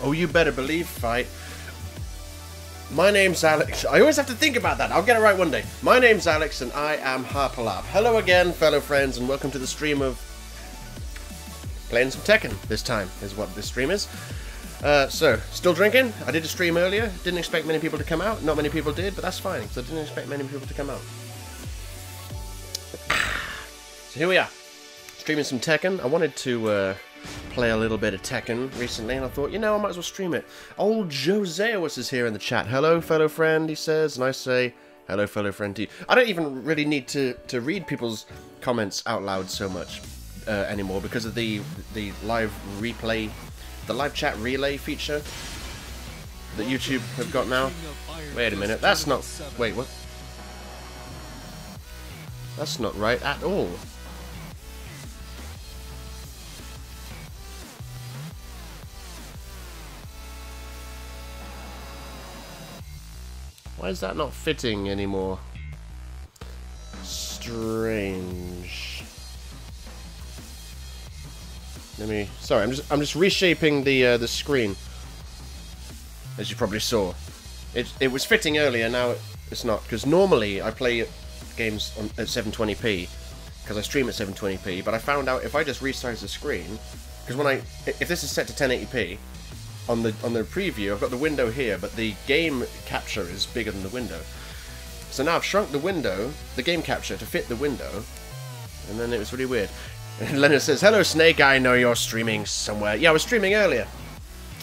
Oh, you better believe, fight. My name's Alex. I always have to think about that. I'll get it right one day. My name's Alex, and I am Harperlarp. Hello again, fellow friends, and welcome to the stream of playing some Tekken. This time is what this stream is. So, still drinking. I did a stream earlier. Didn't expect many people to come out. Not many people did, but that's fine, because I didn't expect many people to come out. So here we are, streaming some Tekken. I wanted to play a little bit of Tekken recently, and I thought, you know, I might as well stream it. Old Joseus is here in the chat. Hello, fellow friend, he says, and I say, hello, fellow friend to you. I don't even really need to read people's comments out loud so much anymore because of the live replay, the live chat relay feature that YouTube have got now. Wait a minute, that's not... Wait, what? That's not right at all. Why is that not fitting anymore? Strange. Let me... Sorry, I'm just reshaping the screen, as you probably saw. It was fitting earlier, now it's not, because normally I play games at 720p, because I stream at 720p, but I found out if I just resize the screen, because if this is set to 1080p, on the preview, I've got the window here, but the game capture is bigger than the window. So now I've shrunk the window, the game capture, to fit the window, and then it was really weird. And Leonard says, hello Snake, I know you're streaming somewhere. Yeah, I was streaming earlier.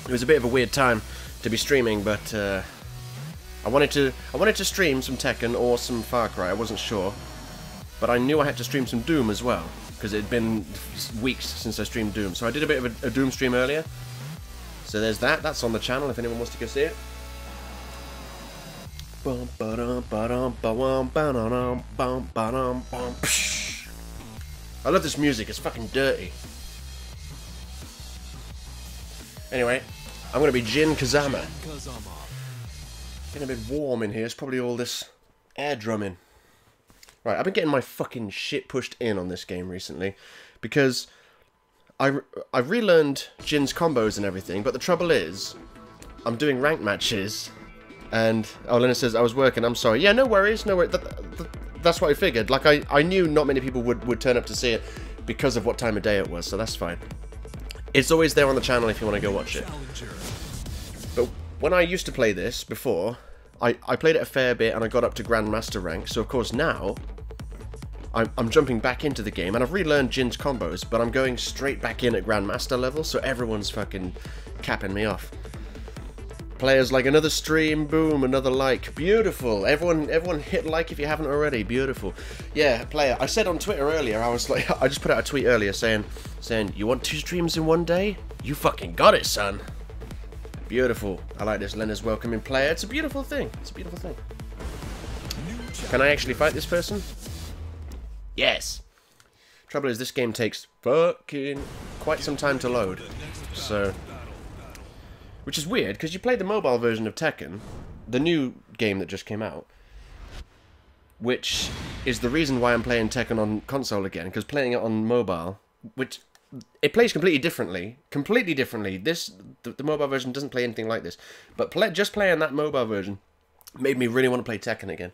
It was a bit of a weird time to be streaming, but I wanted to stream some Tekken or some Far Cry, I wasn't sure. But I knew I had to stream some Doom as well, because it had been weeks since I streamed Doom. So I did a bit of a Doom stream earlier. So there's that. That's on the channel if anyone wants to go see it. I love this music. It's fucking dirty. Anyway, I'm going to be Jin Kazama. Getting a bit warm in here. It's probably all this air drumming. Right, I've been getting my fucking shit pushed in on this game recently because I've relearned Jin's combos and everything, but the trouble is, I'm doing ranked matches, and... Oh, Lena says, I was working, I'm sorry. Yeah, no worries, no worries. That's what I figured. Like, I knew not many people would turn up to see it because of what time of day it was, so that's fine. It's always there on the channel if you want to go watch it. But when I used to play this before, I played it a fair bit, and I got up to Grandmaster rank, so of course now... I'm jumping back into the game, and I've relearned Jin's combos, but I'm going straight back in at Grandmaster level, so everyone's fucking capping me off. Players like another stream, boom, another like, beautiful. Everyone hit like if you haven't already, beautiful. Yeah, player. I said on Twitter earlier, I was like, I just put out a tweet earlier saying, you want 2 streams in one day? You fucking got it, son. Beautiful. I like this Lena's welcoming player. It's a beautiful thing. It's a beautiful thing. Can I actually fight this person? Yes! Trouble is, this game takes fucking quite some time to load, so... Which is weird, because you played the mobile version of Tekken, the new game that just came out, which is the reason why I'm playing Tekken on console again, because playing it on mobile, which... It plays completely differently. The mobile version doesn't play anything like this, but just playing that mobile version made me really want to play Tekken again.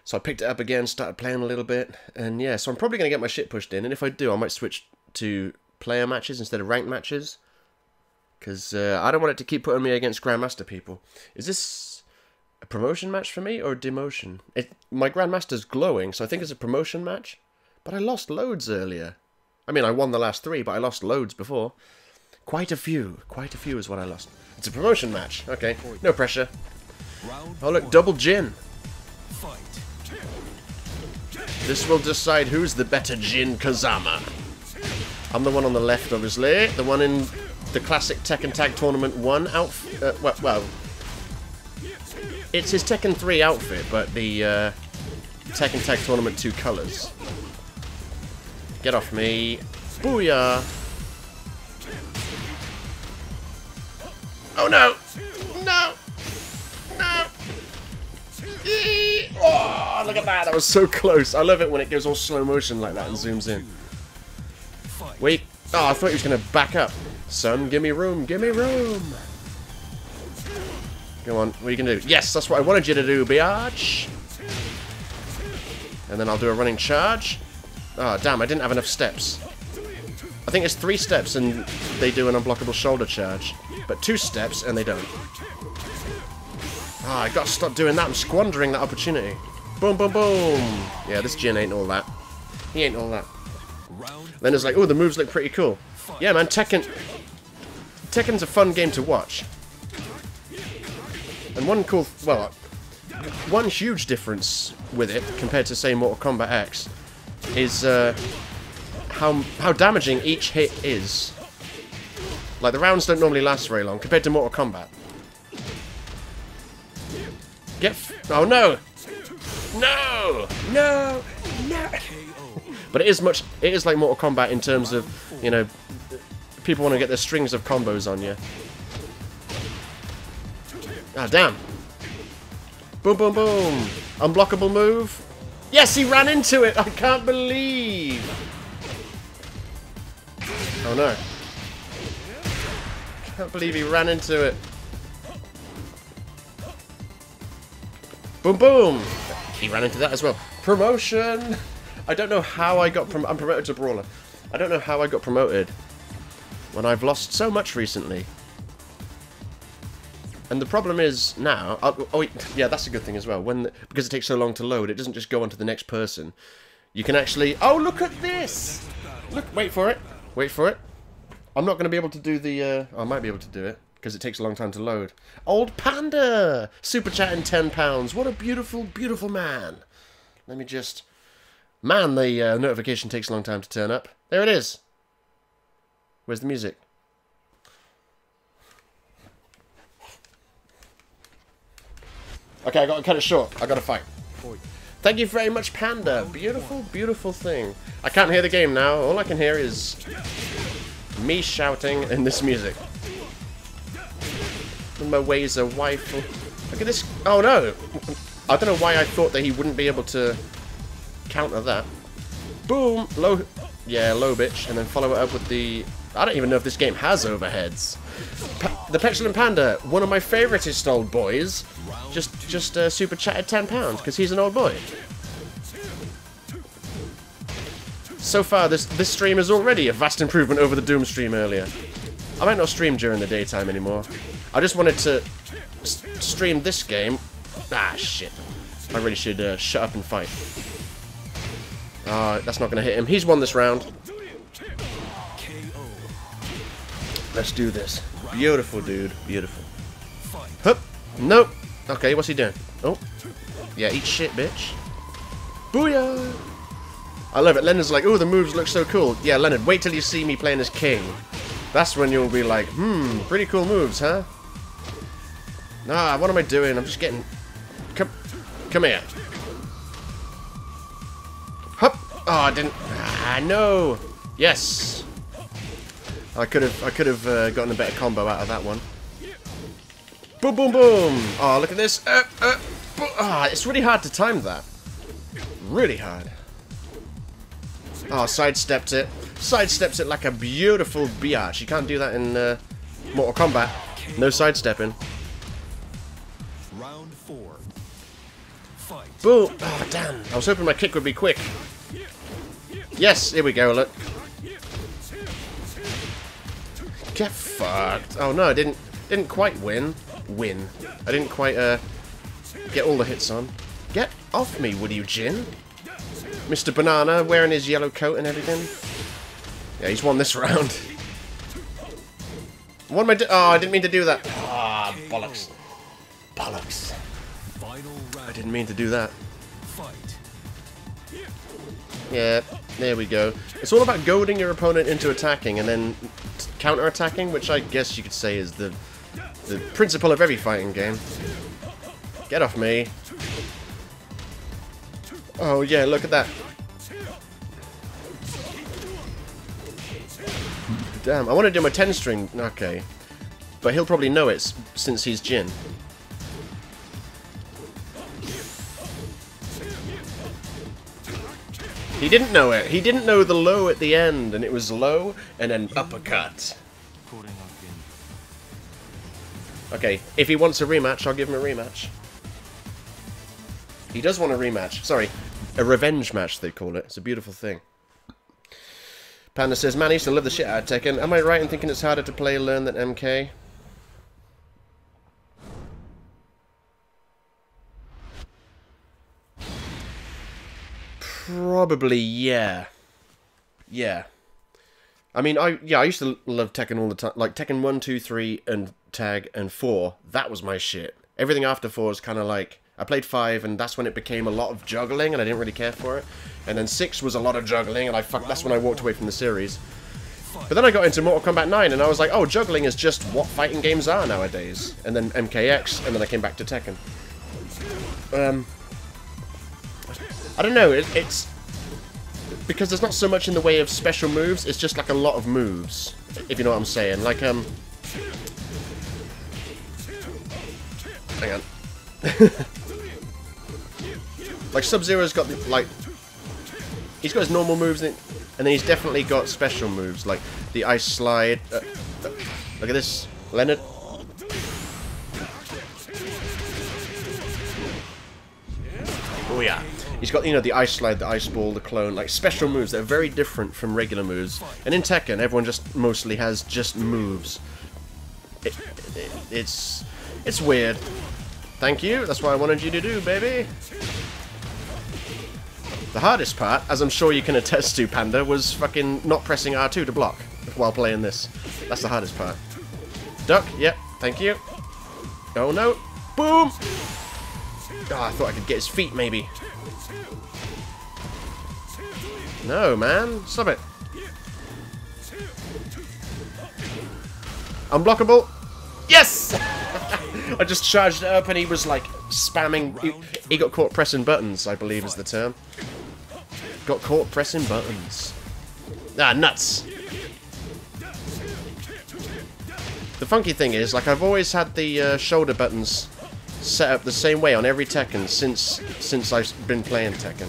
So I picked it up again, started playing a little bit, and yeah, so I'm probably going to get my shit pushed in, and if I do, I might switch to player matches instead of ranked matches, because I don't want it to keep putting me against Grandmaster people. Is this a promotion match for me, or a demotion? My Grandmaster's glowing, so I think it's a promotion match, but I lost loads earlier. I mean, I won the last 3, but I lost loads before. Quite a few is what I lost. It's a promotion match, okay, no pressure. Oh look, double Jin. This will decide who's the better Jin Kazama. I'm the one on the left, obviously. The one in the classic Tekken Tag Tournament 1 outfit. Well, it's his Tekken 3 outfit, but the Tekken Tag Tournament 2 colours. Get off me. Booyah! Oh no! No! No! Oh, look at that! That was so close. I love it when it goes all slow motion like that and zooms in. Wait. Oh, I thought he was going to back up. Son, give me room. Give me room. Come on, what are you gonna do? Yes, that's what I wanted you to do, biatch! And then I'll do a running charge. Oh, damn, I didn't have enough steps. I think it's 3 steps and they do an unblockable shoulder charge. But 2 steps and they don't. Ah, I gotta stop doing that. I'm squandering that opportunity. Boom, boom, boom! Yeah, this Jin ain't all that. He ain't all that. Then it's like, oh, the moves look pretty cool. Yeah, man, Tekken's a fun game to watch. And one huge difference with it, compared to, say, Mortal Kombat X, is how damaging each hit is. Like, the rounds don't normally last very long, compared to Mortal Kombat. Oh, no! No! No! No! But it is like Mortal Kombat in terms of, you know, people want to get their strings of combos on you. Ah, damn. Boom, boom, boom. Unblockable move. Yes, he ran into it. I can't believe. Oh, no. Can't believe he ran into it. Boom, boom. He ran into that as well. Promotion. I don't know how I got I'm promoted to Brawler. I don't know how I got promoted when I've lost so much recently. And the problem is now... Oh, yeah, that's a good thing as well. Because it takes so long to load, it doesn't just go on to the next person. You can actually... Oh, look at this! Look, wait for it. Wait for it. I'm not going to be able to do the... I might be able to do it, because it takes a long time to load. Old Panda! Super chatting £10. What a beautiful, beautiful man. Let me just... Man, the notification takes a long time to turn up. There it is. Where's the music? Okay, I gotta cut it short. I gotta fight. Thank you very much, Panda. Beautiful, beautiful thing. I can't hear the game now. All I can hear is me shouting and this music. And my ways are wifeful. Look at this. Oh no! I don't know why I thought that he wouldn't be able to counter that. Boom! Low. Yeah, low bitch. And then follow it up with the... I don't even know if this game has overheads. The Petulant Panda, one of my favouriteest old boys, just super chatted £10 because he's an old boy. So far, this stream is already a vast improvement over the Doom stream earlier. I might not stream during the daytime anymore. I just wanted to stream this game. Ah, shit. I really should shut up and fight. That's not going to hit him. He's won this round. Let's do this. Beautiful, dude. Beautiful. Hup. Nope. Okay, what's he doing? Oh. Yeah, eat shit, bitch. Booyah! I love it. Leonard's like, oh, the moves look so cool. Yeah, Leonard, wait till you see me playing as King. That's when you'll be like, pretty cool moves, huh? Nah, what am I doing? I'm just getting... Come here. Hup. Oh, I didn't... Ah, no. Yes. I could have gotten a better combo out of that one. Boom, boom, boom! Oh, look at this! It's really hard to time that. Really hard. Oh, sidestepped it. Sidesteps it like a beautiful biatch. You can't do that in Mortal Kombat. No sidestepping. Round 4. Fight. Boom! Oh, damn! I was hoping my kick would be quick. Yes, here we go. Look. Get fucked. Oh no, I didn't quite win. I didn't quite get all the hits on. Get off me, would you, Jin? Mr. Banana wearing his yellow coat and everything. Yeah, he's won this round. What am I doing? Oh, I didn't mean to do that. Ah, bollocks. Bollocks. I didn't mean to do that. Yeah, there we go. It's all about goading your opponent into attacking and then counter-attacking, which I guess you could say is the principle of every fighting game. Get off me. Oh yeah, look at that. Damn, I want to do my 10-string. Okay. But he'll probably know it since he's Jin. He didn't know it. He didn't know the low at the end, and it was low and then uppercut. Okay, if he wants a rematch, I'll give him a rematch. He does want a rematch. Sorry, a revenge match, they call it. It's a beautiful thing. Panda says, man, I used to love the shit out of Tekken. Am I right in thinking it's harder to play learn than MK? Probably, yeah. Yeah. I mean, I used to love Tekken all the time. Like, Tekken 1, 2, 3, and Tag, and 4. That was my shit. Everything after 4 is kind of like... I played 5, and that's when it became a lot of juggling, and I didn't really care for it. And then 6 was a lot of juggling, and that's when I walked away from the series. But then I got into Mortal Kombat 9, and I was like, oh, juggling is just what fighting games are nowadays. And then MKX, and then I came back to Tekken. I don't know, it's... Because there's not so much in the way of special moves, it's just like a lot of moves, if you know what I'm saying. Like, hang on. Like, Sub-Zero's got, like... He's got his normal moves, and then he's definitely got special moves, like the Ice Slide. Look at this, Leonard. Oh yeah. He's got, you know, the Ice Slide, the Ice Ball, the Clone, like special moves that are very different from regular moves. And in Tekken, everyone just mostly has just moves. It's weird. Thank you, that's what I wanted you to do, baby. The hardest part, as I'm sure you can attest to, Panda, was fucking not pressing R2 to block while playing this. That's the hardest part. Duck, yep, thank you. Oh no, boom! Oh, I thought I could get his feet, maybe. No, man, stop it. Unblockable. Yes! I just charged it up and he was like spamming. He got caught pressing buttons, I believe is the term. Got caught pressing buttons. Ah, nuts. The funky thing is, like, I've always had the shoulder buttons set up the same way on every Tekken since I've been playing Tekken.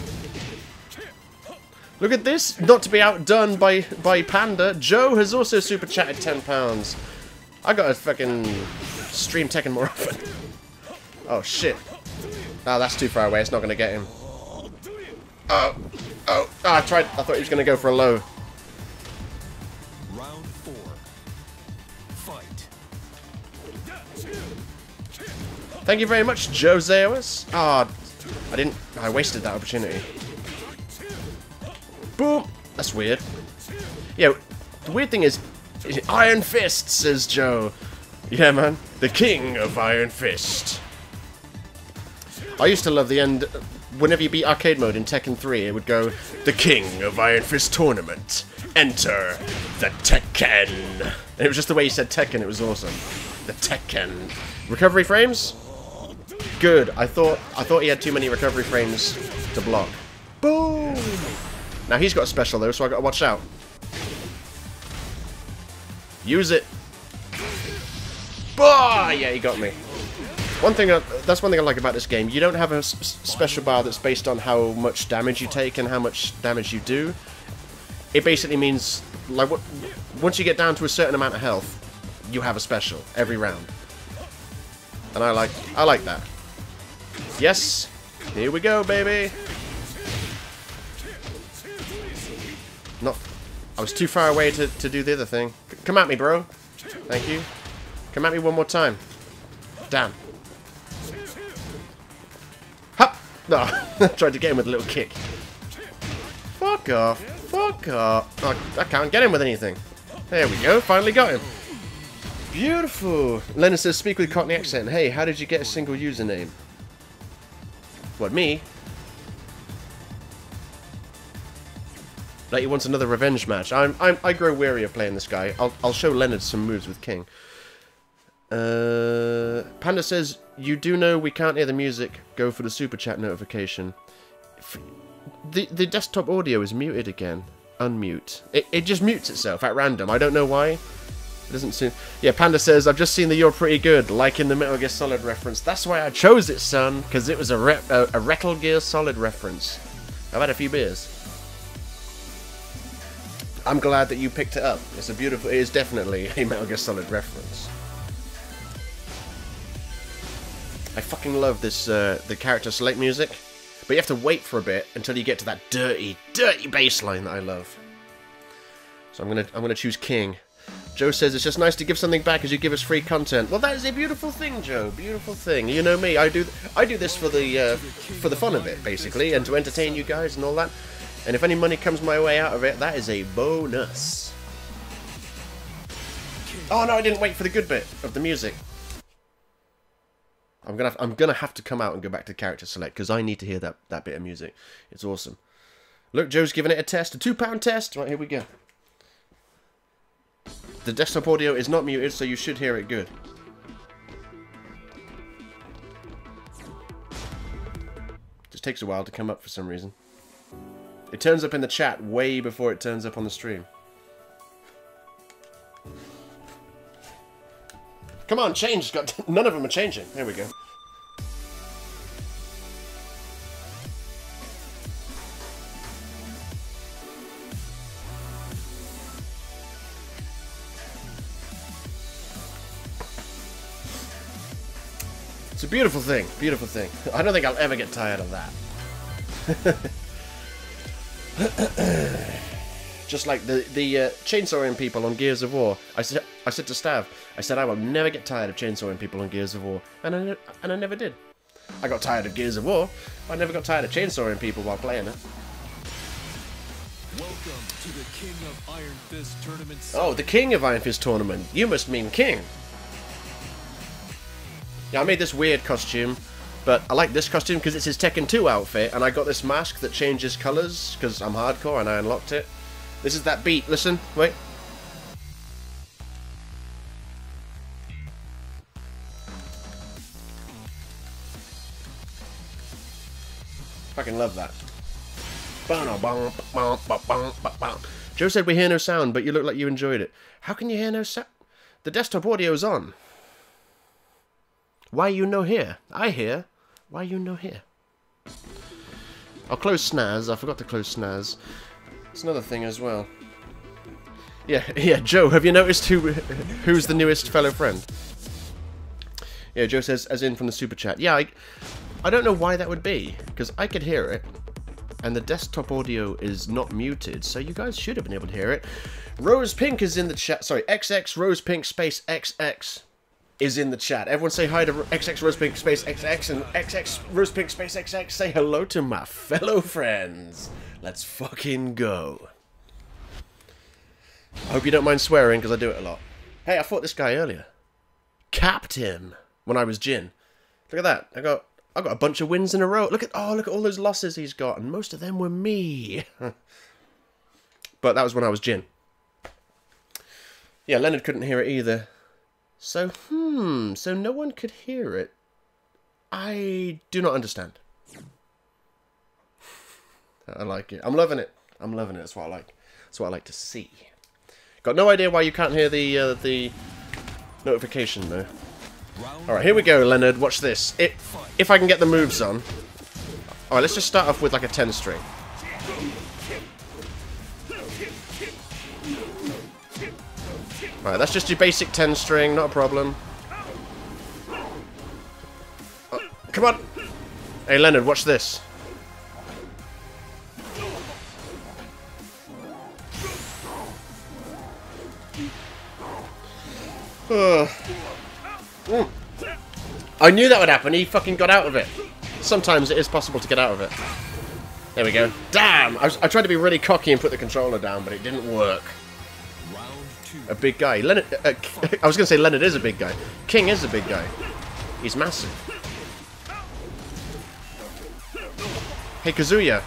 Look at this! Not to be outdone by Panda, Joe has also super chatted £10. I gotta fucking stream Tekken more often. Oh shit. Oh, that's too far away, it's not gonna get him. Oh, I tried, I thought he was gonna go for a low. Round 4. Fight. Thank you very much, Joe Zeus. Ah, I wasted that opportunity. Boom! That's weird. Yeah, the weird thing is Iron Fist, says Joe. Yeah, man. The king of Iron Fist. I used to love the end. Whenever you beat arcade mode in Tekken 3, it would go, the king of Iron Fist tournament. Enter the Tekken. And it was just the way he said Tekken, it was awesome. The Tekken. Recovery frames? Good. I thought he had too many recovery frames to block. Boom! Now he's got a special though, so I gotta watch out. Use it. Bah! Yeah, he got me. That's one thing I like about this game. You don't have a special bar that's based on how much damage you take and how much damage you do. It basically means, like, once you get down to a certain amount of health, you have a special every round. And I like that. Yes, here we go, baby. I was too far away to do the other thing. Come at me, bro. Thank you. Come at me one more time. Damn. Ha! No, I tried to get him with a little kick. Fuck off. Fuck off. Oh, I can't get him with anything. There we go. Finally got him. Beautiful. Leonard says, speak with Cockney accent. Hey, how did you get a single username? What, me? Like he wants another revenge match. I grow weary of playing this guy. I'll show Leonard some moves with King. Panda says, you do know we can't hear the music. Go for the super chat notification. The desktop audio is muted again. Unmute. It just mutes itself at random. I don't know why. It doesn't seem... Yeah, Panda says, I've just seen the You're Pretty Good, like in the Metal Gear Solid reference. That's why I chose it, son, because it was a Metal Gear Solid reference. I've had a few beers. I'm glad that you picked it up. It's a beautiful... It is definitely a Metal Gear Solid reference. I fucking love this, the character select music. But you have to wait for a bit until you get to that dirty, dirty bass line that I love. So I'm gonna choose King. Joe says it's just nice to give something back as you give us free content. Well, that is a beautiful thing, Joe. Beautiful thing. You know me. I do this for the fun of it, basically, and to entertain you guys and all that. And if any money comes my way out of it, that is a bonus. Oh no, I didn't wait for the good bit of the music. I'm gonna have to come out and go back to character select because I need to hear that bit of music. It's awesome. Look, Joe's giving it a test, a £2 test. Right, here we go. The desktop audio is not muted, so you should hear it good. Just takes a while to come up for some reason. It turns up in the chat way before it turns up on the stream. Come on, change! None of them are changing. There we go. It's a beautiful thing. Beautiful thing. I don't think I'll ever get tired of that. Just like the chainsawing people on Gears of War. I said to Stav, I said I will never get tired of chainsawing people on Gears of War, and I never did. I got tired of Gears of War, but I never got tired of chainsawing people while playing it. Welcome to the King of Iron Fist tournament. Oh, the King of Iron Fist tournament. You must mean King. Yeah, I made this weird costume, but I like this costume because it's his Tekken 2 outfit, and I got this mask that changes colours because I'm hardcore and I unlocked it. This is that beat. Listen, wait. Fucking love that. Joe said we hear no sound, but you look like you enjoyed it. How can you hear no sound? The desktop audio's on. Why you no here? I hear. Why you no here? I'll close Snaz. I forgot to close Snaz. It's another thing as well. Yeah, Joe, have you noticed who's the newest fellow friend? Yeah, Joe says, as in from the super chat. Yeah, I don't know why that would be, because I could hear it, and the desktop audio is not muted, so you guys should have been able to hear it. Rose Pink is in the chat. Sorry, XX Rose Pink space XX is in the chat. Everyone say hi to XX Rose Pink space XX and XX Rose Pink space XX. Say hello to my fellow friends. Let's fucking go. I hope you don't mind swearing, because I do it a lot. Hey, I fought this guy earlier. Capped him when I was Jin. Look at that. I got a bunch of wins in a row. Look at all those losses he's got, and most of them were me. But that was when I was Jin. Yeah, Leonard couldn't hear it either. So, so no one could hear it. I do not understand. I like it. I'm loving it. I'm loving it. That's what I like. That's what I like to see. Got no idea why you can't hear the notification though. Alright, here we go, Leonard. Watch this. If I can get the moves on. Alright, let's just start off with like a 10 string. Alright, that's just your basic 10 string, not a problem. Oh, come on! Hey, Leonard, watch this. I knew that would happen. He fucking got out of it. Sometimes it is possible to get out of it. There we go. Damn! I tried to be really cocky and put the controller down, but it didn't work. A big guy. Leonard. I was going to say Leonard is a big guy. King is a big guy. He's massive. Hey, Kazuya.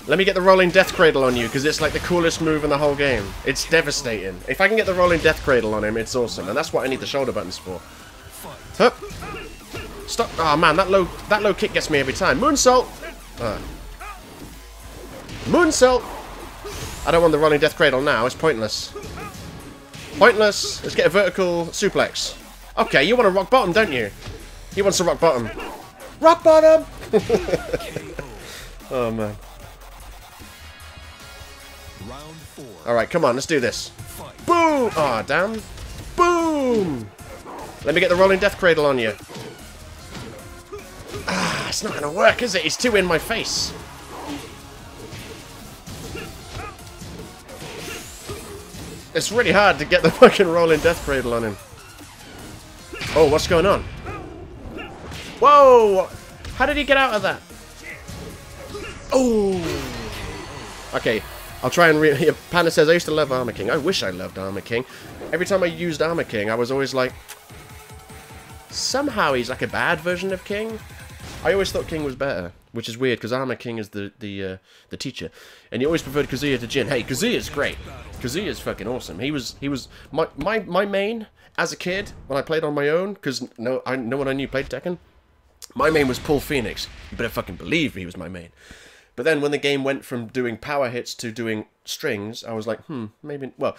Let me get the rolling death cradle on you, because it's like the coolest move in the whole game. It's devastating. If I can get the rolling death cradle on him, it's awesome, and that's what I need the shoulder buttons for. Hup. Stop. Oh man, that low kick gets me every time. Moonsault. Moonsault. I don't want the rolling death cradle now. It's pointless. Pointless. Let's get a vertical suplex. Okay, you want a rock bottom, don't you? He wants a rock bottom. Rock bottom. Oh man. Alright, come on, let's do this. Boom! Aw, damn. Boom! Let me get the rolling death cradle on you. It's not gonna work, is it? He's too in my face. It's really hard to get the fucking rolling death cradle on him. Oh, what's going on? Whoa! How did he get out of that? Oh! Okay, I'll try and read. Panda says, I used to love Armor King. I wish I loved Armor King. Every time I used Armor King, I was always like, somehow he's like a bad version of King. I always thought King was better, which is weird because Armor King is the teacher, and you always preferred Kazuya to Jin. Hey, Kazuya's great. Kazuya's fucking awesome. He was my main as a kid when I played on my own, because no one I knew played Tekken. My main was Paul Phoenix. You better fucking believe he was my main. But then when the game went from doing power hits to doing strings, I was like, maybe... Well,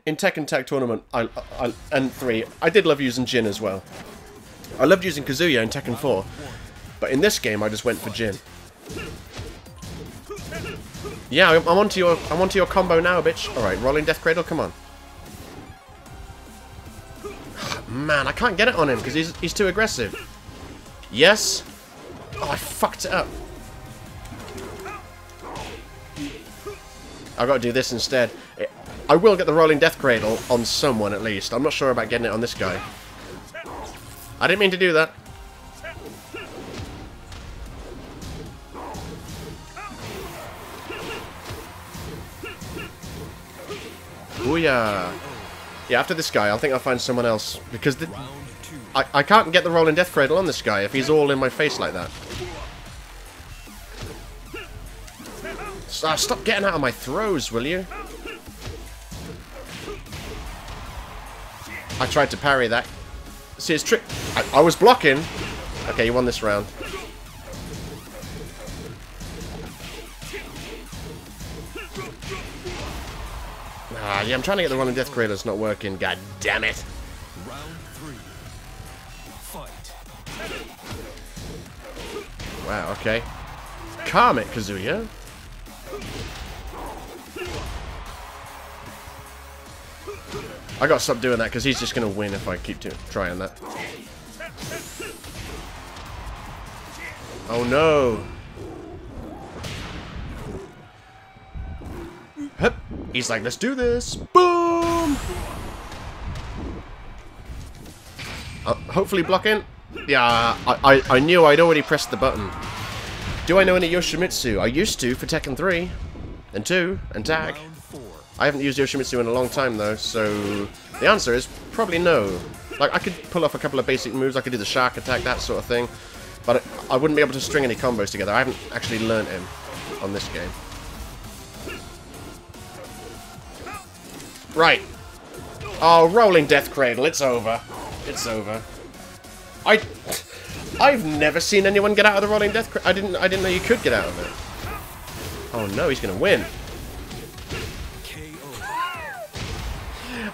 in Tekken Tag Tournament and 3, I did love using Jin as well. I loved using Kazuya in Tekken 4. But in this game, I just went for Jin. Yeah, I'm onto your combo now, bitch. Alright, rolling death cradle, come on. Man, I can't get it on him because he's too aggressive. Yes. Oh, I fucked it up. I've got to do this instead. I will get the rolling death cradle on someone at least. I'm not sure about getting it on this guy. I didn't mean to do that. Booyah. Yeah, after this guy, I think I'll find someone else. Because I can't get the rolling death cradle on this guy if he's all in my face like that. Stop getting out of my throws, will you? I tried to parry that. See, his trick... I was blocking. Okay, you won this round. Yeah, I'm trying to get the rolling death cradle. It's not working. God damn it. Round 3. Fight. Wow, okay. Calm it, Kazuya. I gotta stop doing that because he's just gonna win if I keep trying that. Oh no! Hup. He's like, let's do this! Boom! Hopefully blocking. Yeah, I knew I'd already pressed the button. Do I know any Yoshimitsu? I used to for Tekken 3 and 2 and Tag. I haven't used Yoshimitsu in a long time though, so the answer is probably no. Like, I could pull off a couple of basic moves, I could do the shark attack, that sort of thing, but I wouldn't be able to string any combos together. I haven't actually learnt him on this game. Right. Oh, rolling death cradle, it's over. It's over. I've never seen anyone get out of the rolling death cradle. I didn't know you could get out of it. Oh no, he's gonna win.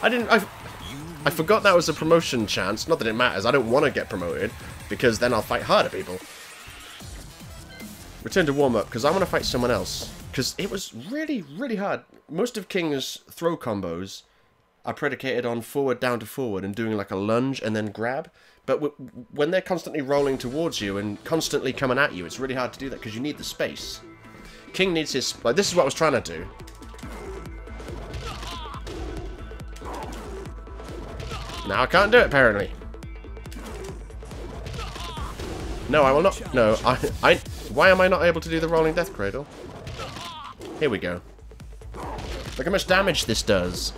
I forgot that was a promotion chance. Not that it matters. I don't want to get promoted because then I'll fight harder people. Return to warm up because I want to fight someone else because it was really, really hard. Most of King's throw combos are predicated on forward, down to forward and doing like a lunge and then grab. But when they're constantly rolling towards you and constantly coming at you, it's really hard to do that because you need the space. King needs his... Like, this is what I was trying to do. Now I can't do it, apparently. No, I will not. No, why am I not able to do the rolling death cradle? Here we go. Look how much damage this does.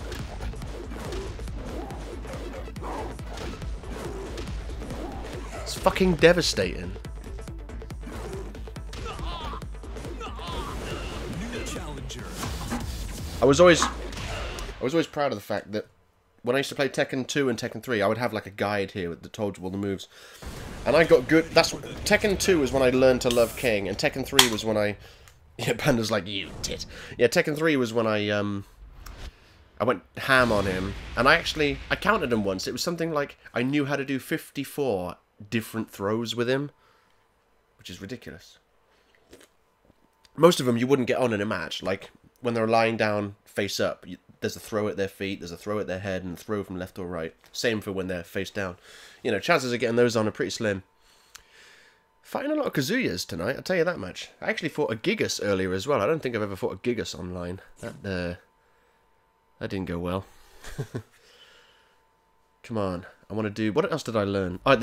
It's fucking devastating. I was always proud of the fact that when I used to play Tekken 2 and Tekken 3, I would have like a guide here that told you all the moves. And I got good... Tekken 2 was when I learned to love King, and Tekken 3 was when I... Yeah, Panda's like, you tit. Yeah, Tekken 3 was when I went ham on him. And I counted him once. It was something like, I knew how to do 54 different throws with him. Which is ridiculous. Most of them you wouldn't get on in a match. Like, when they're lying down face up, there's a throw at their feet, there's a throw at their head, and a throw from left or right. Same for when they're face down. You know, chances of getting those on are pretty slim. Fighting a lot of Kazuyas tonight, I'll tell you that much. I actually fought a Gigas earlier as well. I don't think I've ever fought a Gigas online. That didn't go well. Come on. I want to do... What else did I learn? Oh,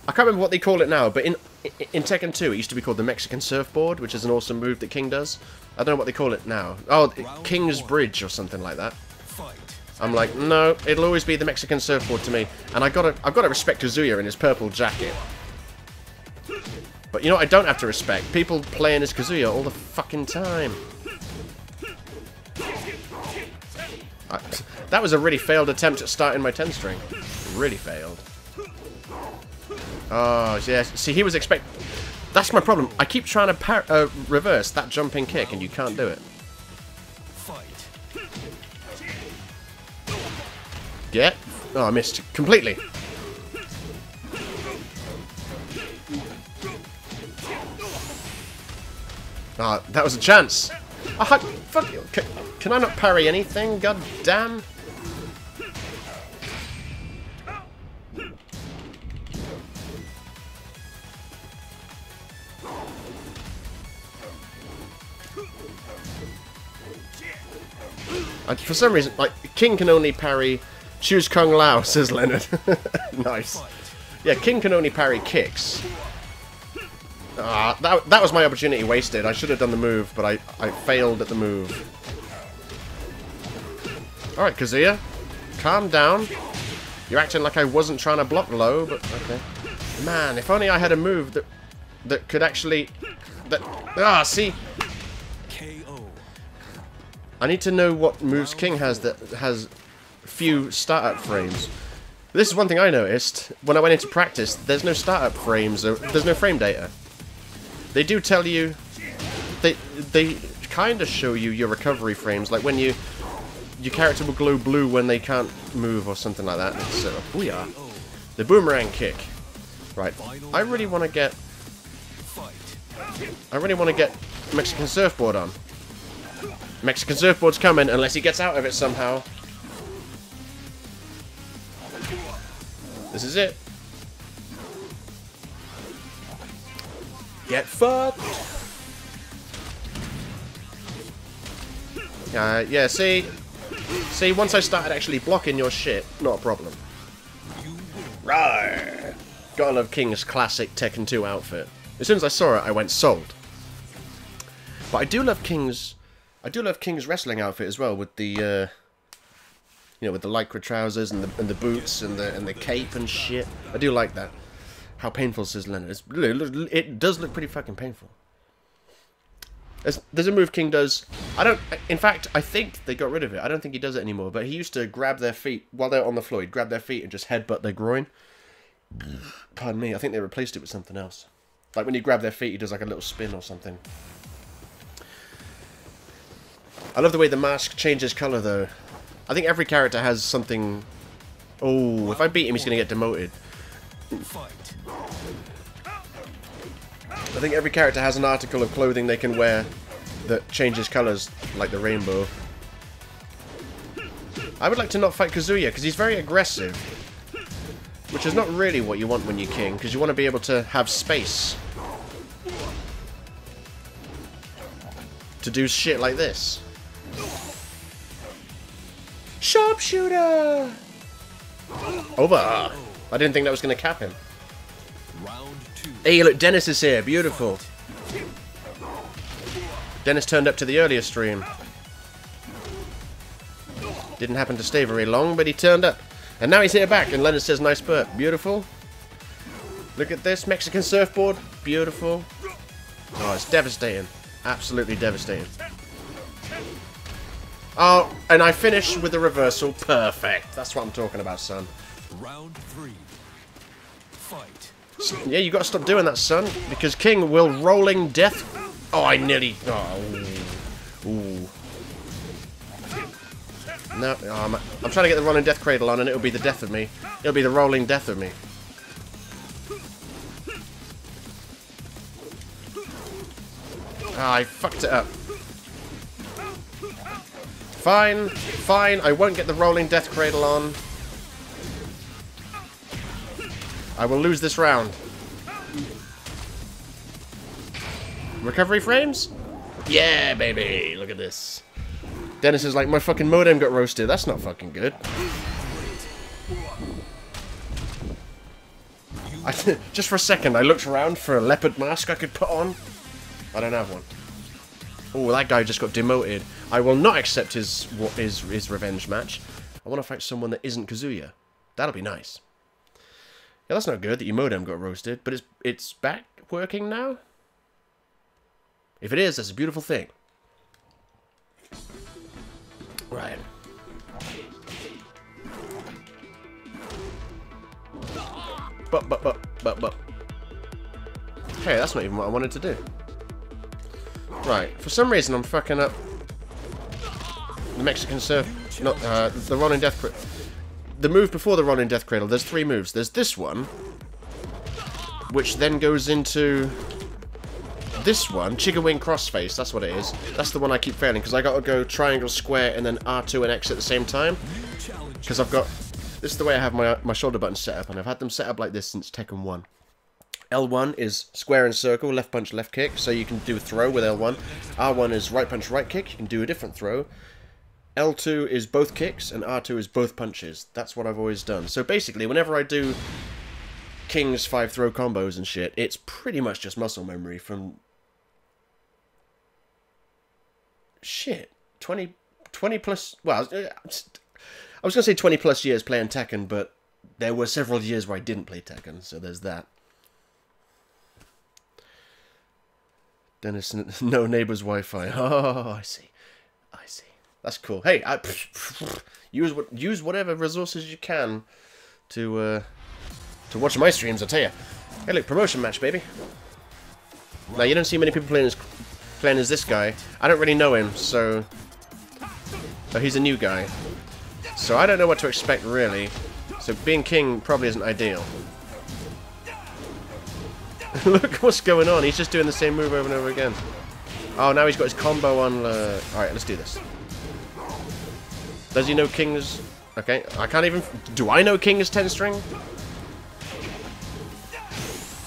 I can't remember what they call it now, but in Tekken 2 it used to be called the Mexican Surfboard, which is an awesome move that King does. I don't know what they call it now. Oh, King's Bridge or something like that. I'm like, no, it'll always be the Mexican Surfboard to me. And I've got to respect Kazuya in his purple jacket. But you know what I don't have to respect? People playing as Kazuya all the fucking time. That was a really failed attempt at starting my 10 string. Really failed. Oh, yeah. See, he was That's my problem. I keep trying to reverse that jumping kick, and you can't do it. Yeah. Oh, I missed completely. Ah, that was a chance. Oh, fuck you. Can I not parry anything? God damn. For some reason, like, King can only parry... Choose Kung Lao, says Leonard. Nice. Yeah, King can only parry kicks. That was my opportunity wasted. I should have done the move, but I failed at the move. Alright, Kazuya. Calm down. You're acting like I wasn't trying to block low, but okay. Man, if only I had a move that could actually... see... I need to know what moves King has that has few startup frames. This is one thing I noticed when I went into practice. There's no startup frames, or there's no frame data. They do tell you, they kind of show you your recovery frames, like when your character will glow blue when they can't move or something like that. It's booyah. The boomerang kick. Right. I really want to get Mexican Surfboard on. Mexican Surfboard's coming, unless he gets out of it somehow. This is it. Get fucked. Yeah, see, once I started actually blocking your shit, not a problem. Right. Gotta love King's classic Tekken 2 outfit. As soon as I saw it, I went sold. But I do love King's wrestling outfit as well, with the with the lycra trousers and the boots and the cape and shit. I do like that. How painful, says Leonard. It does look pretty fucking painful. There's a move King does. In fact, I think they got rid of it. I don't think he does it anymore. But he used to grab their feet while they're on the floor. He'd grab their feet and just headbutt their groin. Pardon me. I think they replaced it with something else. Like when you grab their feet, he does like a little spin or something. I love the way the mask changes colour, though. I think every character has something... Oh, if I beat him, he's going to get demoted. I think every character has an article of clothing they can wear that changes colours, like the rainbow. I would like to not fight Kazuya, because he's very aggressive. Which is not really what you want when you're King, because you want to be able to have space to do shit like this. Sharpshooter! Over! I didn't think that was going to cap him. Hey, look, Dennis is here. Beautiful. Dennis turned up to the earlier stream. Didn't happen to stay very long, but he turned up. And now he's here back, and Leonard says, nice burp. Beautiful. Look at this. Mexican Surfboard. Beautiful. Oh, it's devastating. Absolutely devastating. Oh, and I finish with the reversal. Perfect. That's what I'm talking about, son. Round 3. Fight. Yeah, you got to stop doing that, son, because King will rolling death. Oh, I nearly. Oh, ooh. No, oh, I'm trying to get the rolling death cradle on, and it'll be the death of me. It'll be the rolling death of me. Ah, I fucked it up. Fine, fine. I won't get the rolling death cradle on. I will lose this round. Recovery frames? Yeah, baby! Look at this. Dennis is like, my fucking modem got roasted. That's not fucking good. Just for a second, I looked around for a leopard mask I could put on. I don't have one. Oh, that guy just got demoted. I will not accept his revenge match. I want to fight someone that isn't Kazuya. That'll be nice. Yeah, that's not good that your modem got roasted, but it's back working now? If it is, that's a beautiful thing. Right. But. Hey, that's not even what I wanted to do. Right, for some reason I'm fucking up the Mexican surf, not the Rolling Death Cradle. The move before the Rolling Death Cradle, there's 3 moves. There's this one, which then goes into this one, Chicken Wing Crossface, that's what it is. That's the one I keep failing, because I gotta go triangle, square, and then R2 and X at the same time. Because I've got... This is the way I have my shoulder buttons set up, and I've had them set up like this since Tekken 1. L1 is square and circle, left punch, left kick, so you can do a throw with L1. R1 is right punch, right kick, you can do a different throw. L2 is both kicks, and R2 is both punches. That's what I've always done. So basically, whenever I do King's 5 throw combos and shit, it's pretty much just muscle memory from... Shit. 20 plus... Well, I was going to say 20 plus years playing Tekken, but there were several years where I didn't play Tekken, so there's that. Dennis, no neighbor's Wi-Fi. Oh, I see. I see. That's cool. Hey, use whatever resources you can to watch my streams, I'll tell you. Hey, look, promotion match, baby. Now, you don't see many people playing as this guy. I don't really know him, so... Oh, he's a new guy. So I don't know what to expect, really. So being king probably isn't ideal. Look what's going on. He's just doing the same move over and over again. Oh, now he's got his combo on... Alright, let's do this. Does he know King's... Okay, I can't even... Do I know King's 10-string?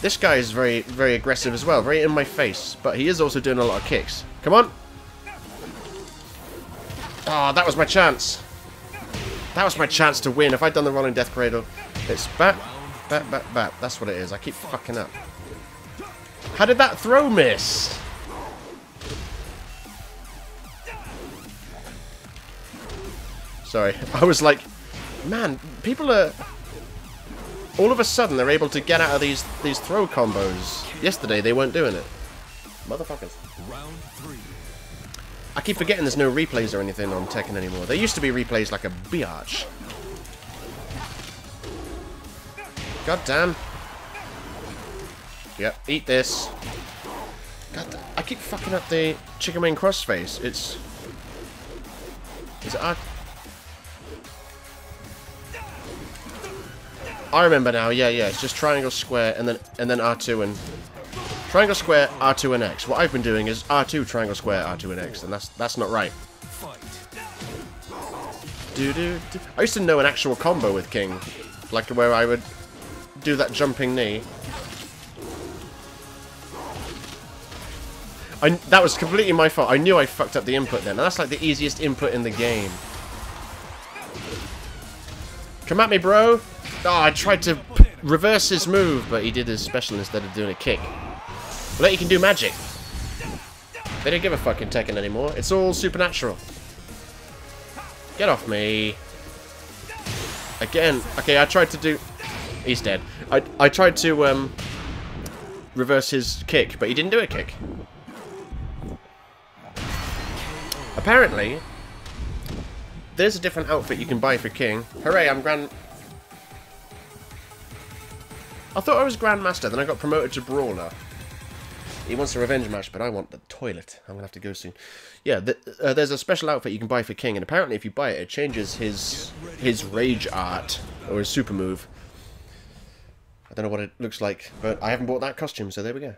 This guy is very, very aggressive as well. Very in my face. But he is also doing a lot of kicks. Come on! Oh, that was my chance. That was my chance to win. If I'd done the Rolling Death Cradle... It's bat, bat, bat, bat. That's what it is. I keep fucking up. How did that throw miss? Sorry, I was like, man, people are... All of a sudden, they're able to get out of these throw combos. Yesterday, they weren't doing it. Motherfuckers. Round 3. I keep forgetting there's no replays or anything on Tekken anymore. There used to be replays like a biatch. God damn. Yep, eat this. God damn. I keep fucking up the Chicken Wing Crossface. It's... Is it R... I remember now, yeah, it's just triangle, square, and then R2 and... Triangle, square, R2 and X. What I've been doing is R2, triangle, square, R2 and X, and that's not right. I used to know an actual combo with King. Like where I would do that jumping knee. That was completely my fault. I knew I fucked up the input then, and that's like the easiest input in the game. Come at me, bro! Oh, I tried to reverse his move, but he did his special instead of doing a kick. Well, you can do magic. They don't give a fuck in Tekken anymore. It's all supernatural. Get off me. Again. Okay, I tried to do... He's dead. I tried to reverse his kick, but he didn't do a kick. Apparently, there's a different outfit you can buy for King. Hooray, I'm Grand... I thought I was Grandmaster, then I got promoted to Brawler. He wants a revenge match, but I want the toilet. I'm going to have to go soon. Yeah, there's a special outfit you can buy for King, and apparently if you buy it, it changes his rage art, or his super move. I don't know what it looks like, but I haven't bought that costume, so there we go.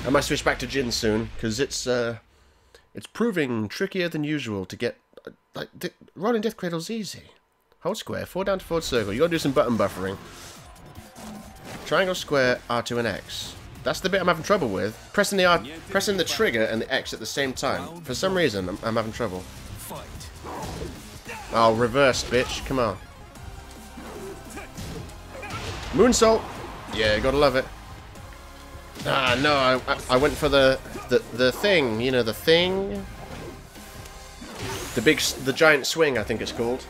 I might switch back to Jin soon, because it's proving trickier than usual to get... Like, Rolling Death Cradle's easy. Hold square, forward down to forward circle. You gotta do some button buffering. Triangle, square, R2 and X. That's the bit I'm having trouble with. Pressing the trigger and the X at the same time. For some reason, I'm having trouble. Fight. Oh, reverse, bitch. Come on. Moonsault. Yeah, gotta love it. Ah, no, I went for the thing. You know, the thing. The giant swing, I think it's called.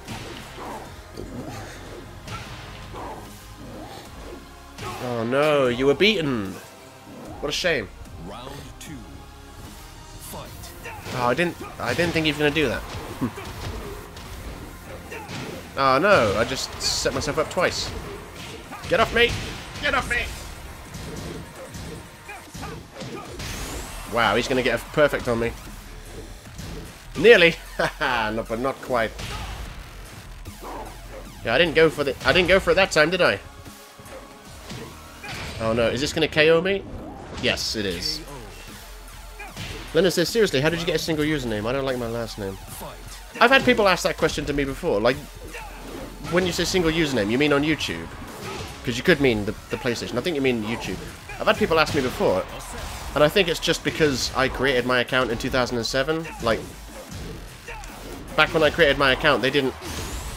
Oh no, you were beaten. What a shame. Round 2. Fight. Oh, I didn't think he was gonna do that. Oh no, I just set myself up twice. Get off me! Get off me! Wow, he's gonna get a perfect on me. Nearly, haha, no, but not quite. Yeah, I didn't go for it that time, did I? Oh no, is this gonna KO me? Yes, it is. Leonard says, seriously, how did you get a single username? I don't like my last name. I've had people ask that question to me before. Like, when you say single username, you mean on YouTube? Because you could mean the PlayStation. I think you mean YouTube. I've had people ask me before, and I think it's just because I created my account in 2007. Like, back when I created my account, they didn't...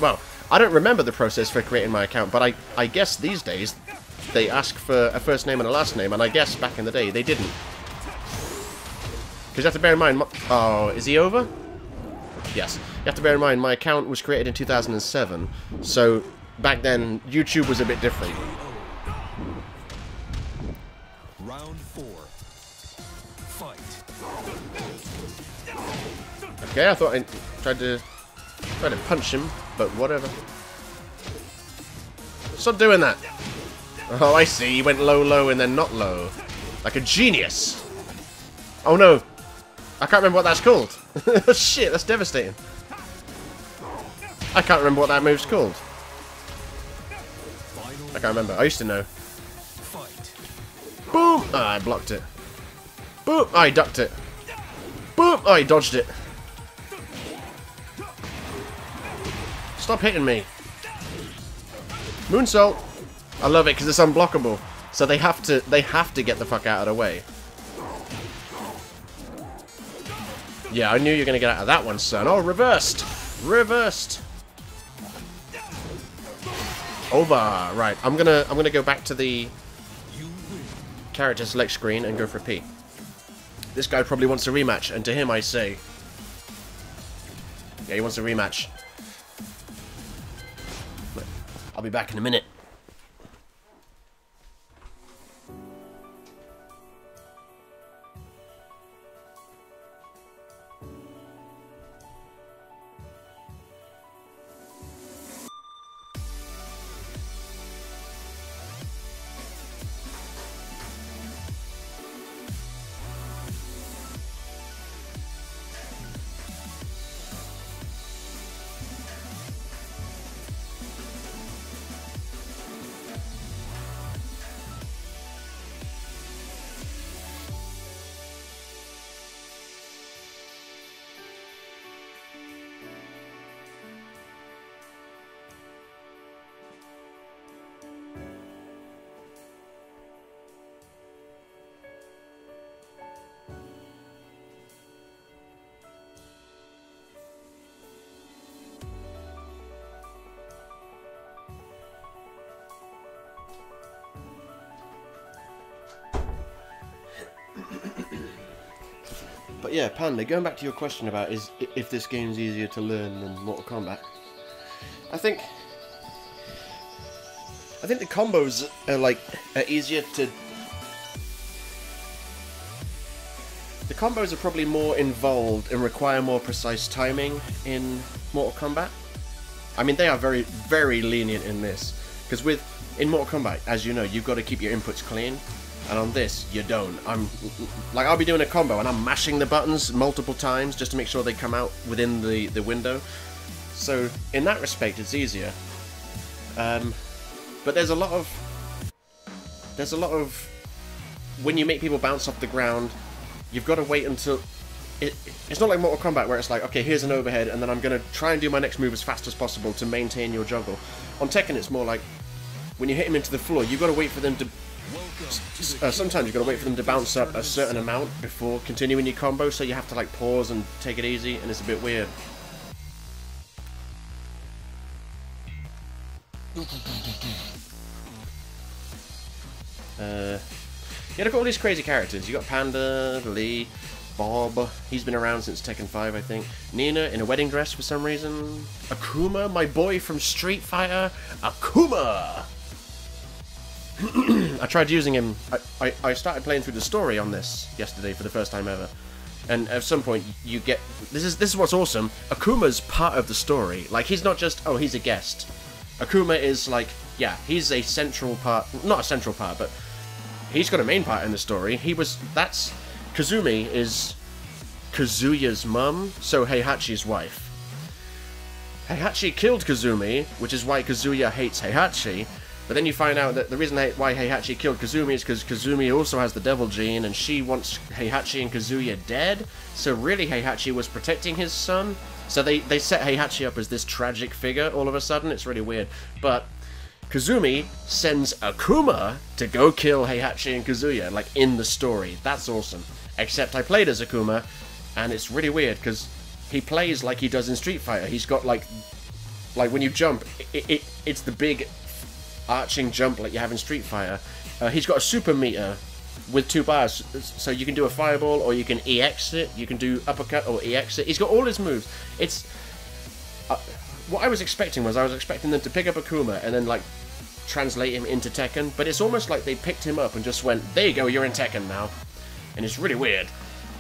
Well, I don't remember the process for creating my account, but I guess these days they ask for a first name and a last name, and I guess back in the day they didn't. Because you have to bear in mind... Oh, is he over? Yes. You have to bear in mind, my account was created in 2007, so back then, YouTube was a bit different. Round 4. Fight. Okay, I thought I tried to punch him, but whatever. Stop doing that! Oh, I see. He went low, low, and then not low. Like a genius! Oh no! I can't remember what that's called. Shit, that's devastating. I can't remember what that move's called. I can't remember. I used to know. Boom! Oh, I blocked it. Boom! Oh, I ducked it. Boom! Oh, I dodged it. Stop hitting me. Moonsault. I love it because it's unblockable. So they have to get the fuck out of the way. Yeah, I knew you were going to get out of that one, son. Oh, reversed! Reversed! Over! Right, I'm gonna go back to the character select screen and go for a P. This guy probably wants a rematch, and to him I say... Yeah, he wants a rematch. I'll be back in a minute. But yeah, Panda, going back to your question about if this game's easier to learn than Mortal Kombat, I think the combos are easier to... The combos are probably more involved and require more precise timing in Mortal Kombat. I mean, they are very, very lenient in this. Because in Mortal Kombat, as you know, you've got to keep your inputs clean. And on this, you don't. I'll be doing a combo and I'm mashing the buttons multiple times just to make sure they come out within the window. So, in that respect, it's easier. But there's a lot of... When you make people bounce off the ground, you've got to wait until... It's not like Mortal Kombat where it's like, okay, here's an overhead, and then I'm going to try and do my next move as fast as possible to maintain your juggle. On Tekken, it's more like, when you hit him into the floor, you've got to wait for them to Sometimes you've got to wait for them to bounce up a certain amount before continuing your combo, so you have to like pause and take it easy, and it's a bit weird. Yeah, look at all these crazy characters. You got Panda, Lee, Bob. He's been around since Tekken 5, I think. Nina in a wedding dress for some reason. Akuma, my boy from Street Fighter. Akuma! I tried using him. I started playing through the story on this yesterday for the first time ever. And at some point you get... This is what's awesome. Akuma's part of the story. Like, he's not just, oh, he's a guest. Akuma is like, yeah, he's a central part. Not a central part, but he's got a main part in the story. Kazumi is Kazuya's mum, so Heihachi's wife. Heihachi killed Kazumi, which is why Kazuya hates Heihachi. But then you find out that the reason why Heihachi killed Kazumi is because Kazumi also has the devil gene, and she wants Heihachi and Kazuya dead. So really Heihachi was protecting his son. So they set Heihachi up as this tragic figure all of a sudden. It's really weird. But Kazumi sends Akuma to go kill Heihachi and Kazuya, like in the story. That's awesome. Except I played as Akuma, and it's really weird because he plays like he does in Street Fighter. He's got like when you jump, it's the big arching jump like you have in Street Fighter. He's got a super meter with 2 bars, so you can do a fireball or you can EX it. You can do uppercut or EX it. He's got all his moves. It's what I was expecting was them to pick up Akuma and then like translate him into Tekken, but it's almost like they picked him up and just went, there you go, you're in Tekken now. And it's really weird.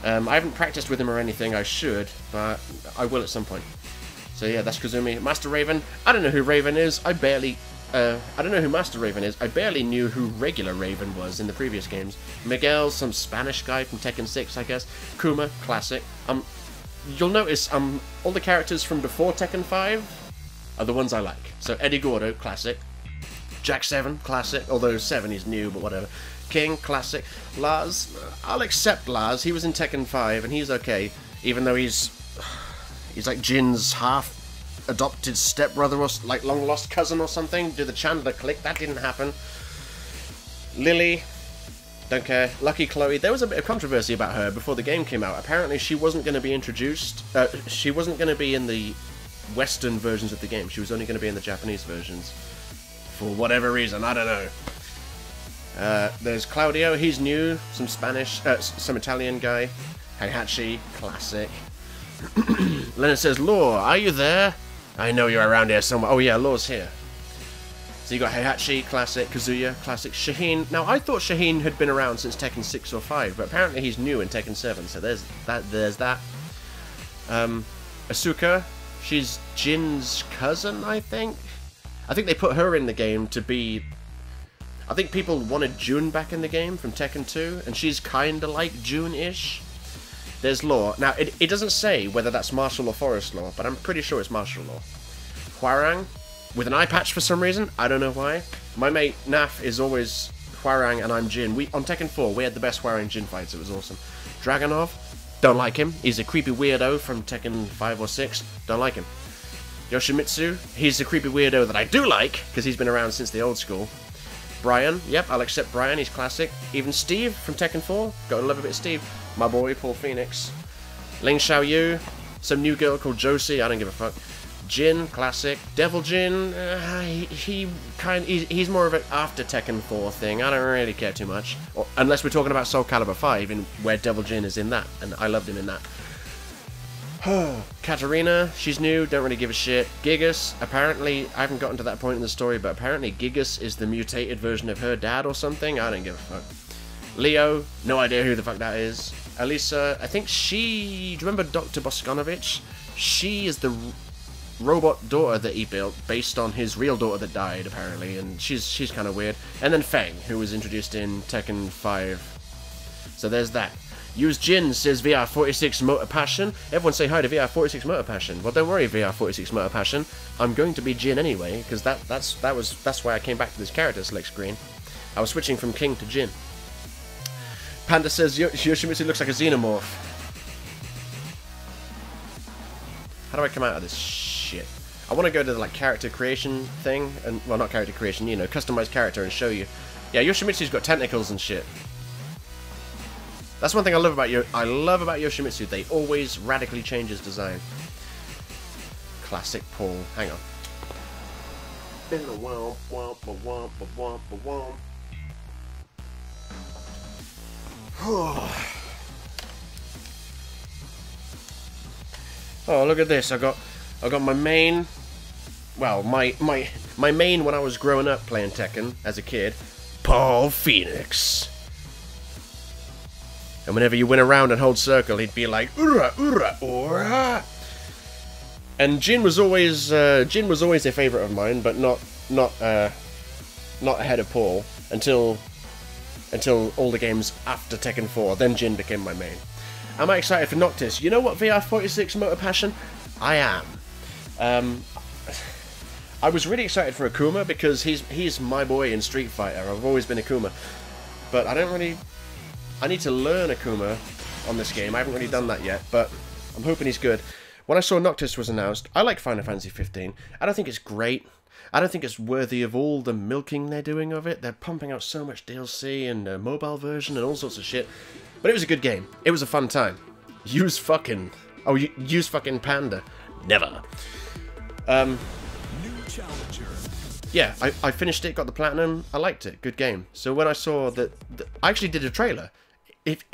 I haven't practiced with him or anything. I should, but I will at some point. So yeah, that's Kazumi. Master Raven. I don't know who Raven is. I don't know who Master Raven is. I barely knew who regular Raven was in the previous games. Miguel, some Spanish guy from Tekken 6, I guess. Kuma, classic. You'll notice all the characters from before Tekken 5 are the ones I like. So Eddie Gordo, classic. Jack 7, classic. Although 7 is new, but whatever. King, classic. Lars, I'll accept Lars. He was in Tekken 5, and he's okay. Even though he's like Jin's half-adopted stepbrother or like long-lost cousin or something. Do the Chandler click. That didn't happen. Lily, don't care. Lucky Chloe. There was a bit of controversy about her before the game came out. Apparently she wasn't going to be introduced. She wasn't going to be in the Western versions of the game. She was only going to be in the Japanese versions. For whatever reason. I don't know. There's Claudio, he's new, some Spanish, some Italian guy, Heihachi, classic. Leonard says, Law, are you there? I know you're around here somewhere. Oh yeah, Law's here. So you got Heihachi, classic, Kazuya, classic, Shaheen. Now I thought Shaheen had been around since Tekken 6 or 5, but apparently he's new in Tekken 7, so there's that. Asuka, she's Jin's cousin, I think. I think they put her in the game to be... I think people wanted June back in the game from Tekken 2, and she's kinda like June-ish. There's Law. Now, it doesn't say whether that's martial or forest law, but I'm pretty sure it's martial law. Hwarang, with an eye patch for some reason. I don't know why. My mate Naf is always Hwarang and I'm Jin. On Tekken 4, we had the best Hwarang Jin fights. It was awesome. Dragonov, don't like him. He's a creepy weirdo from Tekken 5 or 6. Don't like him. Yoshimitsu, he's the creepy weirdo that I do like, because he's been around since the old school. Brian, yep, I'll accept Brian, he's classic. Even Steve from Tekken 4, gotta love a bit of Steve. My boy, Paul Phoenix. Ling Xiaoyu, some new girl called Josie, I don't give a fuck. Jin, classic. Devil Jin, he's more of an after Tekken 4 thing, I don't really care too much. Unless we're talking about Soul Calibur 5, where Devil Jin is in that, and I loved him in that. Katarina, she's new, don't really give a shit. Gigas, apparently, I haven't gotten to that point in the story, but apparently Gigas is the mutated version of her dad or something, I don't give a fuck. Leo, no idea who the fuck that is. Elisa, I think do you remember Dr. Boskanovich? She is the robot daughter that he built, based on his real daughter that died, apparently, and she's kind of weird. And then Feng, who was introduced in Tekken 5. So there's that. Use Jin, says VR46 Motor Passion. Everyone say hi to VR46 Motor Passion. Well, don't worry, VR46 Motor Passion. I'm going to be Jin anyway, because that's why I came back to this character select screen. I was switching from King to Jin. Panda says Yoshimitsu looks like a xenomorph. How do I come out of this shit? I want to go to the like character creation thing, and well, not character creation, you know, customized character, and show you. Yeah, Yoshimitsu's got tentacles and shit. That's one thing I love about Yoshimitsu. They always radically change his design. Classic Paul. Hang on. Oh, look at this! I got my main. Well, my main when I was growing up playing Tekken as a kid, Paul Phoenix. And whenever you went around and hold circle, he'd be like, "Ura, ura, ura." And Jin was always a favourite of mine, but not ahead of Paul until all the games after Tekken 4. Then Jin became my main. Am I excited for Noctis? You know what, VR46 Motor Passion? I am. I was really excited for Akuma because he's my boy in Street Fighter. I've always been Akuma, but I need to learn Akuma on this game. I haven't really done that yet, but I'm hoping he's good. When I saw Noctis was announced, I like Final Fantasy 15. I don't think it's great. I don't think it's worthy of all the milking they're doing of it. They're pumping out so much DLC and a mobile version and all sorts of shit. But it was a good game. It was a fun time. Use fucking Panda. Never. New challenger. Yeah, I finished it, got the platinum. I liked it. Good game. So when I saw that, I actually did a trailer.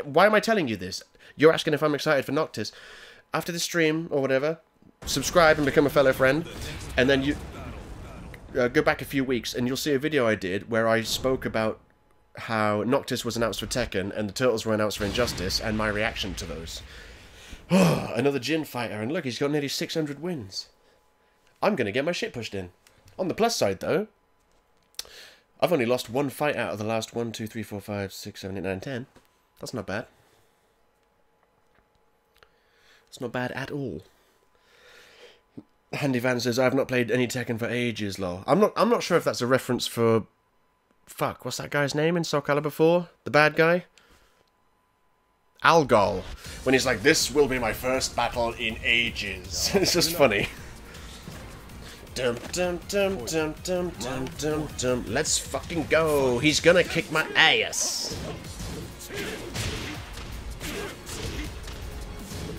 Why am I telling you this? You're asking if I'm excited for Noctis. After the stream or whatever, subscribe and become a fellow friend, and then you go back a few weeks and you'll see a video I did where I spoke about how Noctis was announced for Tekken and the Turtles were announced for Injustice and my reaction to those. Another Jin fighter, and look, he's got nearly 600 wins. I'm going to get my shit pushed in. On the plus side, though, I've only lost one fight out of the last 1, 2, 3, 4, 5, 6, 7, 8, 9, 10. That's not bad. It's not bad at all. Handy Van says, I have not played any Tekken for ages, lol. I'm not sure if that's a reference for... Fuck, what's that guy's name in Soul Calibur 4? The bad guy? Algol. When he's like, this will be my first battle in ages. It's just funny. Dum dum dum dum dum dum dum dum. Let's fucking go. He's gonna kick my ass.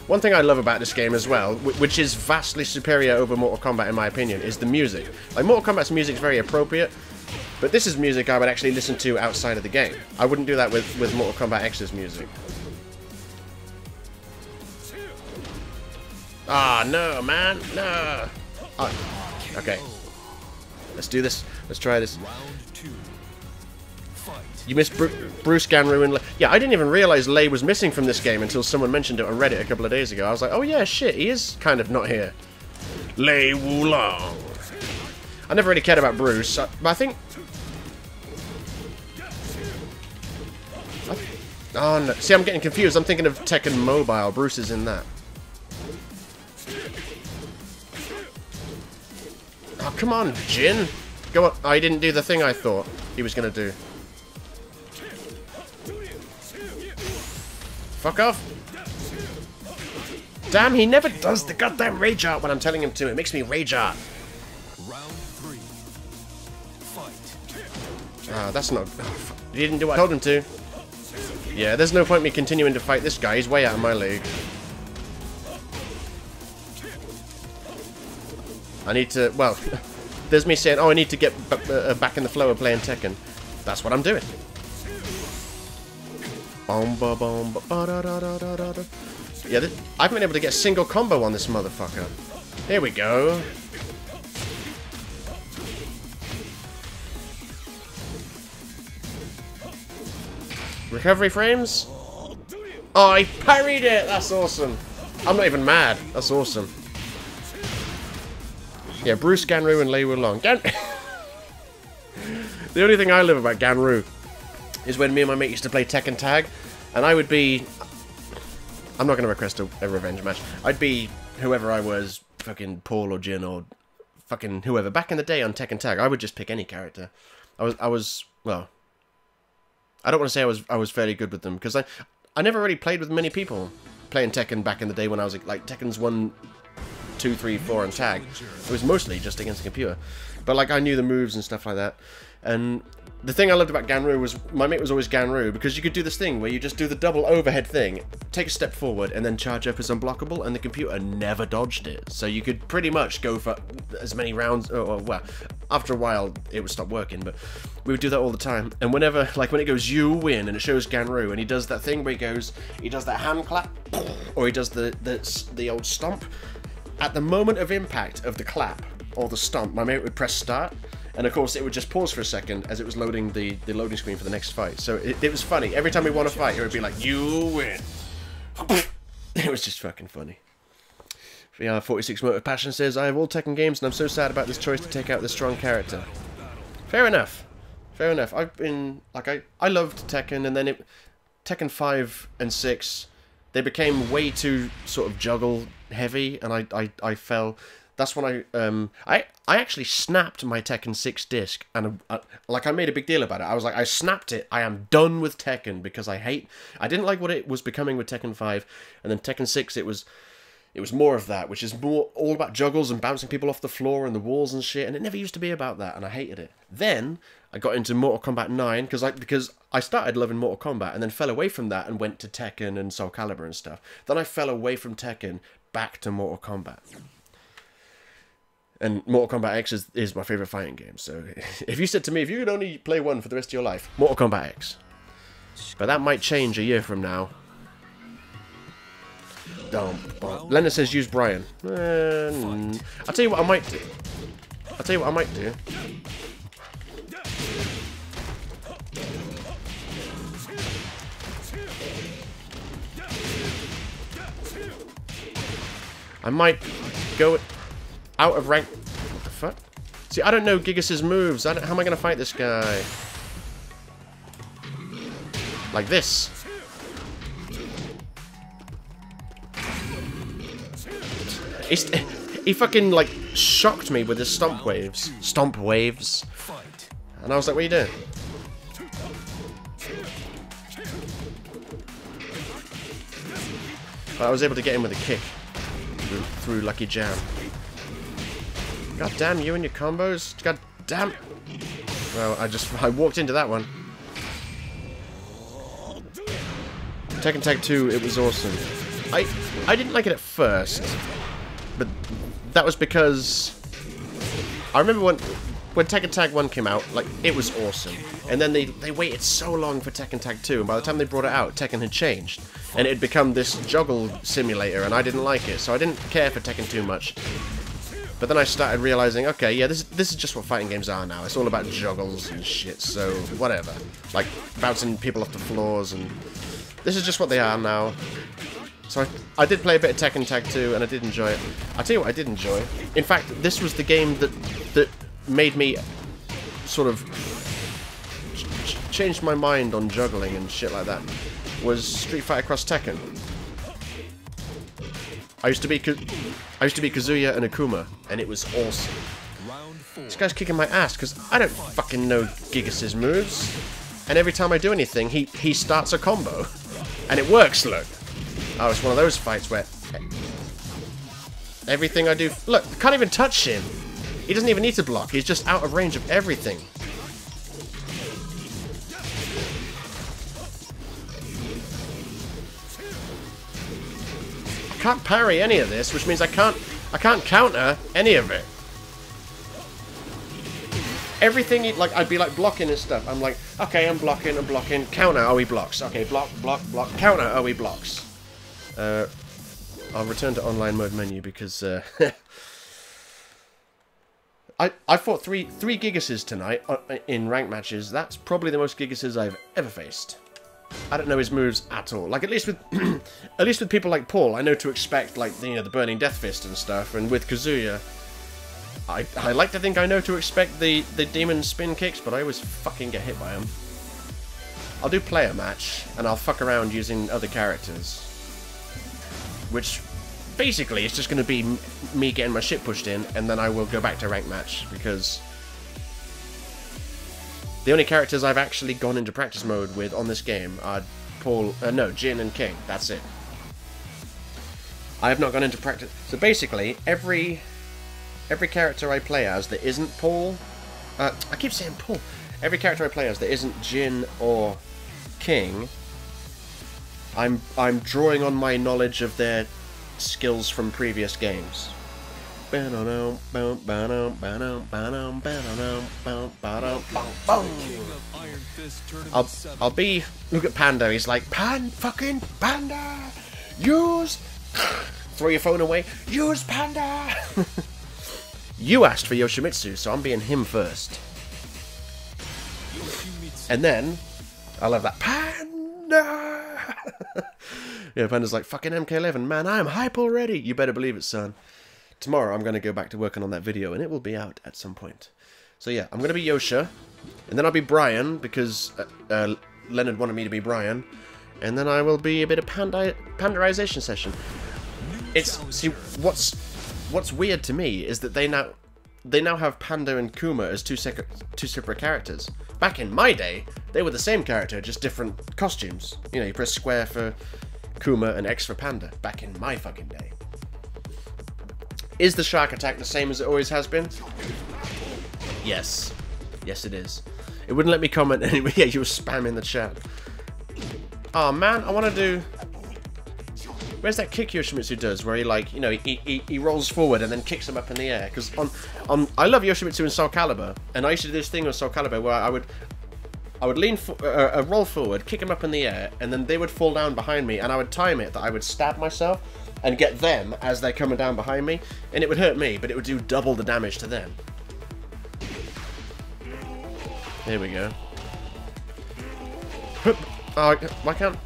One thing I love about this game as well, which is vastly superior over Mortal Kombat in my opinion, is the music. Like, Mortal Kombat's music is very appropriate, but this is music I would actually listen to outside of the game. I wouldn't do that with Mortal Kombat X's music. Ah, no, man, no. Oh, okay. Let's do this. Let's try this. You missed Bruce Ganru and Lei. Yeah, I didn't even realize Lei was missing from this game until someone mentioned it on Reddit a couple of days ago. I was like, oh yeah, shit, he is kind of not here. Lei Wulong. I never really cared about Bruce, but I think... Oh no, see, I'm getting confused. I'm thinking of Tekken Mobile. Bruce is in that. Oh, come on, Jin. Go on. Oh, he didn't do the thing I thought he was going to do. Fuck off. Damn, he never does the goddamn rage art when I'm telling him to. It makes me rage art. Round 3. Fight. Ah, that's not... Oh, he didn't do what I told him to. Yeah, there's no point me continuing to fight this guy. He's way out of my league. I need to... Well, there's me saying, oh, I need to get back in the flow of playing Tekken. That's what I'm doing. Yeah, I haven't been able to get a single combo on this motherfucker. Here we go. Recovery frames? Oh, I parried it! That's awesome. I'm not even mad. That's awesome. Yeah, Bruce Ganru and Lei Wulong. The only thing I love about Ganru is when me and my mate used to play Tekken Tag, and I would be... I'm not going to request a revenge match. I'd be whoever I was, fucking Paul or Jin or fucking whoever. Back in the day on Tekken Tag, I would just pick any character. I was well, I don't want to say I was fairly good with them, because I never really played with many people playing Tekken back in the day when I was like Tekken's 1, 2, 3, 4 and tag. It was mostly just against the computer. But like I knew the moves and stuff like that. And the thing I loved about Ganryu was my mate was always Ganryu, because you could do this thing where you just do the double overhead thing, take a step forward, and then charge up as unblockable, and the computer never dodged it. So you could pretty much go for as many rounds, well, after a while it would stop working, but we would do that all the time. And whenever, like when it goes you win and it shows Ganryu, and he does that thing where he does that hand clap, or he does the old stomp, at the moment of impact of the clap or the stomp, my mate would press start. And of course, it would just pause for a second as it was loading the loading screen for the next fight. So it was funny. Every time we won a fight, it would be like, you win. It was just fucking funny. VR46 Motive Passion says, I have all Tekken games and I'm so sad about this choice to take out this strong character. Fair enough. Fair enough. I've been, like, I loved Tekken, and then Tekken 5 and 6, they became way too sort of juggle heavy, and I fell. That's when I actually snapped my Tekken 6 disc, and like I made a big deal about it. I was like, I snapped it. I am done with Tekken, because I didn't like what it was becoming with Tekken 5, and then Tekken 6 it was more of that, which is more all about juggles and bouncing people off the floor and the walls and shit, and it never used to be about that, and I hated it. Then I got into Mortal Kombat 9 because I started loving Mortal Kombat and then fell away from that and went to Tekken and Soul Calibur and stuff. Then I fell away from Tekken back to Mortal Kombat. And Mortal Kombat X is my favourite fighting game, so if you said to me, if you could only play one for the rest of your life, Mortal Kombat X. But that might change a year from now. Leonard says use Brian. I'll tell you what I might do. I might go out of rank. What the fuck? See, I don't know Gigas's moves. How am I going to fight this guy? Like this. He fucking, like, shocked me with his stomp waves. Stomp waves. And I was like, what are you doing? But I was able to get him with a kick. Through Lucky Jam. God damn you and your combos. God damn. Well, I walked into that one. Tekken Tag 2, it was awesome. I didn't like it at first, but that was because I remember when Tekken Tag 1 came out, like, it was awesome. And then they waited so long for Tekken Tag 2, and by the time they brought it out, Tekken had changed. And it had become this juggle simulator, and I didn't like it, so I didn't care for Tekken too much. But then I started realizing, okay, yeah, this is just what fighting games are now. It's all about juggles and shit, so whatever. Like, bouncing people off the floors, and this is just what they are now. So I did play a bit of Tekken Tag 2, and I did enjoy it. I'll tell you what I did enjoy. In fact, this was the game that made me sort of changed my mind on juggling and shit like that. Was Street Fighter Cross Tekken. I used to be Kazuya and Akuma, and it was awesome. This guy's kicking my ass because I don't fucking know Gigas' moves, and every time I do anything, he starts a combo, and it works. Look, oh, it's one of those fights where everything I do. Look, I can't even touch him. He doesn't even need to block. He's just out of range of everything. I can't parry any of this, which means I can't counter any of it. Everything, like, I'd be like blocking and stuff. I'm like, okay, I'm blocking, counter, oh, he blocks. Okay, block, counter, oh, he blocks. I'll return to online mode menu because I fought three Gigases tonight in ranked matches. That's probably the most Gigases I've ever faced. I don't know his moves at all. Like, at least with people like Paul, I know to expect, like, you know, the Burning Death Fist and stuff. And with Kazuya, I like to think I know to expect the demon spin kicks, but I always fucking get hit by them. I'll do player match, and I'll fuck around using other characters, which basically is just going to be me getting my shit pushed in, and then I will go back to ranked match because the only characters I've actually gone into practice mode with on this game are Jin and King. That's it. I have not gone into practice. So basically, every character I play as that isn't Paul... I keep saying Paul. Every character I play as that isn't Jin or King, I'm drawing on my knowledge of their skills from previous games. I'll be... Look at Panda, he's like, fucking Panda! Use... Throw your phone away. Use Panda! You asked for Yoshimitsu, so I'm being him first. And then, I'll have that Panda! Yeah, Panda's like, fucking MK11, man, I'm hype already! You better believe it, son. Tomorrow I'm going to go back to working on that video, and it will be out at some point. So yeah, I'm going to be Yosha, and then I'll be Brian, because Leonard wanted me to be Brian, and then I will be a bit of pandarization session. See, what's weird to me is that they now have Panda and Kuma as two separate characters. Back in my day, they were the same character, just different costumes. You know, you press square for Kuma and X for Panda. Back in my fucking day. Is the shark attack the same as it always has been? Yes. Yes, it is. It wouldn't let me comment anyway. Yeah, you were spamming the chat. Oh man, I want to do... Where's that kick Yoshimitsu does, where he, like, you know, he rolls forward and then kicks him up in the air? Because I love Yoshimitsu in Soul Calibur, and I used to do this thing with Soul Calibur where I would roll forward, kick him up in the air, and then they would fall down behind me, and I would time it that I would stab myself and get them as they're coming down behind me, and it would hurt me, but it would do double the damage to them. There we go. Oh, why can't...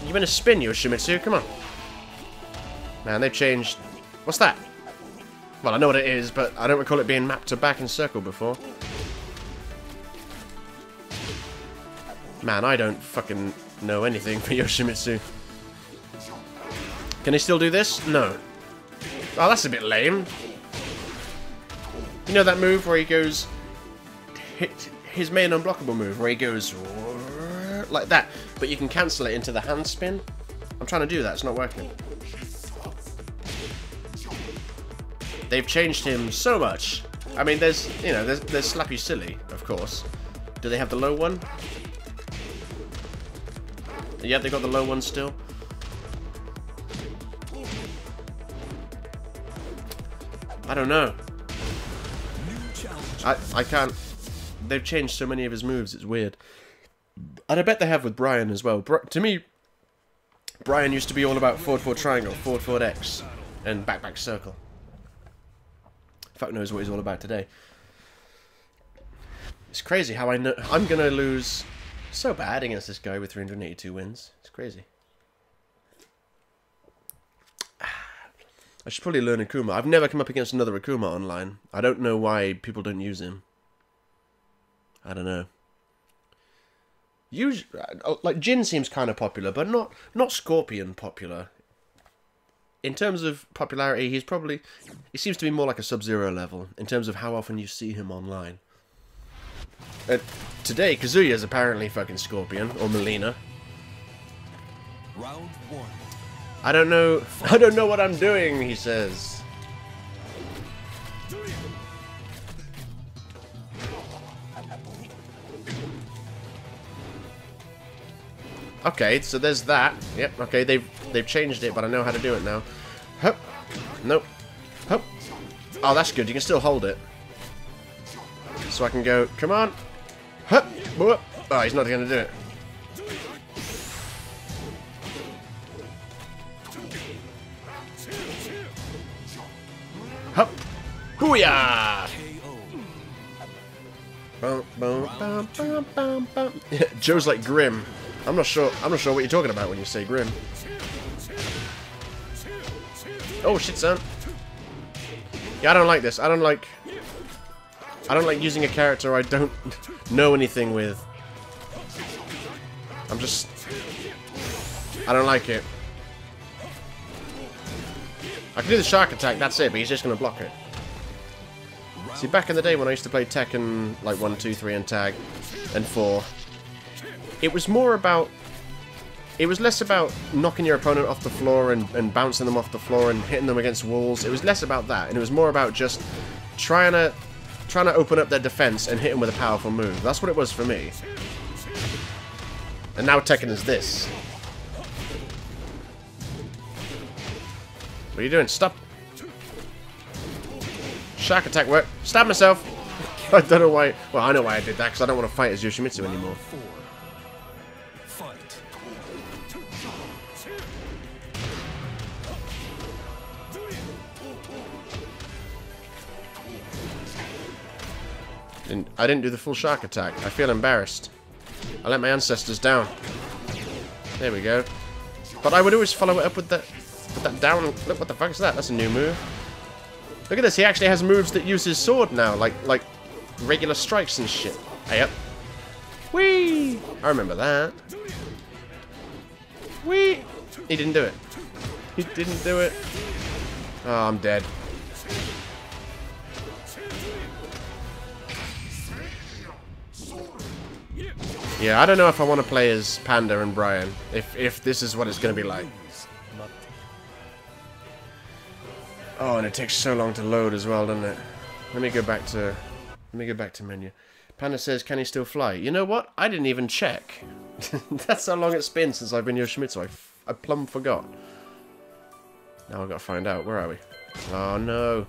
You in a spin, Yoshimitsu? Come on. Man, they've changed... What's that? Well, I know what it is, but I don't recall it being mapped to back and circle before. Man, I don't fucking know anything for Yoshimitsu. Can he still do this? No. Oh, that's a bit lame. You know that move where he goes... His main unblockable move, where he goes... like that, but you can cancel it into the hand spin. I'm trying to do that, it's not working. They've changed him so much. I mean, there's Slap You Silly, of course. Do they have the low one? Yeah, they got the low one still. I don't know. I can't. They've changed so many of his moves, it's weird. And I bet they have with Brian as well. To me, Brian used to be all about forward triangle, forward X, and back circle. Fuck knows what he's all about today. It's crazy how I know I'm gonna lose so bad against this guy with 382 wins. It's crazy. I should probably learn Akuma. I've never come up against another Akuma online. I don't know why people don't use him. I don't know. Usually, like, Jin seems kind of popular, but not Scorpion popular. In terms of popularity, he seems to be more like a Sub-Zero level, in terms of how often you see him online. Today, Kazuya's apparently fucking Scorpion, or Melina. Round one. I don't know what I'm doing, he says. Okay, so there's that. Yep, okay, they've changed it, but I know how to do it now. Hup. Nope. Hup. Oh, that's good. You can still hold it. So I can go, come on. Hup. Whoop. Oh, he's not going to do it. Hup. Booyah! Bum, bum, bum, bum, bum, bum. Joe's like Grim. I'm not sure what you're talking about when you say Grim. Oh shit, son. Yeah, I don't like this. I don't like using a character I don't know anything with. I don't like it. I can do the shark attack, that's it, but he's just gonna block it. See, back in the day when I used to play Tekken, like 1, 2, 3 and tag, and 4, it was more about it was less about knocking your opponent off the floor and bouncing them off the floor and hitting them against walls. It was less about that, and it was more about just trying to open up their defense and hit them with a powerful move. That's what it was for me. And now Tekken is this. What are you doing? Stop. Shark attack work. Stab myself. I don't know why. Well, I know why I did that, because I don't want to fight as Yoshimitsu anymore. I didn't do the full shark attack. I feel embarrassed. I let my ancestors down. There we go. But I would always follow it up with that down. Look, what the fuck is that? That's a new move. Look at this. He actually has moves that use his sword now, like regular strikes and shit. Hey up. Whee! I remember that. Whee! He didn't do it. He didn't do it. Oh, I'm dead. Yeah, I don't know if I want to play as Panda and Brian, if this is what it's going to be like. Oh, and it takes so long to load as well, doesn't it? Let me go back to menu. Panda says, "Can he still fly?" You know what? I didn't even check. That's how long it's been since I've been Yoshimitsu. I plumb forgot. Now I've got to find out. Where are we? Oh no.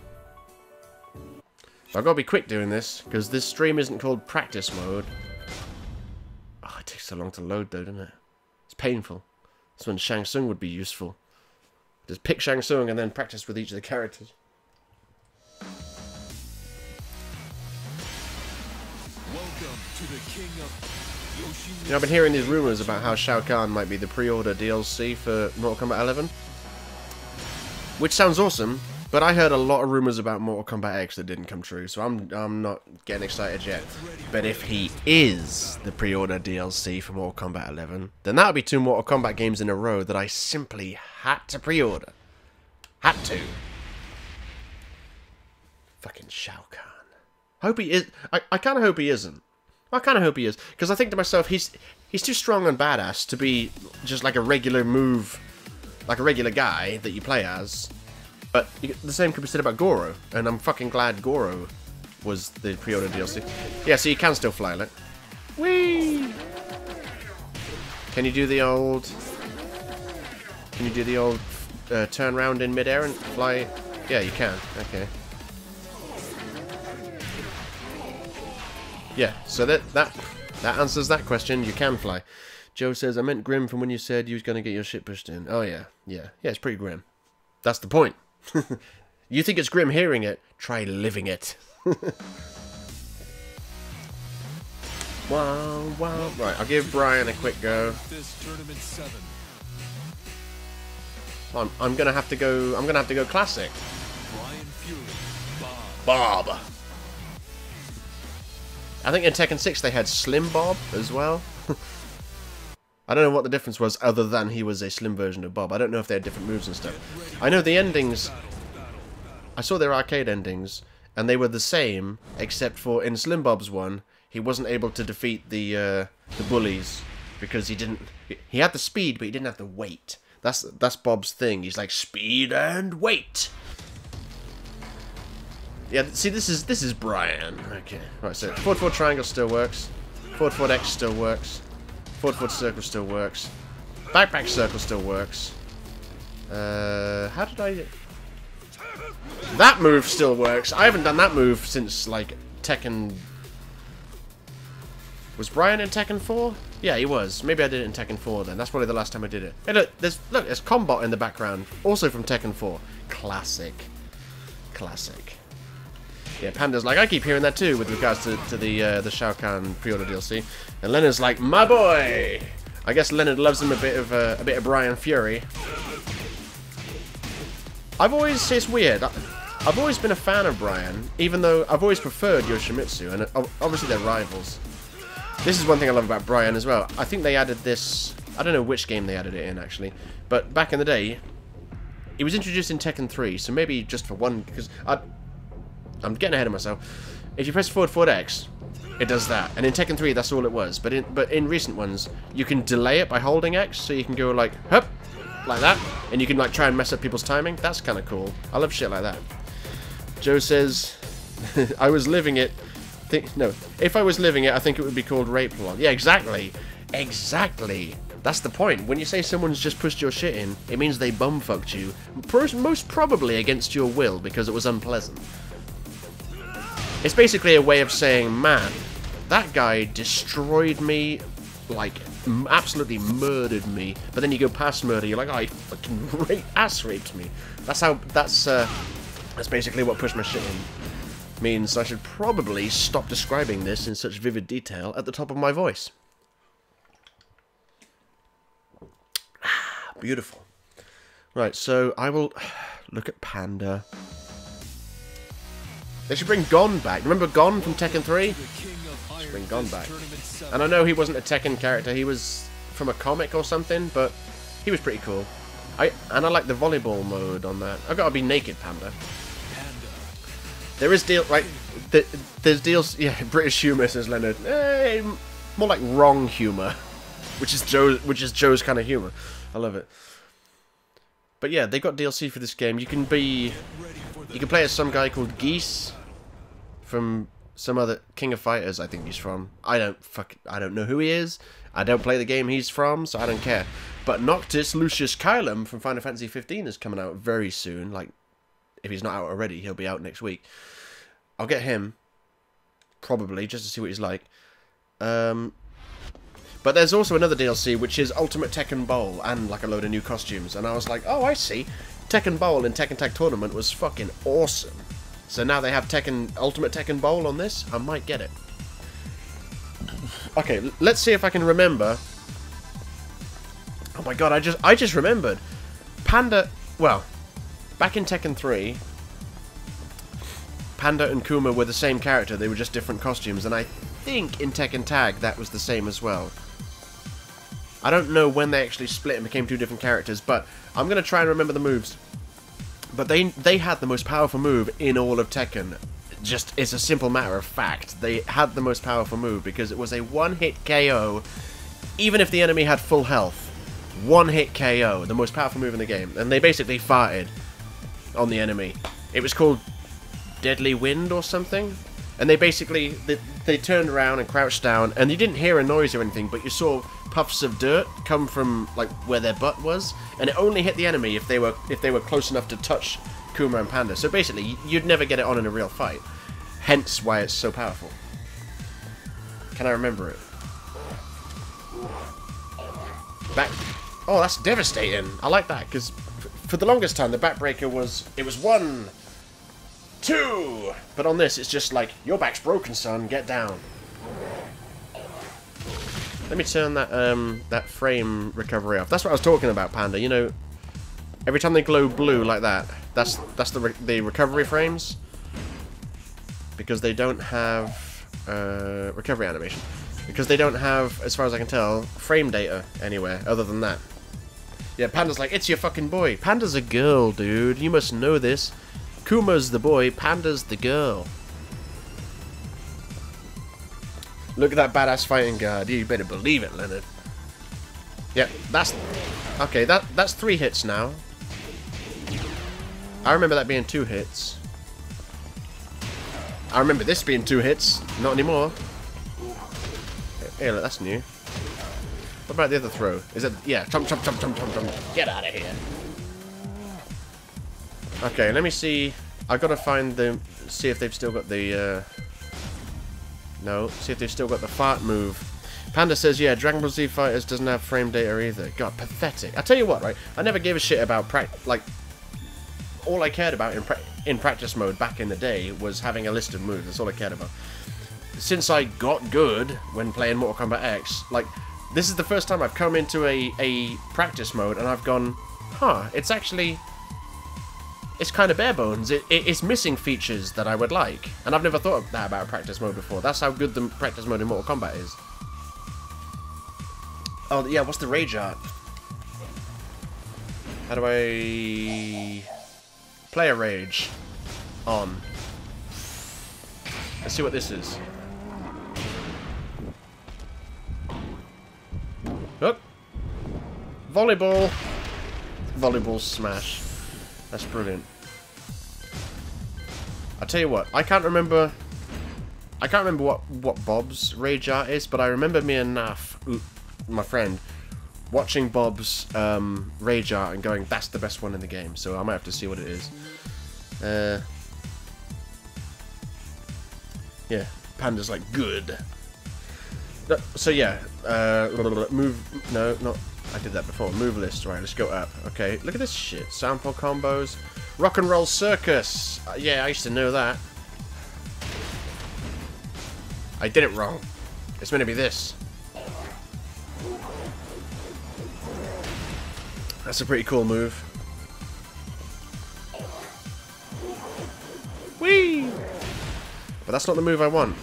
I've got to be quick doing this, because this stream isn't called practice mode. Oh, it takes so long to load though, doesn't it? It's painful. That's when Shang Tsung would be useful. Just pick Shang Tsung and then practice with each of the characters. Welcome to the King of Yoshimitsu. You know, I've been hearing these rumors about how Shao Kahn might be the pre-order DLC for Mortal Kombat 11. Which sounds awesome, but I heard a lot of rumors about Mortal Kombat X that didn't come true, so I'm not getting excited yet. But if he is the pre-order DLC for Mortal Kombat 11, then that would be 2 Mortal Kombat games in a row that I simply had to pre-order. Had to. Fucking Shao Kahn. Hope he is. I kind of hope he isn't. I kind of hope he is, because I think to myself, he's too strong and badass to be just like a regular move, like a regular guy that you play as. But the same could be said about Goro, and I'm fucking glad Goro was the pre-order DLC. Yeah, so you can still fly, look. Whee! Can you do the old... turn around in midair and fly? Yeah, you can. Okay. Yeah, so that answers that question. You can fly. Joe says, "I meant grim from when you said you was going to get your shit pushed in." Oh, yeah. Yeah, it's pretty grim. That's the point. You think it's grim hearing it? Try living it. Wow, wow. Right, I'll give Brian a quick go. This tournament 7. I'm gonna have to go classic. Brian Fury. Bob. I think in Tekken 6 they had Slim Bob as well. I don't know what the difference was other than he was a slim version of Bob. I don't know if they had different moves and stuff. I know the endings... I saw their arcade endings, and they were the same, except for in Slim Bob's one, he wasn't able to defeat the bullies, because he didn't... He had the speed, but he didn't have the weight. That's Bob's thing. He's like, speed and weight! Yeah, see, this is Brian. Okay, right, so forward triangle still works. Forward X still works. Forward circle still works. Back circle still works. How did I... That move still works. I haven't done that move since, like, Tekken... Was Brian in Tekken 4? Yeah, he was. Maybe I did it in Tekken 4 then. That's probably the last time I did it. Hey, look, there's Combot in the background. Also from Tekken 4. Classic. Classic. Yeah, Panda's like, I keep hearing that too with regards to the Shao Kahn pre-order DLC. And Leonard's like, my boy! I guess Leonard loves him a bit of Brian Fury. It's weird. I've always been a fan of Brian, even though I've always preferred Yoshimitsu, and obviously they're rivals. This is one thing I love about Brian as well. I think they added this... I don't know which game they added it in, actually. But back in the day, it was introduced in Tekken 3, so maybe just for one... Because I'm getting ahead of myself. If you press forward X, it does that. And in Tekken 3, that's all it was. But in recent ones, you can delay it by holding X, so you can go like, hup, like that, and you can like try and mess up people's timing. That's kind of cool. I love shit like that. Joe says, I was living it. No, if I was living it, I think it would be called rape plot. Yeah, exactly. Exactly. That's the point. When you say someone's just pushed your shit in, it means they bumfucked you. Most probably against your will, because it was unpleasant. It's basically a way of saying, man, that guy destroyed me, like, absolutely murdered me. But then you go past murder, you're like, oh, he fucking ass raped me. That's basically what pushed my shit in means. I should probably stop describing this in such vivid detail at the top of my voice. Beautiful. Right, so I will look at Panda. They should bring Gon back. Remember Gon from Tekken 3? Should bring Gon back. And I know he wasn't a Tekken character. He was from a comic or something, but he was pretty cool. I like the volleyball mode on that. I've got to be naked, Panda. There is there's deals. Yeah, British humour, says Leonard. More like wrong humour, which is Joe's kind of humour. I love it. But yeah, they got DLC for this game. You can play as some guy called Geese from some other King of Fighters. I think he's from. I don't know who he is. I don't play the game he's from, so I don't care. But Noctis Lucius Kylum from Final Fantasy 15 is coming out very soon. Like, if he's not out already, he'll be out next week. I'll get him probably just to see what he's like. But there's also another DLC, which is Ultimate Tekken Bowl, and like a load of new costumes. And I was like, oh, I see. Tekken Bowl in Tekken Tag Tournament was fucking awesome. So now they have Ultimate Tekken Bowl on this. I might get it. Okay, let's see if I can remember. Oh my god, I just remembered. Panda, well, back in Tekken 3, Panda and Kuma were the same character. They were just different costumes. And I think in Tekken Tag that was the same as well. I don't know when they actually split and became two different characters, but I'm going to try and remember the moves. But they had the most powerful move in all of Tekken. Just, it's a simple matter of fact. They had the most powerful move because it was a one-hit KO, even if the enemy had full health. One-hit KO, the most powerful move in the game. And they basically farted on the enemy. It was called Deadly Wind or something. And they basically, they turned around and crouched down, and you didn't hear a noise or anything, but you saw puffs of dirt come from like where their butt was, and it only hit the enemy if they were close enough to touch Kuma and Panda. So basically, you'd never get it on in a real fight. Hence why it's so powerful. Can I remember it? Back. Oh, that's devastating. I like that because for the longest time the backbreaker was 1, 2, but on this it's just like, your back's broken, son, get down. Let me turn that frame recovery off. That's what I was talking about, Panda. You know, every time they glow blue like that, that's the recovery frames, because they don't have recovery animation, because they don't have, as far as I can tell, frame data anywhere other than that. Yeah, Panda's like, it's your fucking boy. Panda's a girl, dude. You must know this. Kuma's the boy, Panda's the girl. Look at that badass fighting guard. You better believe it, Leonard. Yep, that's... Okay, that's 3 hits now. I remember that being 2 hits. I remember this being 2 hits. Not anymore. Hey, look, that's new. What about the other throw? Is it... Yeah, chomp, chomp, chomp, chomp, chomp, chomp. Get out of here. Okay, let me see. I've got to find the... See if they've still got the... No, see if they've still got the fart move. Panda says, yeah, Dragon Ball Z Fighters doesn't have frame data either. God, pathetic. I tell you what, right? I never gave a shit about all I cared about in practice mode back in the day was having a list of moves. That's all I cared about. Since I got good when playing Mortal Kombat X, like, this is the first time I've come into a practice mode and I've gone, huh, it's actually... It's kind of bare bones. It's missing features that I would like. And I've never thought of that about practice mode before. That's how good the practice mode in Mortal Kombat is. Oh, yeah, what's the rage art? How do I... Play a rage. On. Let's see what this is. Volleyball. Volleyball smash. That's brilliant. I tell you what, I can't remember what Bob's rage art is, but I remember me and Naf, my friend, watching Bob's rage art and going, that's the best one in the game. So I might have to see what it is. Yeah, Panda's like good. So yeah, move. No, not. I did that before. Move list. Right, let's go up. Okay, look at this shit. Sample combos. Rock and roll circus. Yeah, I used to know that. I did it wrong. It's meant to be this. That's a pretty cool move. Whee! But that's not the move I want.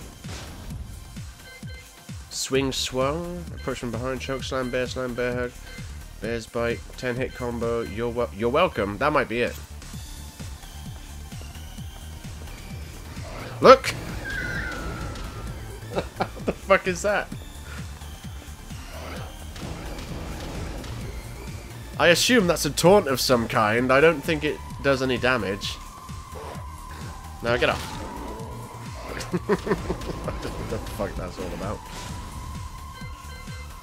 Swing swung, approach from behind, choke slam, bear hug, bear's bite, 10-hit combo, you're welcome. That might be it. Look! What the fuck is that? I assume that's a taunt of some kind. I don't think it does any damage. Now get off. What the fuck that's all about.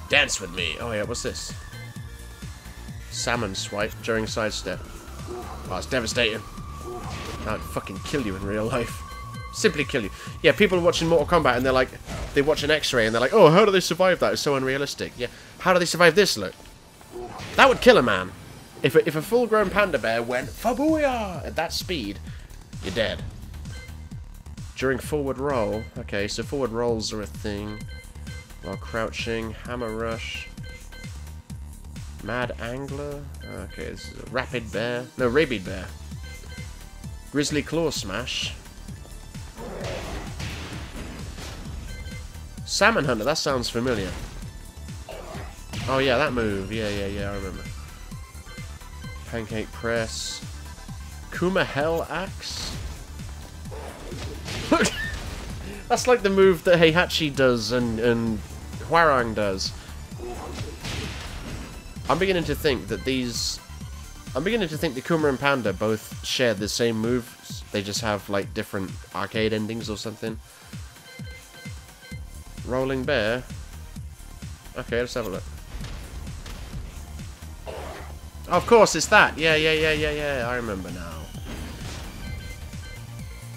Dance with me. Oh yeah, what's this? Salmon swipe during sidestep. Oh, it's devastating. That'd fucking kill you in real life. Simply kill you. Yeah, people are watching Mortal Kombat and they're like, they watch an X-ray and they're like, oh, how do they survive that? It's so unrealistic. Yeah, how do they survive this? Look, that would kill a man. If a full-grown panda bear went Fabuya at that speed, you're dead. During forward roll. Okay, so forward rolls are a thing. While crouching, hammer rush. Mad angler. Okay, this is a rapid bear. No, rabid bear. Grizzly claw smash. Salmon hunter. That sounds familiar. Oh yeah, that move. Yeah, I remember. Pancake press. Kuma hell axe. Look, that's like the move that Heihachi does and Hwarang does. I'm beginning to think that the Kuma and Panda both share the same moves. They just have like different arcade endings or something. Rolling bear. Okay, let's have a look. Oh, of course, it's that. Yeah. I remember now.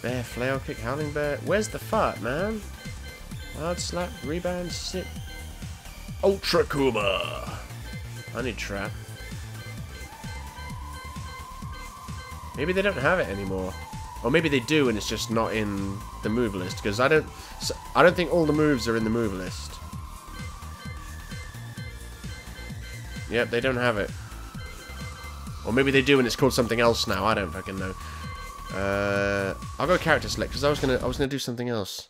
Bear, flail kick, howling bear. Where's the fart, man? Wild slap, rebound, sit. Ultra Kuma. Honey trap. Maybe they don't have it anymore, or maybe they do, and it's just not in the move list. Because I don't think all the moves are in the move list. Yep, they don't have it. Or maybe they do, and it's called something else now. I don't fucking know. I'll go character select because I was gonna do something else.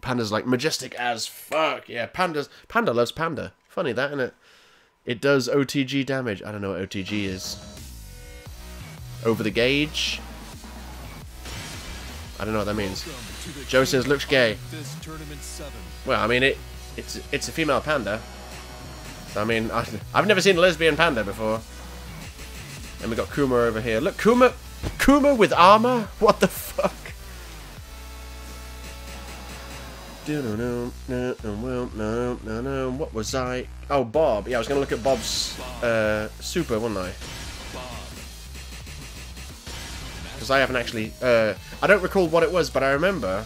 Panda's like majestic as fuck. Yeah, Panda loves Panda. Funny that, isn't it? It does OTG damage. I don't know what OTG is. Over the gauge. I don't know what that means. Joe says looks gay. Well, I mean it's a female panda. I mean I've never seen a lesbian panda before. And we got Kuma over here. Look, Kuma with armor? What the fuck? What was I? Oh, Bob. Yeah, I was going to look at Bob's super, wasn't I? Because I haven't actually... I don't recall what it was, but I remember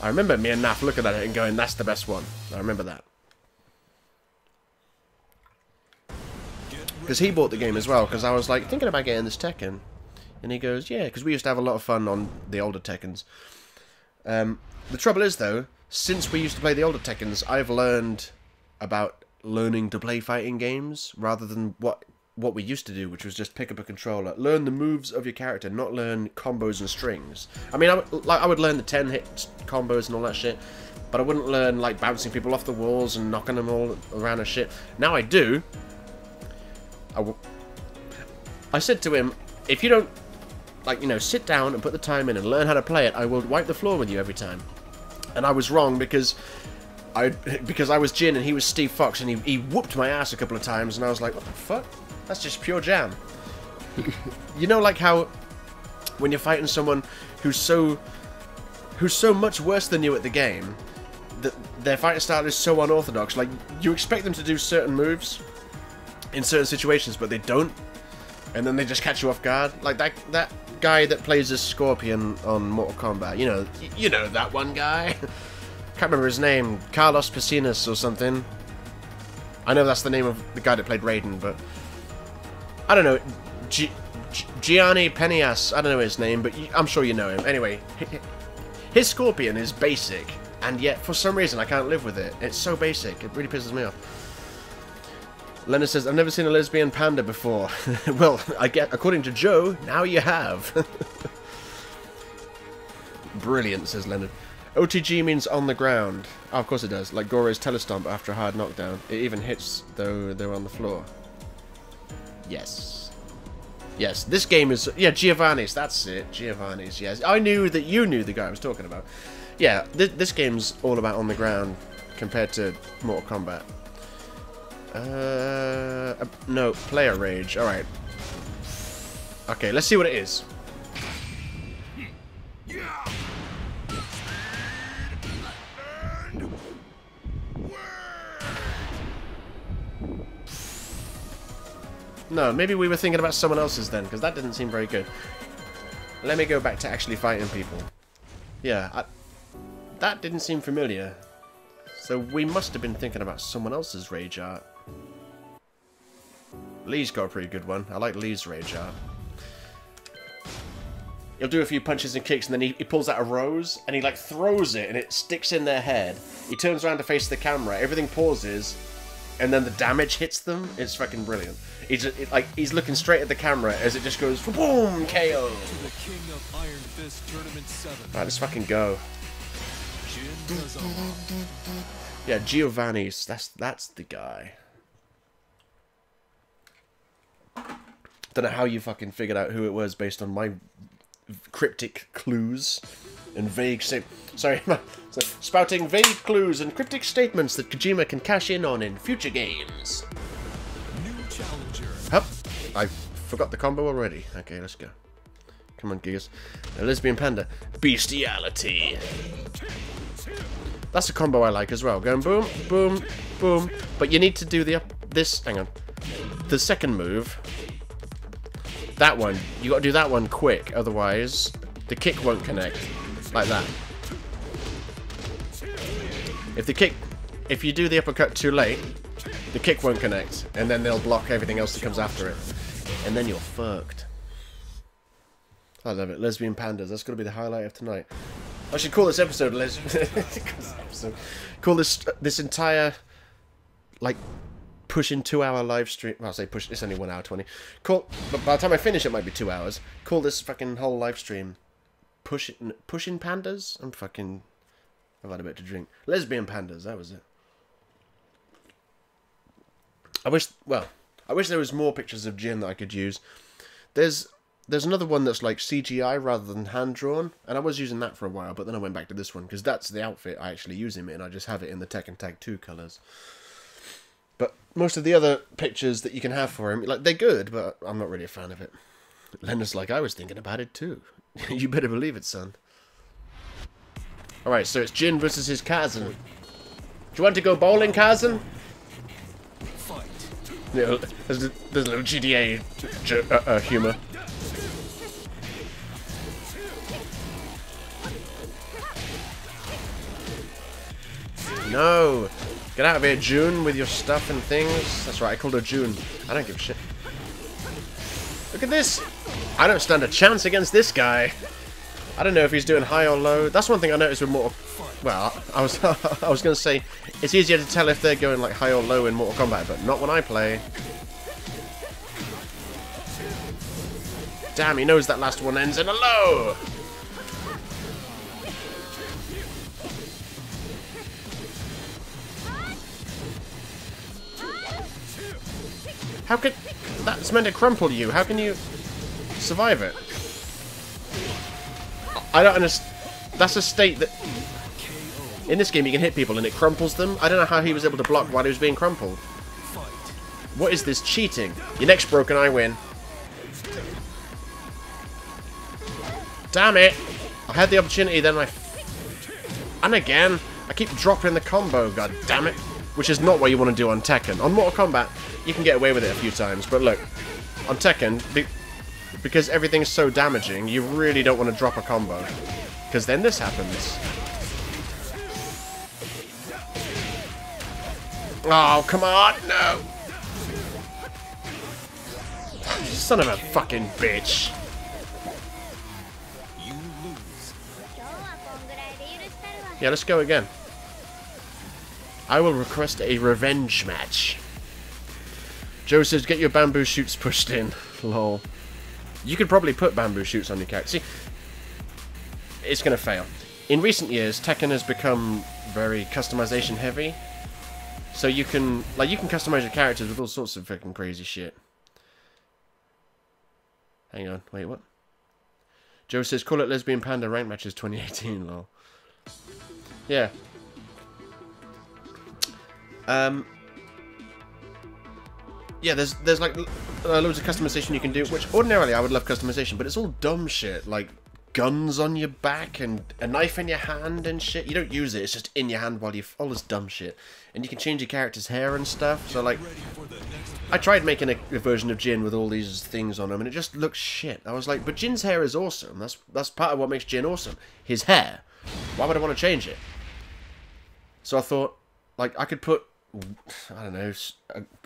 me and Naf looking at it and going, that's the best one. I remember that. Because he bought the game as well, because I was like, thinking about getting this Tekken. And he goes, yeah, because we used to have a lot of fun on the older Tekkens. The trouble is, though, since we used to play the older Tekkens, I've learned about learning to play fighting games, rather than what we used to do, which was just pick up a controller. Learn the moves of your character, not learn combos and strings. I mean, I would learn the 10-hit combos and all that shit, but I wouldn't learn, like, bouncing people off the walls and knocking them all around and shit. Now I do. I said to him, if you don't, like, you know, sit down and put the time in and learn how to play it, I will wipe the floor with you every time. And I was wrong, because because I was Jin and he was Steve Fox, and he whooped my ass a couple of times, and I was like, what the fuck? That's just pure jam. You know, like how when you're fighting someone who's so much worse than you at the game, that their fighting style is so unorthodox. Like, you expect them to do certain moves in certain situations, but they don't, and then they just catch you off guard. Like that guy that plays as Scorpion on Mortal Kombat. You know that one guy. Can't remember his name. Carlos Piscinas or something. I know that's the name of the guy that played Raiden, but I don't know. Gianni Penias. I don't know his name, but I'm sure you know him. Anyway, his Scorpion is basic, and yet for some reason I can't live with it. It's so basic. It really pisses me off. Leonard says, I've never seen a lesbian panda before. Well, according to Joe, now you have. Brilliant, says Leonard. OTG means on the ground. Oh, of course it does. Like Gore's telestomp after a hard knockdown. It even hits though they're on the floor. Yes. Yes, this game is... Yeah, Giovanni's. That's it. Giovanni's, yes. I knew that you knew the guy I was talking about. Yeah, this game's all about on the ground compared to Mortal Kombat. No, player rage. Alright. Okay, let's see what it is. No, maybe we were thinking about someone else's then, because that didn't seem very good. Let me go back to actually fighting people. Yeah, that didn't seem familiar. So we must have been thinking about someone else's rage art. Lee's got a pretty good one. I like Lee's rage art. He'll do a few punches and kicks, and then he pulls out a rose, and he like throws it, and it sticks in their head. He turns around to face the camera, everything pauses, and then the damage hits them. It's fucking brilliant. He's looking straight at the camera as it just goes boom, KO. To the King of Iron Fist Tournament 7. Right, let's fucking go. Yeah, Giovanni's. That's the guy. Don't know how you fucking figured out who it was based on my cryptic clues and vague spouting vague clues and cryptic statements that Kojima can cash in on in future games. New challenger. Hup! I forgot the combo already. Okay, let's go. Come on, Gigas. A lesbian panda. Bestiality. That's a combo I like as well. Going boom, boom, boom. But you need to do hang on. The second move. That one. You got to do that one quick, otherwise the kick won't connect. Like that. If you do the uppercut too late, the kick won't connect, and then they'll block everything else that comes after it. And then you're fucked. I love it. Lesbian pandas. That's going to be the highlight of tonight. I should call this episode call this entire, like, pushing 2-hour live stream. Well, I'll say push. It's only 1 hour 20. But by the time I finish, it might be 2 hours. Call this fucking whole live stream pushing pandas. I've had a bit to drink. Lesbian pandas. That was it. I wish there was more pictures of Jin that I could use. There's another one that's like CGI rather than hand-drawn, and I was using that for a while, but then I went back to this one, because that's the outfit I actually use him in. I just have it in the Tekken Tag 2 colours. But most of the other pictures that you can have for him, like, they're good, but I'm not really a fan of it. Leonard's like, I was thinking about it too. You better believe it, son. Alright, so it's Jin versus his Kazan. Do you want to go bowling, Kazan? Fight. Yeah, there's a little GTA humour. No! Get out of here, June, with your stuff and things. That's right, I called her June. I don't give a shit. Look at this! I don't stand a chance against this guy. I don't know if he's doing high or low. That's one thing I noticed with Mortal... Well, I was going to say, it's easier to tell if they're going like high or low in Mortal Kombat, but not when I play. Damn, he knows that last one ends in a low! How could... That's meant to crumple you. How can you survive it? I don't understand. That's a state that... In this game, you can hit people and it crumples them. I don't know how he was able to block while he was being crumpled. What is this cheating? Your neck's broken, I win. Damn it! I had the opportunity, then and again, I keep dropping the combo, god damn it. Which is not what you want to do on Tekken. On Mortal Kombat, you can get away with it a few times, but look, on Tekken, because everything's so damaging, you really don't want to drop a combo. Because then this happens. Oh, come on, no! Son of a fucking bitch. You lose. Yeah, let's go again. I will request a revenge match. Joe says, get your bamboo shoots pushed in. Lol. You could probably put bamboo shoots on your character. See, it's going to fail. In recent years, Tekken has become very customization heavy. So you can customize your characters with all sorts of freaking crazy shit. Hang on, wait, what? Joe says, call it Lesbian Panda rank matches 2018, lol. Yeah. Yeah, there's like loads of customization you can do, which ordinarily I would love customization, but it's all dumb shit, like guns on your back and a knife in your hand and shit. You don't use it, it's just in your hand while you... all this dumb shit. And you can change your character's hair and stuff, so like... I tried making a version of Jin with all these things on him, and it just looks shit. I was like, but Jin's hair is awesome. That's part of what makes Jin awesome. His hair. Why would I want to change it? So I thought, like, I could put... I don't know...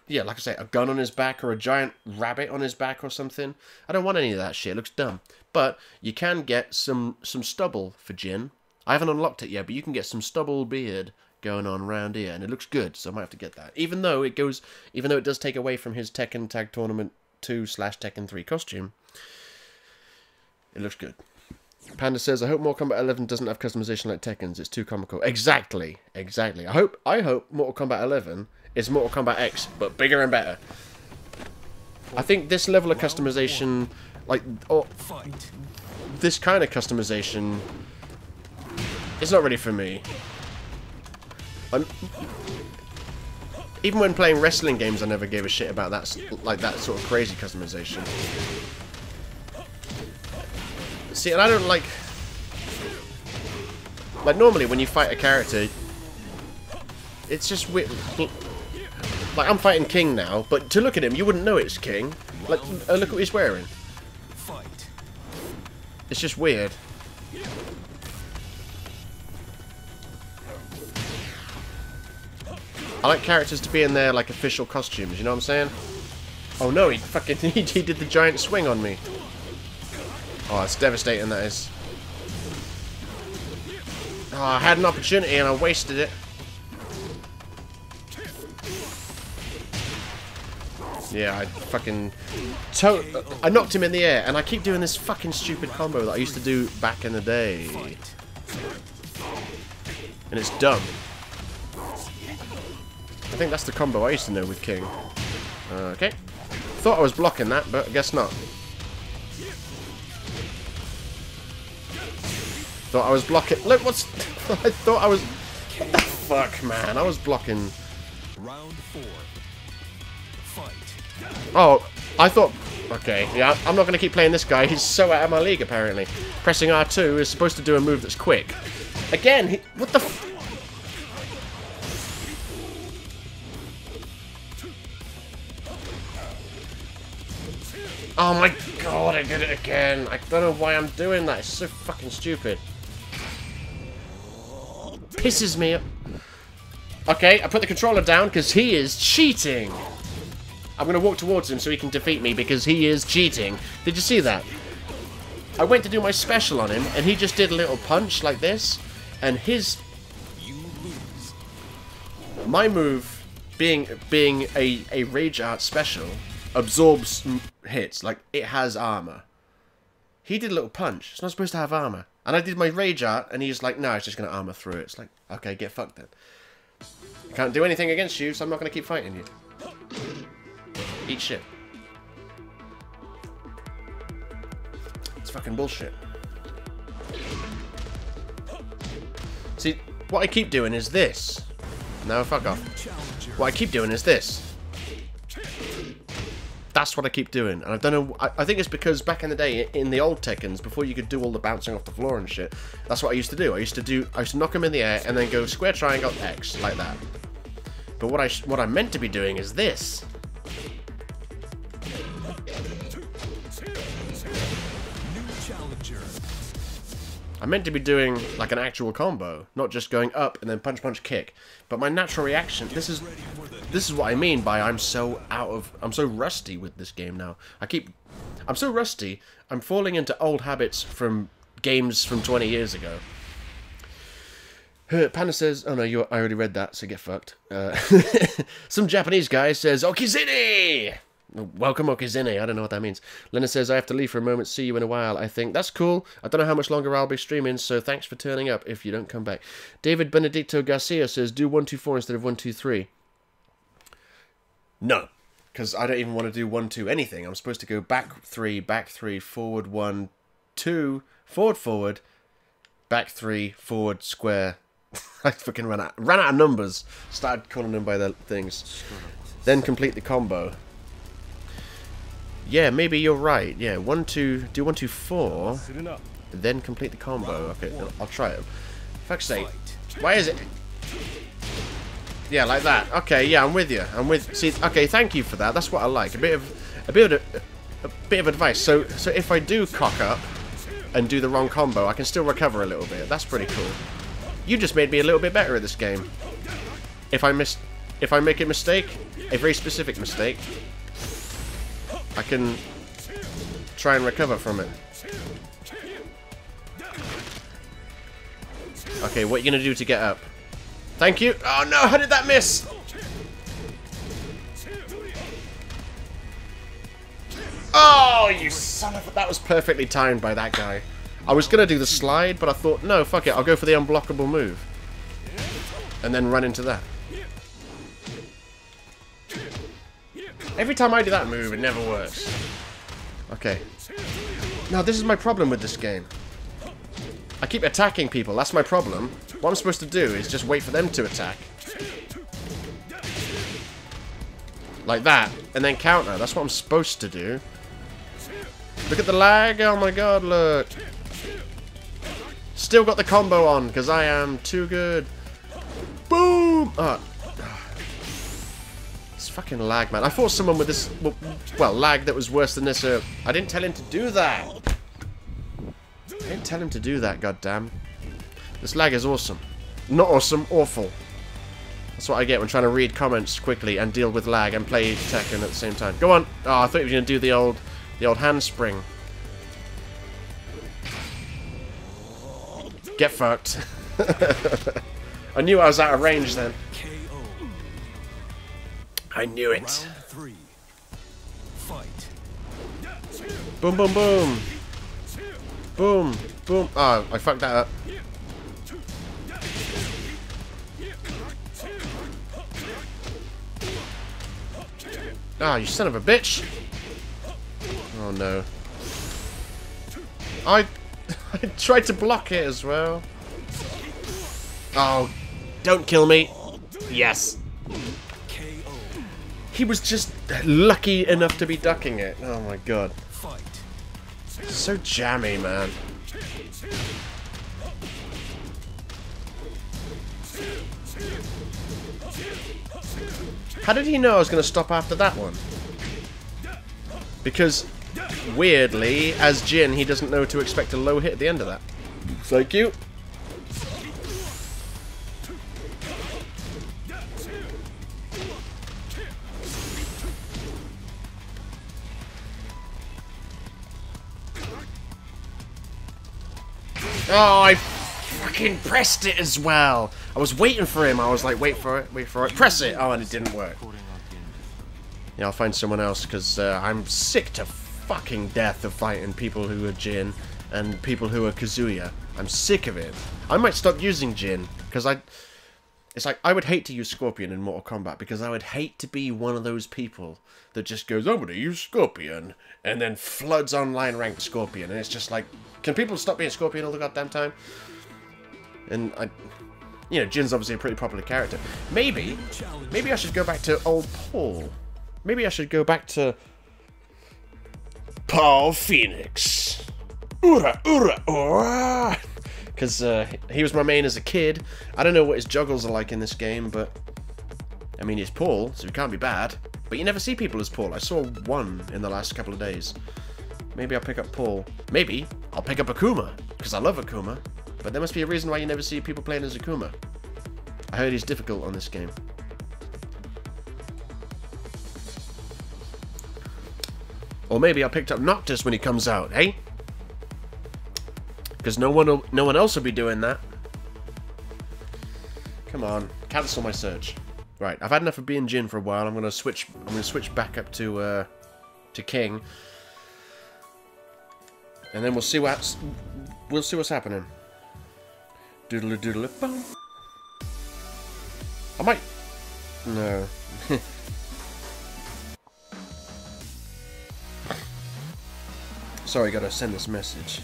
yeah, like I say, a gun on his back or a giant rabbit on his back or something. I don't want any of that shit. It looks dumb. But you can get some stubble for Jin. I haven't unlocked it yet, but you can get some stubble beard going on around here, and it looks good, so I might have to get that. Even though it does take away from his Tekken Tag Tournament 2/Tekken 3 costume, it looks good. Panda says, I hope Mortal Kombat 11 doesn't have customization like Tekken's. It's too comical. Exactly. Exactly. I hope Mortal Kombat 11 is Mortal Kombat X, but bigger and better. I think this level of customization, like, or this kind of customization, it's not really for me. Even when playing wrestling games, I never gave a shit about that, like that sort of crazy customization. See, and I don't like normally when you fight a character, it's just weird. Like, I'm fighting King now, but to look at him, you wouldn't know it's King. Like, look what he's wearing. It's just weird. I like characters to be in their, like, official costumes, you know what I'm saying? Oh no, he fucking, he did the giant swing on me. Oh, it's devastating, that is. Oh, I had an opportunity and I wasted it. Yeah, I fucking... I knocked him in the air, and I keep doing this fucking stupid combo that I used to do back in the day. And it's dumb. I think that's the combo I used to know with King. Okay. Thought I was blocking that, but I guess not. Thought I was blocking... Look, what's... I thought I was... What the fuck, man? I was blocking... Round 4. Fight. Oh, I thought... Okay, yeah, I'm not going to keep playing this guy. He's so out of my league, apparently. Pressing R2 is supposed to do a move that's quick. Again, what the f... Oh my god, I did it again. I don't know why I'm doing that. It's so fucking stupid. Pisses me up. Okay, I put the controller down because he is cheating. I'm going to walk towards him so he can defeat me because he is cheating. Did you see that? I went to do my special on him and he just did a little punch like this. And his... My move, being a Rage Art special, absorbs hits. Like, it has armor. He did a little punch. It's not supposed to have armor. And I did my Rage Art and he's like, no, it's just going to armor through it. It's like, okay, get fucked then. I can't do anything against you, so I'm not going to keep fighting you. Eat shit. It's fucking bullshit. See, What I keep doing is this. No, fuck off. What I keep doing is this. That's what I keep doing. And I don't know... I think it's because back in the day, in the old Tekkens, before you could do all the bouncing off the floor and shit, that's what I used to do. I used to knock them in the air and then go square, triangle, X, like that. But what I meant to be doing is this. I meant to be doing like an actual combo, not just going up and then punch, punch, kick. But my natural reaction, this is what I mean by I'm so rusty with this game now. I'm so rusty, I'm falling into old habits from games from 20 years ago. Panda says, oh no, I already read that, so get fucked. Some Japanese guy says, Okizini! Welcome, Okizini. I don't know what that means. Lena says, I have to leave for a moment. See you in a while, I think. That's cool. I don't know how much longer I'll be streaming, so thanks for turning up if you don't come back. David Benedicto Garcia says, do 1-2-4 instead of 1-2-3. No, because I don't even want to do 1-2 anything. I'm supposed to go back 3, forward 1, 2, forward, back 3, forward, square. I fucking ran out of numbers. Started calling them by their things. Then complete the combo. Yeah, maybe you're right. Yeah, 1-2, do 1-2-4, then complete the combo. Okay, I'll try it. Fuck's sake. Why is it? Yeah, like that. Okay, yeah, I'm with you. See, okay, thank you for that. That's what I like. A bit of advice. So if I do cock up and do the wrong combo, I can still recover a little bit. That's pretty cool. You just made me a little bit better at this game. If I make a mistake, a very specific mistake, I can try and recover from it. Okay, what are you going to do to get up? Thank you. Oh no, how did that miss? Oh, you son of a... That was perfectly timed by that guy. I was going to do the slide, but I thought, no, fuck it. I'll go for the unblockable move. And then run into that. Every time I do that move, it never works. Okay. Now, this is my problem with this game. I keep attacking people. That's my problem. What I'm supposed to do is just wait for them to attack. Like that. And then counter. That's what I'm supposed to do. Look at the lag. Oh my god, look. Still got the combo on, because I am too good. Boom! Oh. Fucking lag, man. I fought someone with this, well, lag that was worse than this. I didn't tell him to do that. I didn't tell him to do that, goddamn. This lag is awesome. Not awesome, awful. That's what I get when trying to read comments quickly and deal with lag and play Tekken at the same time. Go on. Oh, I thought you were going to do the old handspring. Get fucked. I knew I was out of range then. I knew it. Round 3. Fight. Boom, boom, boom. Boom, boom. Oh, I fucked that up. Ah, you son of a bitch. Oh no. I tried to block it as well. Oh, don't kill me. Yes. He was just lucky enough to be ducking it. Oh my god. So jammy, man. How did he know I was going to stop after that one? Because, weirdly, as Jin, he doesn't know to expect a low hit at the end of that. Thank you. Oh, I fucking pressed it as well. I was waiting for him. I was like, wait for it, press it. Oh, and it didn't work. Yeah, I'll find someone else because I'm sick to fucking death of fighting people who are Jin and people who are Kazuya. I'm sick of it. I might stop using Jin because it's like I would hate to use Scorpion in Mortal Kombat because I would hate to be one of those people that just goes, I'm gonna use Scorpion and then floods online ranked Scorpion, and it's just like, can people stop being Scorpion all the goddamn time? And You know, Jin's obviously a pretty popular character. Maybe I should go back to old Paul. Maybe I should go back to Paul Phoenix. Ura, ura, ura. Because he was my main as a kid. I don't know what his juggles are like in this game, but I mean, he's Paul, so he can't be bad. But you never see people as Paul. I saw one in the last couple of days. Maybe I'll pick up Paul. Maybe I'll pick up Akuma, because I love Akuma. But there must be a reason why you never see people playing as Akuma. I heard he's difficult on this game. Or maybe I picked up Noctis when he comes out, eh? Because no one else will be doing that. Come on, cancel my search. Right, I've had enough of being Jin for a while. I'm gonna switch back up to King, and then we'll see what's happening. Doodle doodle boom. I might. No. Sorry, gotta send this message.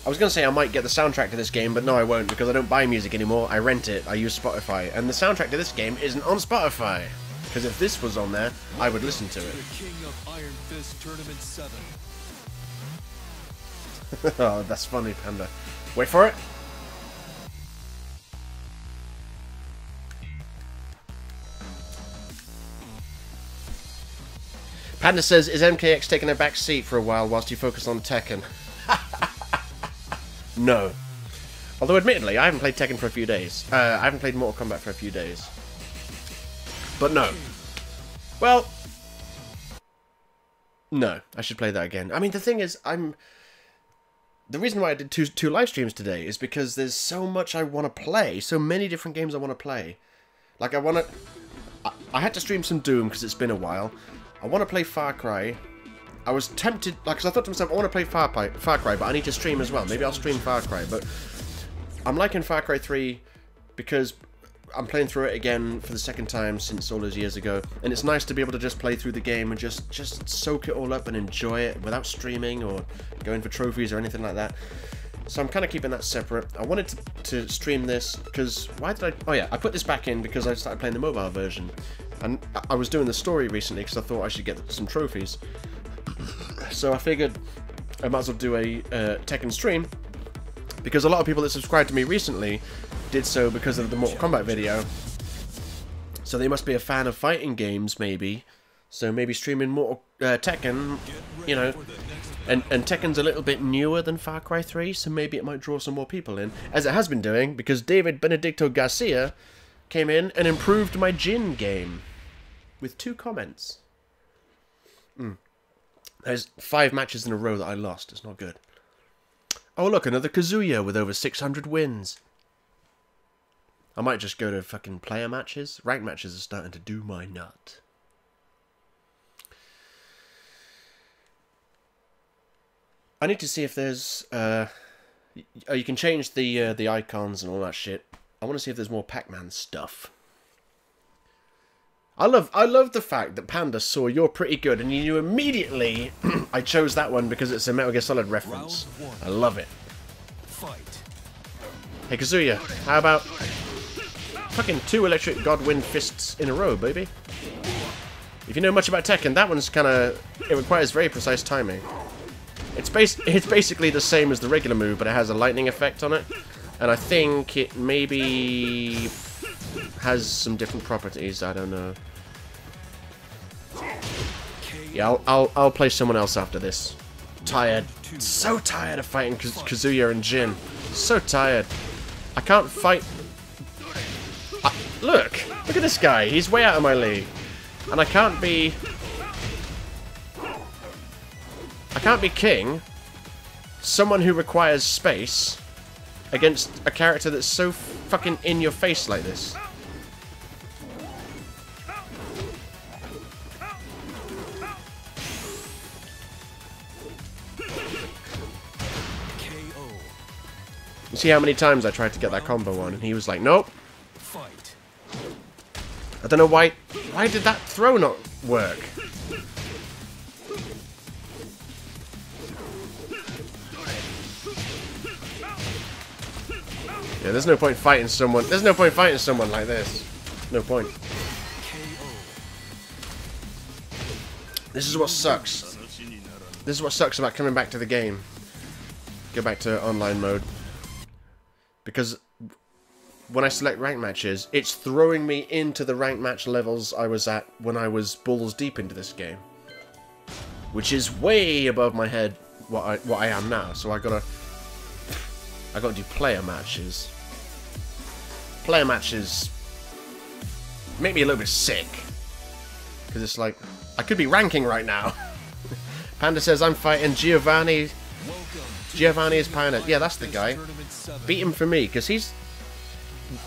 I was gonna say I might get the soundtrack to this game, but no, I won't, because I don't buy music anymore. I rent it. I use Spotify, and the soundtrack to this game isn't on Spotify. Because if this was on there, I would listen to it. The King of Iron Fist Tournament 7. Oh, that's funny, Panda. Wait for it. Panda says, is MKX taking a back seat for a while whilst you focus on Tekken? No. Although, admittedly, I haven't played Tekken for a few days. I haven't played Mortal Kombat for a few days. But no. Well, no. I should play that again. I mean, the thing is, the reason why I did two live streams today is because there's so much I want to play. So many different games I want to play. Like, I had to stream some Doom because it's been a while. I want to play Far Cry. I was tempted, like, because I thought to myself, I want to play Far Cry, but I need to stream as well. Maybe I'll stream Far Cry, but I'm liking Far Cry 3 because I'm playing through it again for the second time since all those years ago, and it's nice to be able to just play through the game and just soak it all up and enjoy it without streaming or going for trophies or anything like that. So I'm kind of keeping that separate. I wanted to stream this because, why did I... Oh yeah, I put this back in because I started playing the mobile version. And I was doing the story recently because I thought I should get some trophies. So I figured I might as well do a Tekken stream, because a lot of people that subscribed to me recently did so because of the Mortal Kombat video. So they must be a fan of fighting games, maybe. So maybe streaming Tekken, you know, and Tekken's a little bit newer than Far Cry 3, so maybe it might draw some more people in, as it has been doing, because David Benedicto Garcia came in and improved my Jin game with 2 comments. There's 5 matches in a row that I lost. It's not good. Oh, look, another Kazuya with over 600 wins. I might just go to fucking player matches. Ranked matches are starting to do my nut. I need to see if there's... you can change the icons and all that shit. I want to see if there's more Pac-Man stuff. I love the fact that Panda saw You're Pretty Good and you knew immediately I chose that one because it's a Metal Gear Solid reference. I love it. Fight. Hey Kazuya, how about fucking 2 electric Godwind fists in a row, baby? If you know much about Tekken, that one's it requires very precise timing. It's basically the same as the regular move, but it has a lightning effect on it. And I think it maybe has some different properties, I don't know. Yeah, I'll play someone else after this. Tired. So tired of fighting Kazuya and Jin. So tired. I can't fight... Look at this guy. He's way out of my league. And I can't be king. Someone who requires space against a character that's so fucking in your face like this. You see how many times I tried to get that combo on, and he was like, nope. Fight. I don't know why did that throw not work? Yeah, there's no point fighting someone. There's no point fighting someone like this. No point. This is what sucks. This is what sucks about coming back to the game. Go back to online mode. Because when I select rank matches, it's throwing me into the rank match levels I was at when I was balls deep into this game. Which is way above my head what I am now. So I gotta do player matches. Player matches make me a little bit sick. Because it's like, I could be ranking right now. Panda says, I'm fighting Giovanni. Giovanni is Pioneer. Yeah, that's the guy. Beat him for me, because he's...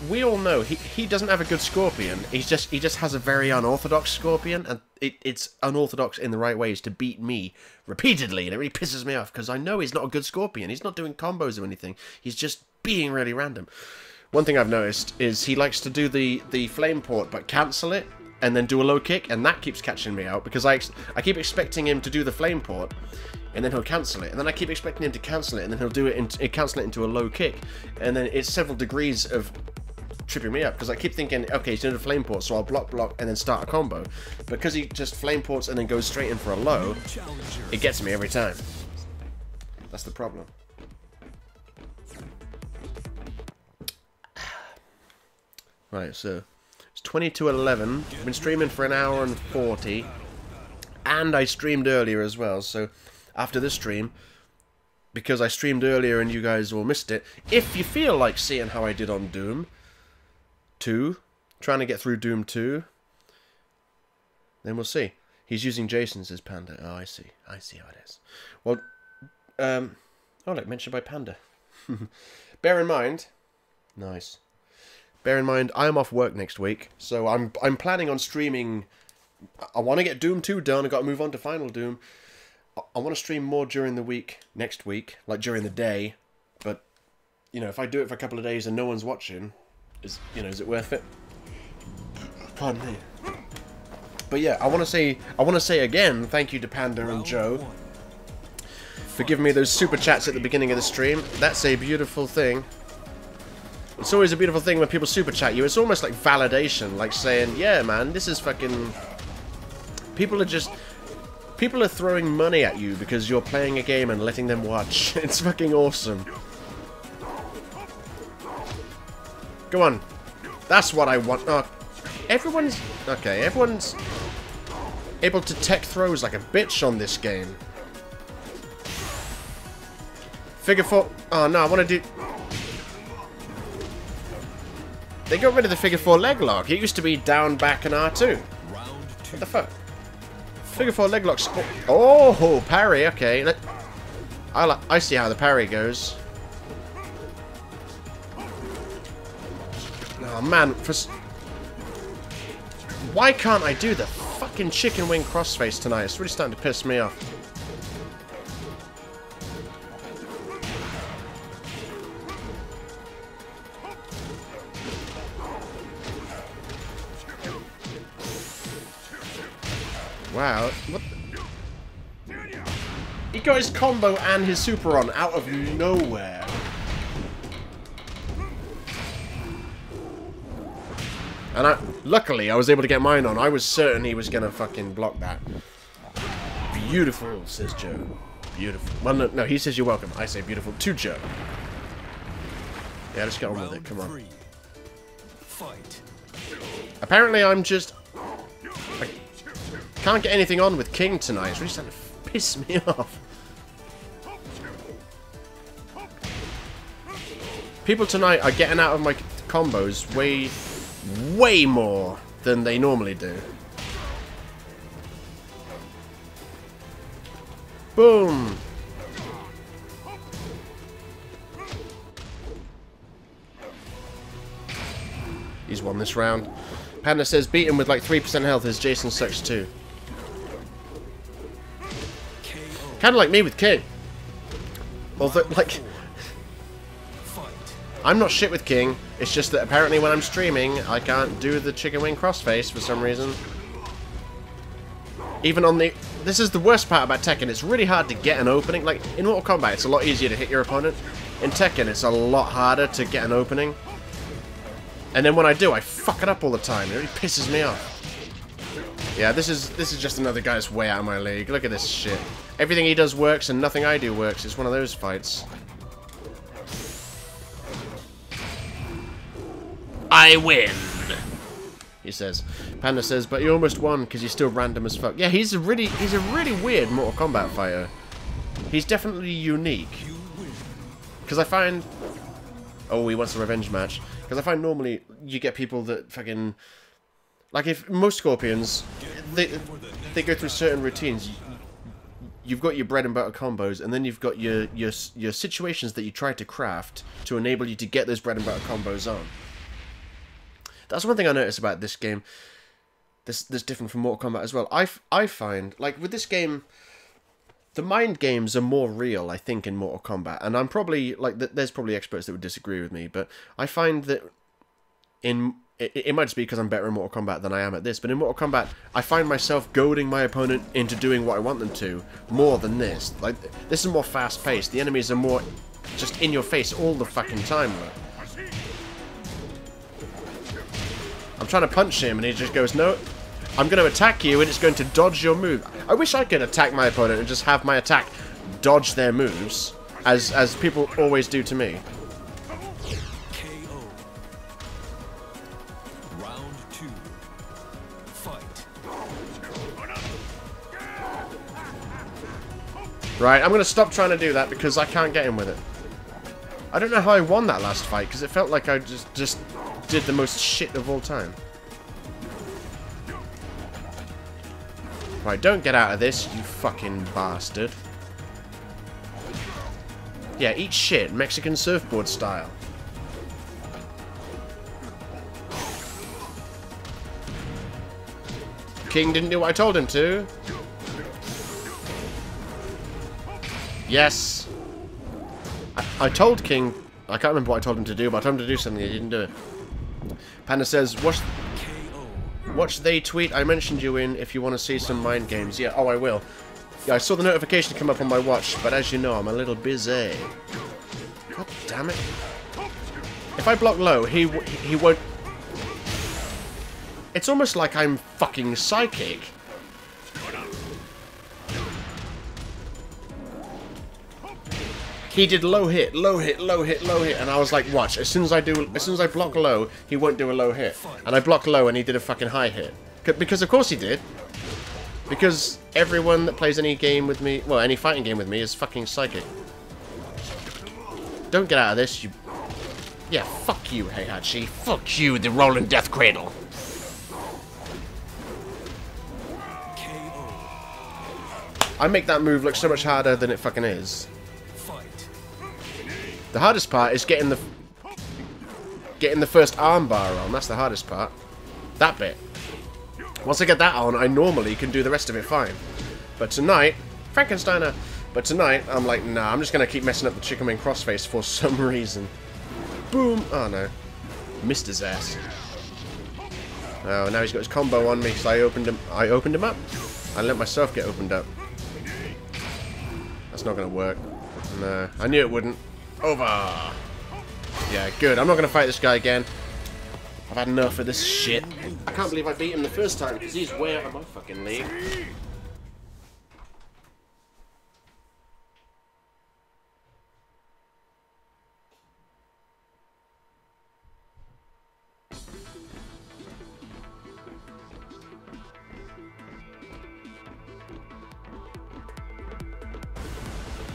We all know, he doesn't have a good Scorpion. He just has a very unorthodox Scorpion, and it's unorthodox in the right ways to beat me repeatedly, and it really pisses me off, because I know he's not a good Scorpion. He's not doing combos or anything. He's just being really random. One thing I've noticed is he likes to do the flame port, but cancel it, and then do a low kick, and that keeps catching me out, because I keep expecting him to do the flame port, and then he'll cancel it, and then I keep expecting him to cancel it, and then he'll do it cancel it into a low kick, and then it's several degrees of tripping me up, because I keep thinking, okay, he's doing a flame port, so I'll block, and then start a combo. Because he just flame ports and then goes straight in for a low, it gets me every time. That's the problem. Right, so it's 20 to 11. I've been streaming for an hour and 40, and I streamed earlier as well, so after this stream, because I streamed earlier and you guys all missed it, if you feel like seeing how I did on Doom 2, trying to get through Doom 2, then we'll see. He's using Jason's as Panda. Oh, I see how it is. Well, oh look, mentioned by Panda. Bear in mind, nice. Bear in mind, I'm off work next week, so I'm planning on streaming. I want to get Doom 2 done. I've got to move on to Final Doom. I want to stream more during the week, next week, like during the day. But, you know, if I do it for a couple of days and no one's watching, is it worth it? Pardon me. But yeah, I want to say again, thank you to Panda and Joe for giving me those super chats at the beginning of the stream. That's a beautiful thing. It's always a beautiful thing when people super chat you. It's almost like validation, like saying, yeah, man, this is fucking... People are throwing money at you because you're playing a game and letting them watch. It's fucking awesome. Go on. That's what I want. Oh, everyone's able to tech throws like a bitch on this game. Figure 4. Oh, no, I want to do... They got rid of the figure 4 leg lock. It used to be down, back, and R2. What the fuck? Figure 4 leg lock. Oh, parry. Okay. I see how the parry goes. Oh man, why can't I do the fucking chicken wing crossface tonight? It's really starting to piss me off. Wow, what the... He got his combo and his super on out of nowhere. And luckily I was able to get mine on. I was certain he was gonna fucking block that. Beautiful, says Joe. Beautiful. Well, no, he says you're welcome. I say beautiful to Joe. Yeah, let's get on with it. Come on. Apparently I'm just... Can't get anything on with King tonight. It's really starting to piss me off. People tonight are getting out of my combos way more than they normally do. Boom. He's won this round. Panda says beat him with like 3% health as Jason sucks too. Kind of like me with King. Although, like... I'm not shit with King. It's just that apparently when I'm streaming, I can't do the chicken wing crossface for some reason. Even on the... This is the worst part about Tekken. It's really hard to get an opening. Like, in Mortal Kombat, it's a lot easier to hit your opponent. in Tekken, it's a lot harder to get an opening. And then when I do, I fuck it up all the time. It really pisses me off. Yeah, this is just another guy that's way out of my league. Look at this shit. Everything he does works and nothing I do works. It's one of those fights. I win, he says. Panda says, but you almost won because you're still random as fuck. Yeah, he's a really weird Mortal Kombat fighter. He's definitely unique. Because I find... Oh, he wants a revenge match. Because I find normally you get people that fucking... Like, if most Scorpions, they go through certain routines. You've got your bread and butter combos, and then you've got your situations that you try to craft to enable you to get those bread and butter combos on. That's one thing I noticed about this game. This different from Mortal Kombat as well. I find, like, with this game, the mind games are more real, I think, in Mortal Kombat. And I'm probably, like, there's probably experts that would disagree with me, but I find that it might just be because I'm better in Mortal Kombat than I am at this, but in Mortal Kombat, I find myself goading my opponent into doing what I want them to, more than this. Like, this is more fast-paced. The enemies are more just in your face all the fucking time, look. I'm trying to punch him, and he just goes, no, I'm going to attack you, and it's going to dodge your move. I wish I could attack my opponent and just have my attack dodge their moves, as people always do to me. Right, I'm going to stop trying to do that because I can't get him with it. I don't know how I won that last fight because it felt like I just did the most shit of all time. Right, don't get out of this, you fucking bastard. Yeah, eat shit, Mexican surfboard style. King didn't do what I told him to. Yes. I told King, I can't remember what I told him to do, but I told him to do something, he didn't do it. Panda says, watch they tweet I mentioned you in if you want to see some mind games. Yeah, oh, I will. Yeah, I saw the notification come up on my watch, but as you know, I'm a little busy. God damn it. If I block low, he won't... It's almost like I'm fucking psychic. He did low hit, low hit, low hit, low hit, and I was like, watch, as soon as I block low, he won't do a low hit. And I blocked low and he did a fucking high hit. Because of course he did. Because everyone that plays any game with me, well, any fighting game with me is fucking psychic. Don't get out of this, you... Yeah, fuck you, Heihachi. Fuck you, the rolling death cradle. I make that move look so much harder than it fucking is. The hardest part is getting the first armbar on. That's the hardest part. That bit. Once I get that on, I normally can do the rest of it fine. But tonight, Frankensteiner. But tonight, I'm like, nah, I'm just gonna keep messing up the chicken wing crossface for some reason. Boom! Oh no, missed his ass. Oh, now he's got his combo on me. So I opened him up. I let myself get opened up. That's not gonna work. No, I knew it wouldn't. Over! Yeah, good. I'm not going to fight this guy again. I've had enough of this shit. I can't believe I beat him the first time because he's way out of my fucking league.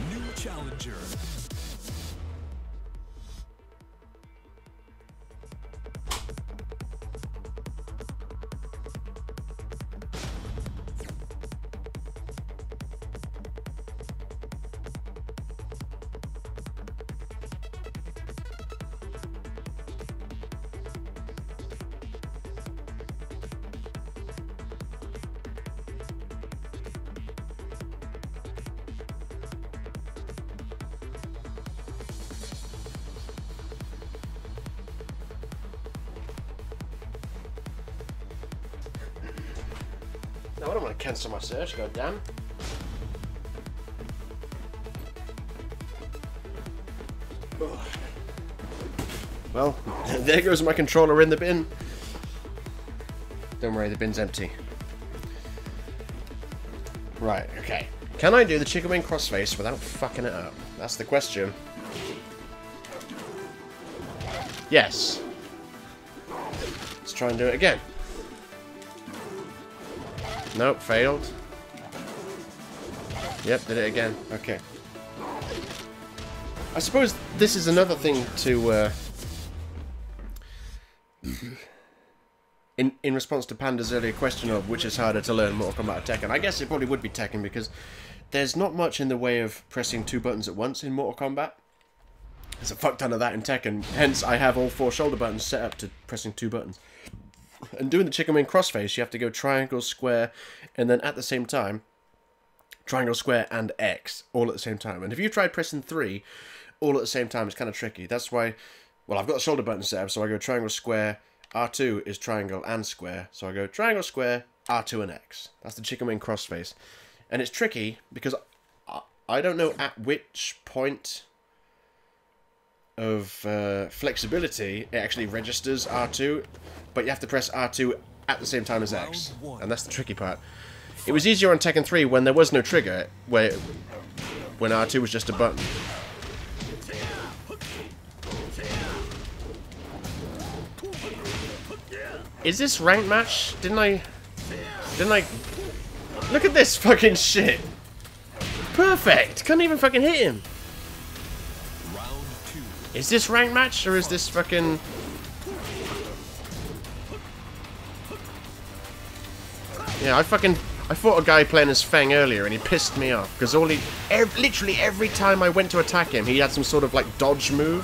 New challenger. No, I don't want to cancel my search, goddamn. Well, there goes my controller in the bin. Don't worry, the bin's empty. Right, okay. Can I do the chicken wing crossface without fucking it up? That's the question. Yes. Let's try and do it again. Nope, failed. Yep, did it again. Okay. I suppose this is another thing to... In response to Panda's earlier question of which is harder to learn, Mortal Kombat or Tekken, I guess it probably would be Tekken because there's not much in the way of pressing 2 buttons at once in Mortal Kombat. There's a fuck ton of that in Tekken, hence I have all 4 shoulder buttons set up to pressing 2 buttons. And doing the chicken wing crossface, you have to go triangle, square, and then at the same time, triangle, square, and X, all at the same time. And if you tried pressing 3 all at the same time, it's kind of tricky. That's why, well, I've got the shoulder button set up, so I go triangle, square, R2 is triangle and square, so I go triangle, square, R2 and X. That's the chicken wing crossface. And it's tricky because I don't know at which point of flexibility it actually registers R2, but you have to press R2 at the same time as X, and that's the tricky part. It was easier on Tekken 3 when there was no trigger, when R2 was just a button. Is this ranked match? Didn't I... Look at this fucking shit! Perfect! Couldn't even fucking hit him! Is this ranked match, or is this fucking... Yeah, I fought a guy playing as Feng earlier, and he pissed me off, because literally every time I went to attack him, he had some sort of, like, dodge move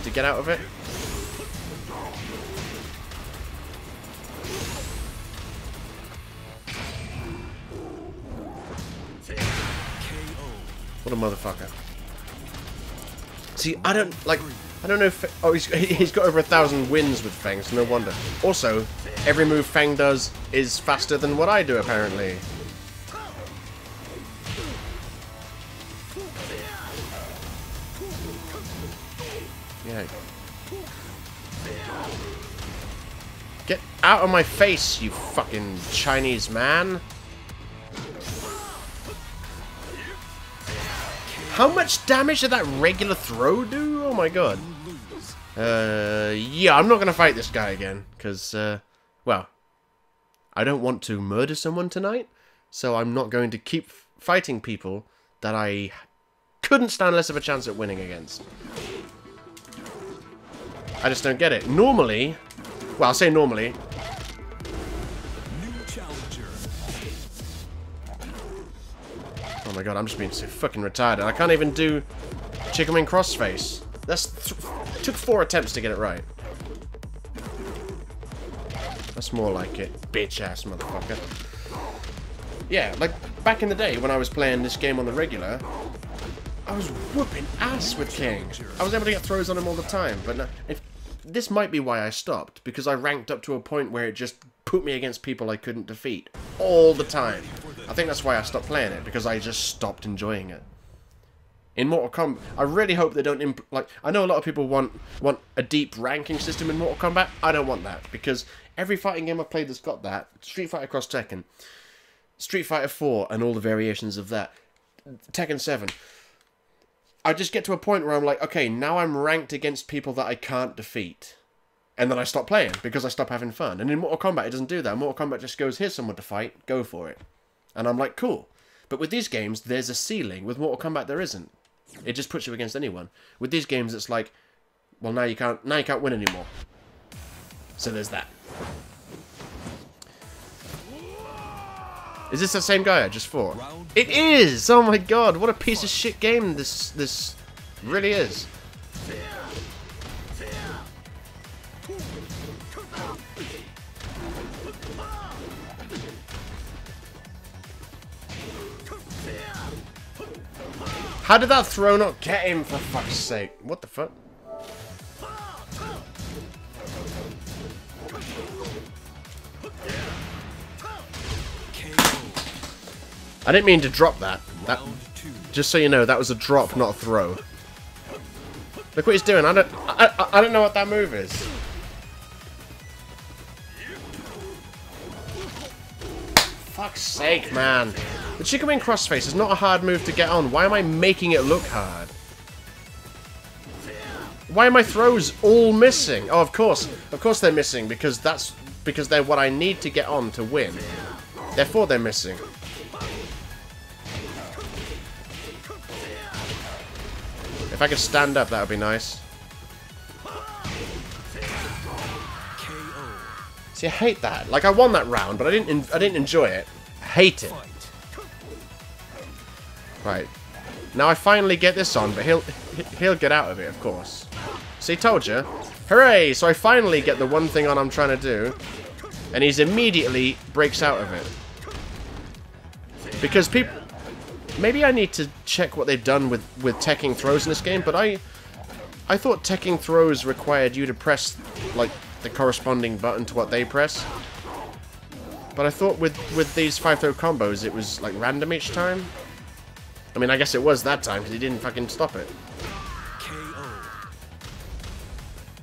to get out of it. What a motherfucker. See, I don't know if... Oh, he's got over 1,000 wins with Feng, so no wonder. Also, every move Feng does is faster than what I do, apparently. Yeah. Get out of my face, you fucking Chinese man. How much damage did that regular throw do? Oh my god. Yeah, I'm not gonna fight this guy again, because, well, I don't want to murder someone tonight, so I'm not going to keep fighting people that I couldn't stand less of a chance at winning against. I just don't get it. Normally, well, I'll say normally. Oh my god, I'm just being so fucking retarded. I can't even do chicken wing crossface. Took 4 attempts to get it right. That's more like it. Bitch ass motherfucker. Yeah, like back in the day when I was playing this game on the regular, I was whooping ass with King. I was able to get throws on him all the time, but no, this might be why I stopped, because I ranked up to a point where it just put me against people I couldn't defeat all the time. I think that's why I stopped playing it, because I just stopped enjoying it. In Mortal Kombat, I really hope they don't I know a lot of people want a deep ranking system in Mortal Kombat. I don't want that, because every fighting game I've played that's got that, Street Fighter Cross Tekken, Street Fighter 4 and all the variations of that, Tekken 7, I just get to a point where I'm like, okay, now I'm ranked against people that I can't defeat. And then I stop playing, because I stop having fun. And in Mortal Kombat, it doesn't do that. Mortal Kombat just goes, here's someone to fight, go for it. And I'm like, cool. But with these games, there's a ceiling. With Mortal Kombat, there isn't. It just puts you against anyone. With these games, it's like, well, now you can't win anymore. So there's that. Is this the same guy I just fought? It is! Oh my god, what a piece of shit game this really is. How did that throw not get him, for fuck's sake? What the fuck? I didn't mean to drop that. Just so you know, that was a drop, not a throw. Look what he's doing. I don't know what that move is. Fuck's sake, man. The chicken wing crossface is not a hard move to get on. Why am I making it look hard? Why are my throws all missing? Oh, of course they're missing because they're what I need to get on to win. Therefore, they're missing. If I could stand up, that would be nice. See, I hate that. Like, I won that round, but I didn't enjoy it. I hate it. Right. Now I finally get this on, but he'll get out of it, of course. See, told you. Hooray! So I finally get the one thing on I'm trying to do, and he's immediately breaks out of it. Because people... Maybe I need to check what they've done with teching throws in this game, but I thought teching throws required you to press, like, the corresponding button to what they press. But I thought with these 5-throw combos, it was, like, random each time. I mean, I guess it was that time, because he didn't fucking stop it.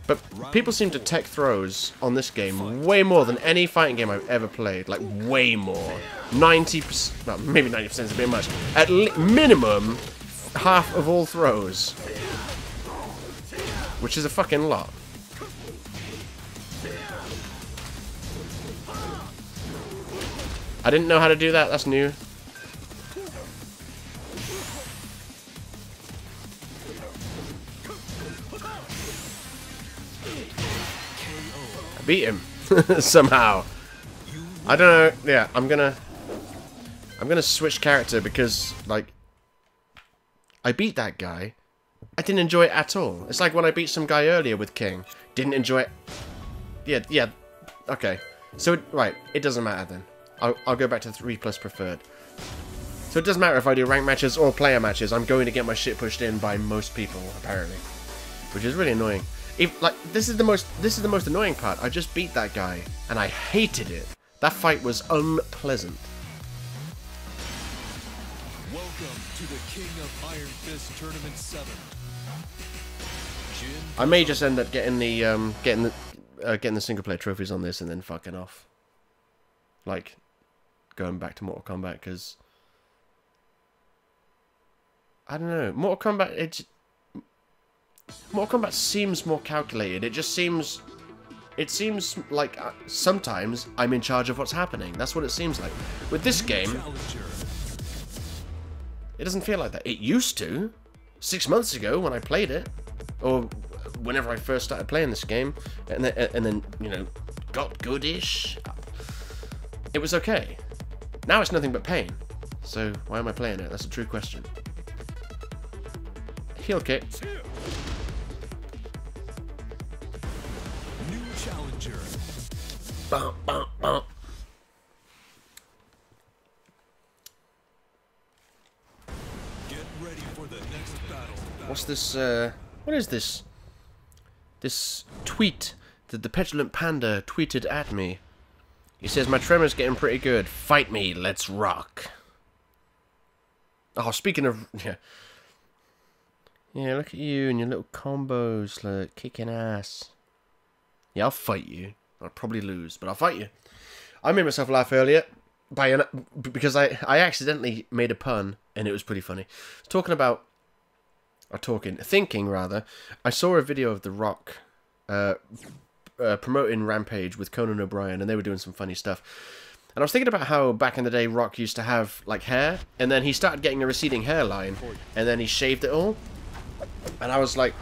But people seem to tech throws on this game way more than any fighting game I've ever played. Like, way more. 90%, well, maybe 90% is a bit much. At minimum, half of all throws. Which is a fucking lot. I didn't know how to do that, that's new. I beat him somehow. I don't know. Yeah, I'm gonna switch character because, like, I beat that guy. I didn't enjoy it at all. It's like when I beat some guy earlier with King. Didn't enjoy it. Yeah. Okay. So right, it doesn't matter then. I'll go back to 3+ preferred. So it doesn't matter if I do rank matches or player matches. I'm going to get my shit pushed in by most people apparently, which is really annoying. This is the most annoying part. I just beat that guy and I hated it. That fight was unpleasant. Welcome to the King of Iron Fist Tournament 7. I may just end up getting the single player trophies on this and then fucking off. Like, going back to Mortal Kombat because I don't know. Mortal Kombat seems more calculated. It seems like sometimes I'm in charge of what's happening. That's what it seems like. With this game, it doesn't feel like that. It used to. 6 months ago when I played it, or whenever I first started playing this game, and then you know, got goodish. It was okay. Now it's nothing but pain. So why am I playing it? That's a true question. Heel kick. New challenger. Bum, bum, bum. Get ready for the next battle. What's this? What is this? This tweet that the petulant panda tweeted at me. He says, my tremor's getting pretty good. Fight me, let's rock. Oh, speaking of... Yeah, look at you and your little combos, like, kicking ass. Yeah, I'll fight you. I'll probably lose, but I'll fight you. I made myself laugh earlier because I accidentally made a pun, and it was pretty funny. Thinking rather, I saw a video of The Rock promoting Rampage with Conan O'Brien, and they were doing some funny stuff. And I was thinking about how back in the day Rock used to have like hair, and then he started getting a receding hairline, and then he shaved it all. And I was like,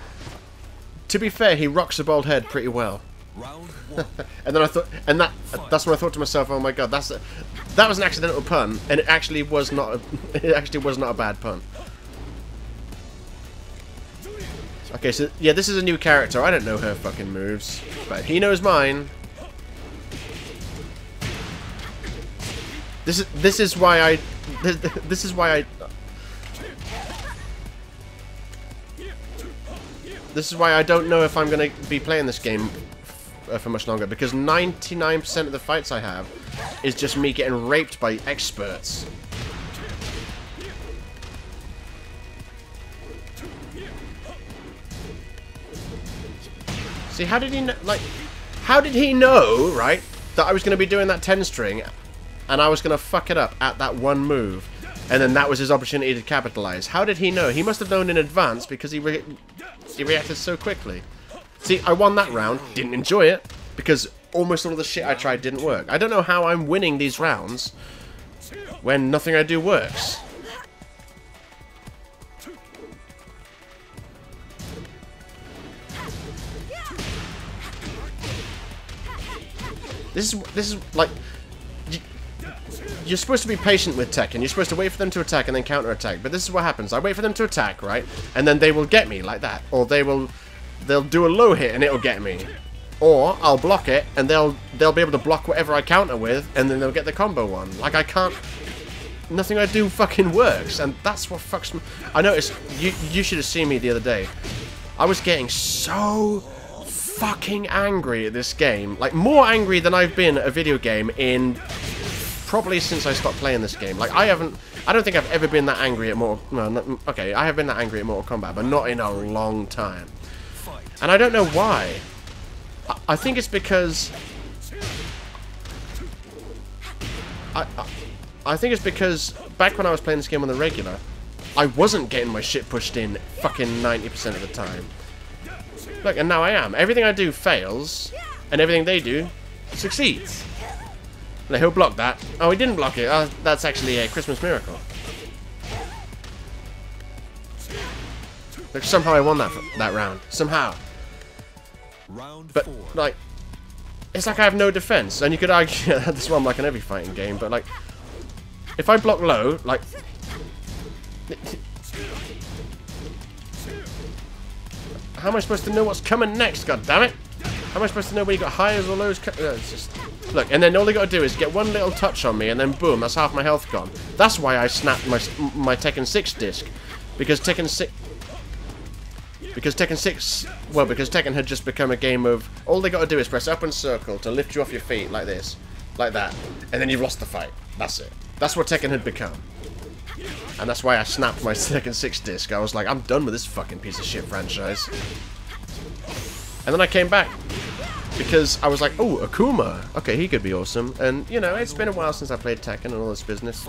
to be fair, he rocks a bald head pretty well. Round 1. And then I thought, and that's when I thought to myself, oh my god, that was an accidental pun, and it actually was not a bad pun. Okay, so yeah, this is a new character. I don't know her fucking moves, but he knows mine. This is why I don't know if I'm gonna be playing this game for much longer, because 99% of the fights I have is just me getting raped by experts. See, how did he know, like, how did he know, right, that I was going to be doing that 10 string and I was going to fuck it up at that one move, and then that was his opportunity to capitalize? How did he know? He must have known in advance because he reacted so quickly. See, I won that round, didn't enjoy it, because almost all of the shit I tried didn't work. I don't know how I'm winning these rounds when nothing I do works. This is like, you're supposed to be patient with Tekken. You're supposed to wait for them to attack and then counter attack. But this is what happens. I wait for them to attack, right? And then they will get me like that, or they'll do a low hit and it'll get me, or I'll block it and they'll be able to block whatever I counter with, and then they'll get the combo one. Like, I can't. Nothing I do fucking works, and that's what fucks me. I noticed you should have seen me the other day. I was getting so fucking angry at this game, like more angry than I've been at a video game in probably since I stopped playing this game. Like, I don't think I've ever been that angry at okay, I have been that angry at Mortal Kombat, but not in a long time. And I don't know why. I think it's because I think it's because back when I was playing this game on the regular, I wasn't getting my shit pushed in fucking 90% of the time. Look, and now I am. Everything I do fails, and everything they do succeeds. Now, he'll block that. Oh, he didn't block it. Oh, that's actually a Christmas miracle. Look, somehow I won that round. Somehow. But, like, it's like I have no defense. And you could argue, that's what I'm like in every fighting game, but, like, if I block low, like, how am I supposed to know what's coming next, god damn it? How am I supposed to know when you got highs or lows? It's just, look, and then all they got to do is get one little touch on me, and then boom, that's half my health gone. That's why I snapped my Tekken 6 disc, because Tekken 6, because Tekken had just become a game of all they got to do is press up and circle to lift you off your feet like this, like that, and then you've lost the fight. That's it. That's what Tekken had become. And that's why I snapped my Tekken 6 disc. I was like, I'm done with this fucking piece of shit franchise. And then I came back because I was like, oh, Akuma. Okay, he could be awesome. And, you know, it's been a while since I played Tekken and all this business.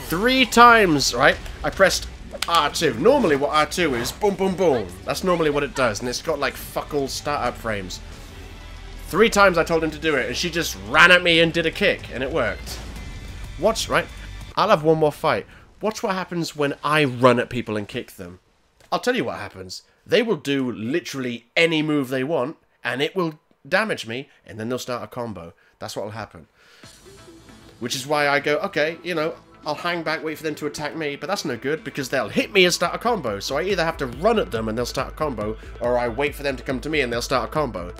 Three times, right? I pressed R2. Normally what R2 is, boom, boom, boom. That's normally what it does, and it's got like fuck all startup frames. 3 times I told him to do it, and she just ran at me and did a kick, and it worked. Watch, right? I'll have one more fight. Watch what happens when I run at people and kick them. I'll tell you what happens. They will do literally any move they want, and it will damage me, and then they'll start a combo. That's what will happen. Which is why I go, okay, you know, I'll hang back, wait for them to attack me, but that's no good because they'll hit me and start a combo. So I either have to run at them and they'll start a combo, or I wait for them to come to me and they'll start a combo.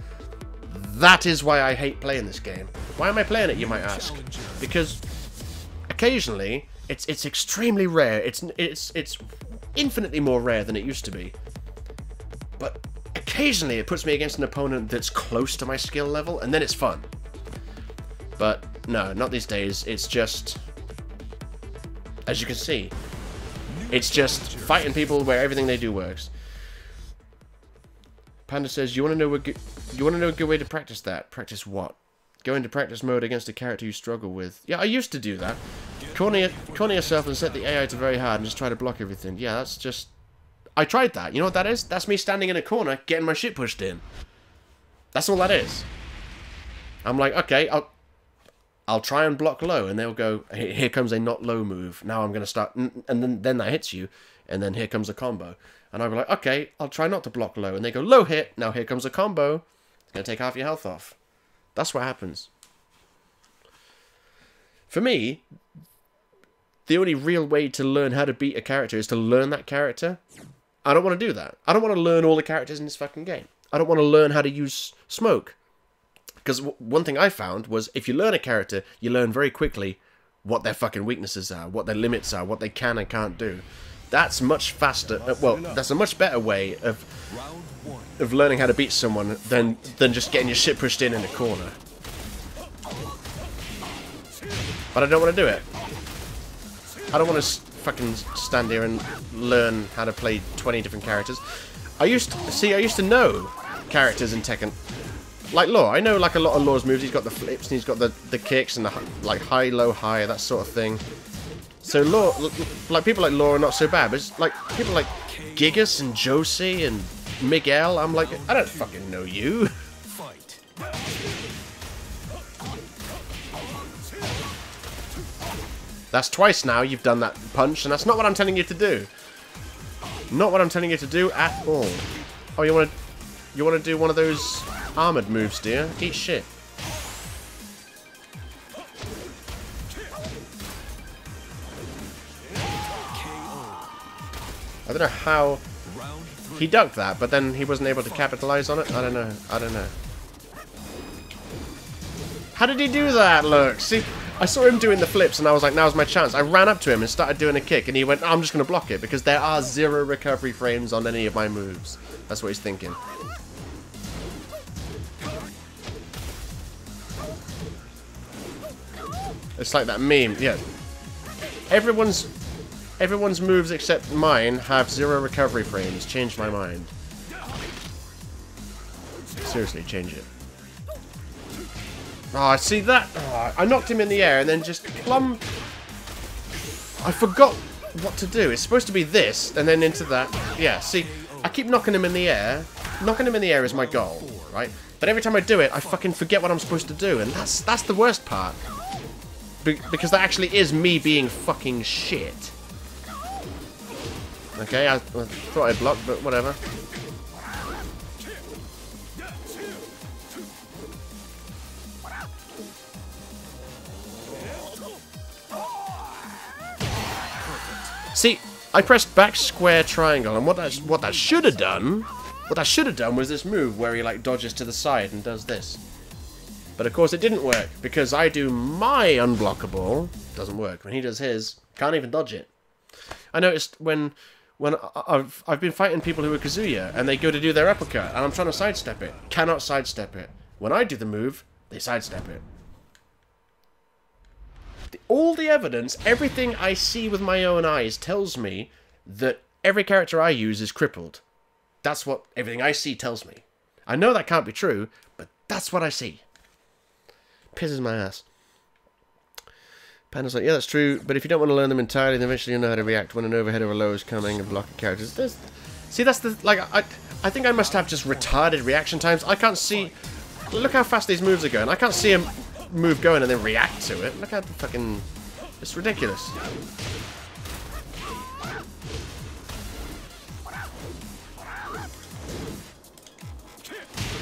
That is why I hate playing this game. Why am I playing it, you might ask? Because occasionally, it's extremely rare. It's infinitely more rare than it used to be. But occasionally it puts me against an opponent that's close to my skill level, and then it's fun. But no, not these days. It's just, as you can see, it's just fighting people where everything they do works. Panda says, you want to know a good way to practice that? Practice what? Go into practice mode against a character you struggle with. Yeah, I used to do that. Corner yourself and set the AI to very hard and just try to block everything. Yeah, that's just... I tried that. You know what that is? That's me standing in a corner getting my shit pushed in. That's all that is. I'm like, okay, I'll try and block low, and they'll go, here comes a not low move. Now I'm going to start, and then that hits you, and then here comes a combo. And I'll be like, okay, I'll try not to block low. And they go, low hit, now here comes a combo. It's going to take half your health off. That's what happens. For me, the only real way to learn how to beat a character is to learn that character. I don't want to do that. I don't want to learn all the characters in this fucking game. I don't want to learn how to use smoke. Because one thing I found was if you learn a character, you learn very quickly what their fucking weaknesses are, what their limits are, what they can and can't do. That's much faster. Well, that's a much better way of learning how to beat someone than just getting your shit pushed in a corner. But I don't want to do it. I don't want to fucking stand here and learn how to play 20 different characters. I used to know characters in Tekken. Like Law, I know like a lot of Law's moves. He's got the flips and he's got the kicks and the like high, low, high, that sort of thing. So Law, like people like Law are not so bad. But it's like people like Gigas and Josie and Miguel. I'm like, I don't fucking know you. That's twice now you've done that punch, and that's not what I'm telling you to do. Not what I'm telling you to do at all. Oh, you want to do one of those armored moves, dear? Eat shit. I don't know how he ducked that, but then he wasn't able to capitalize on it. I don't know. I don't know. How did he do that? Look, see, I saw him doing the flips, and I was like, now's my chance. I ran up to him and started doing a kick, and he went, oh, I'm just going to block it, because there are 0 recovery frames on any of my moves. That's what he's thinking. It's like that meme, yeah. Everyone's moves except mine have 0 recovery frames. Change my mind. Seriously, change it. Oh, see that? Oh, I knocked him in the air and then just plumb. I forgot what to do. It's supposed to be this and then into that. Yeah, see, I keep knocking him in the air. Knocking him in the air is my goal, right? But every time I do it, I fucking forget what I'm supposed to do, and that's the worst part. Because that actually is me being fucking shit. Okay, I thought I blocked, but whatever. See, I pressed back square triangle, and what that should have done was this move where he like dodges to the side and does this. But of course it didn't work because I do my unblockable, doesn't work. When he does his, can't even dodge it. I noticed when I've been fighting people who are Kazuya and they go to do their uppercut and I'm trying to sidestep it, cannot sidestep it. When I do the move, they sidestep it. All the evidence, everything I see with my own eyes tells me that every character I use is crippled. That's what everything I see tells me. I know that can't be true, but that's what I see. Pisses my ass. Panda's like, yeah, that's true, but if you don't want to learn them entirely, then eventually you'll know how to react when an overhead or a low is coming and blocking characters. See, that's the, like, I think I must have just retarded reaction times. I can't see, look how fast these moves are going. I can't see him move going and then react to it. Look how the fucking, it's ridiculous.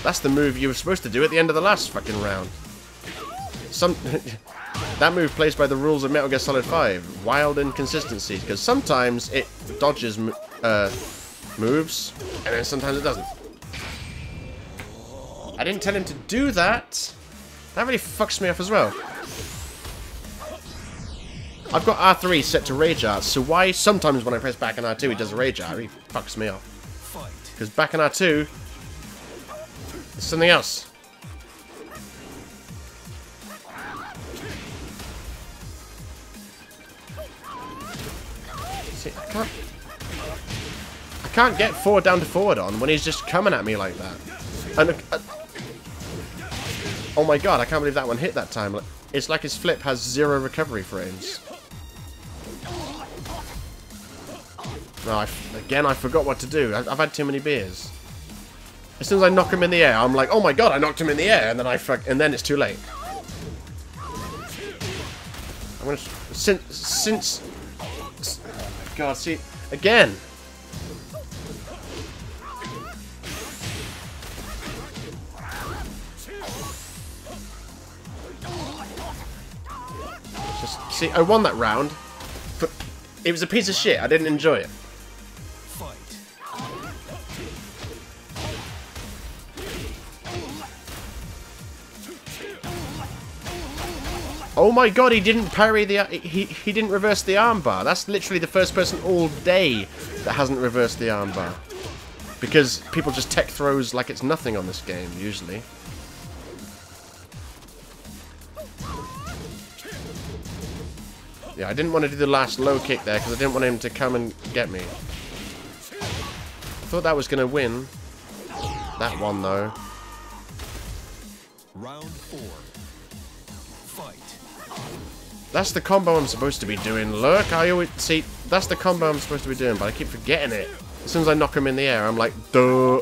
That's the move you were supposed to do at the end of the last fucking round. That move plays by the rules of Metal Gear Solid 5. Wild inconsistencies, because sometimes it dodges moves, and then sometimes it doesn't. I didn't tell him to do that. That really fucks me off as well. I've got R3 set to Rage Art, so why sometimes when I press back in R2 it does a Rage Art? It really fucks me off. Because back in R2, it's something else. See, I can't get forward down to forward on when he's just coming at me like that. And oh my god, I can't believe that one hit that time. It's like his flip has 0 recovery frames. No, again, I forgot what to do. I've had too many beers. As soon as I knock him in the air, I'm like, oh my god, I knocked him in the air, and then and then it's too late. I'm gonna since God, see again. Just see, I won that round, but it was a piece of shit. I didn't enjoy it. Oh my god, he didn't parry the... He didn't reverse the armbar. That's literally the first person all day that hasn't reversed the armbar. Because people just tech throws like it's nothing on this game, usually. Yeah, I didn't want to do the last low kick there because I didn't want him to come and get me. I thought that was going to win. That one, though. Round 4. Fight. That's the combo I'm supposed to be doing. Look, I always... See, that's the combo I'm supposed to be doing, but I keep forgetting it. As soon as I knock him in the air, I'm like, duh.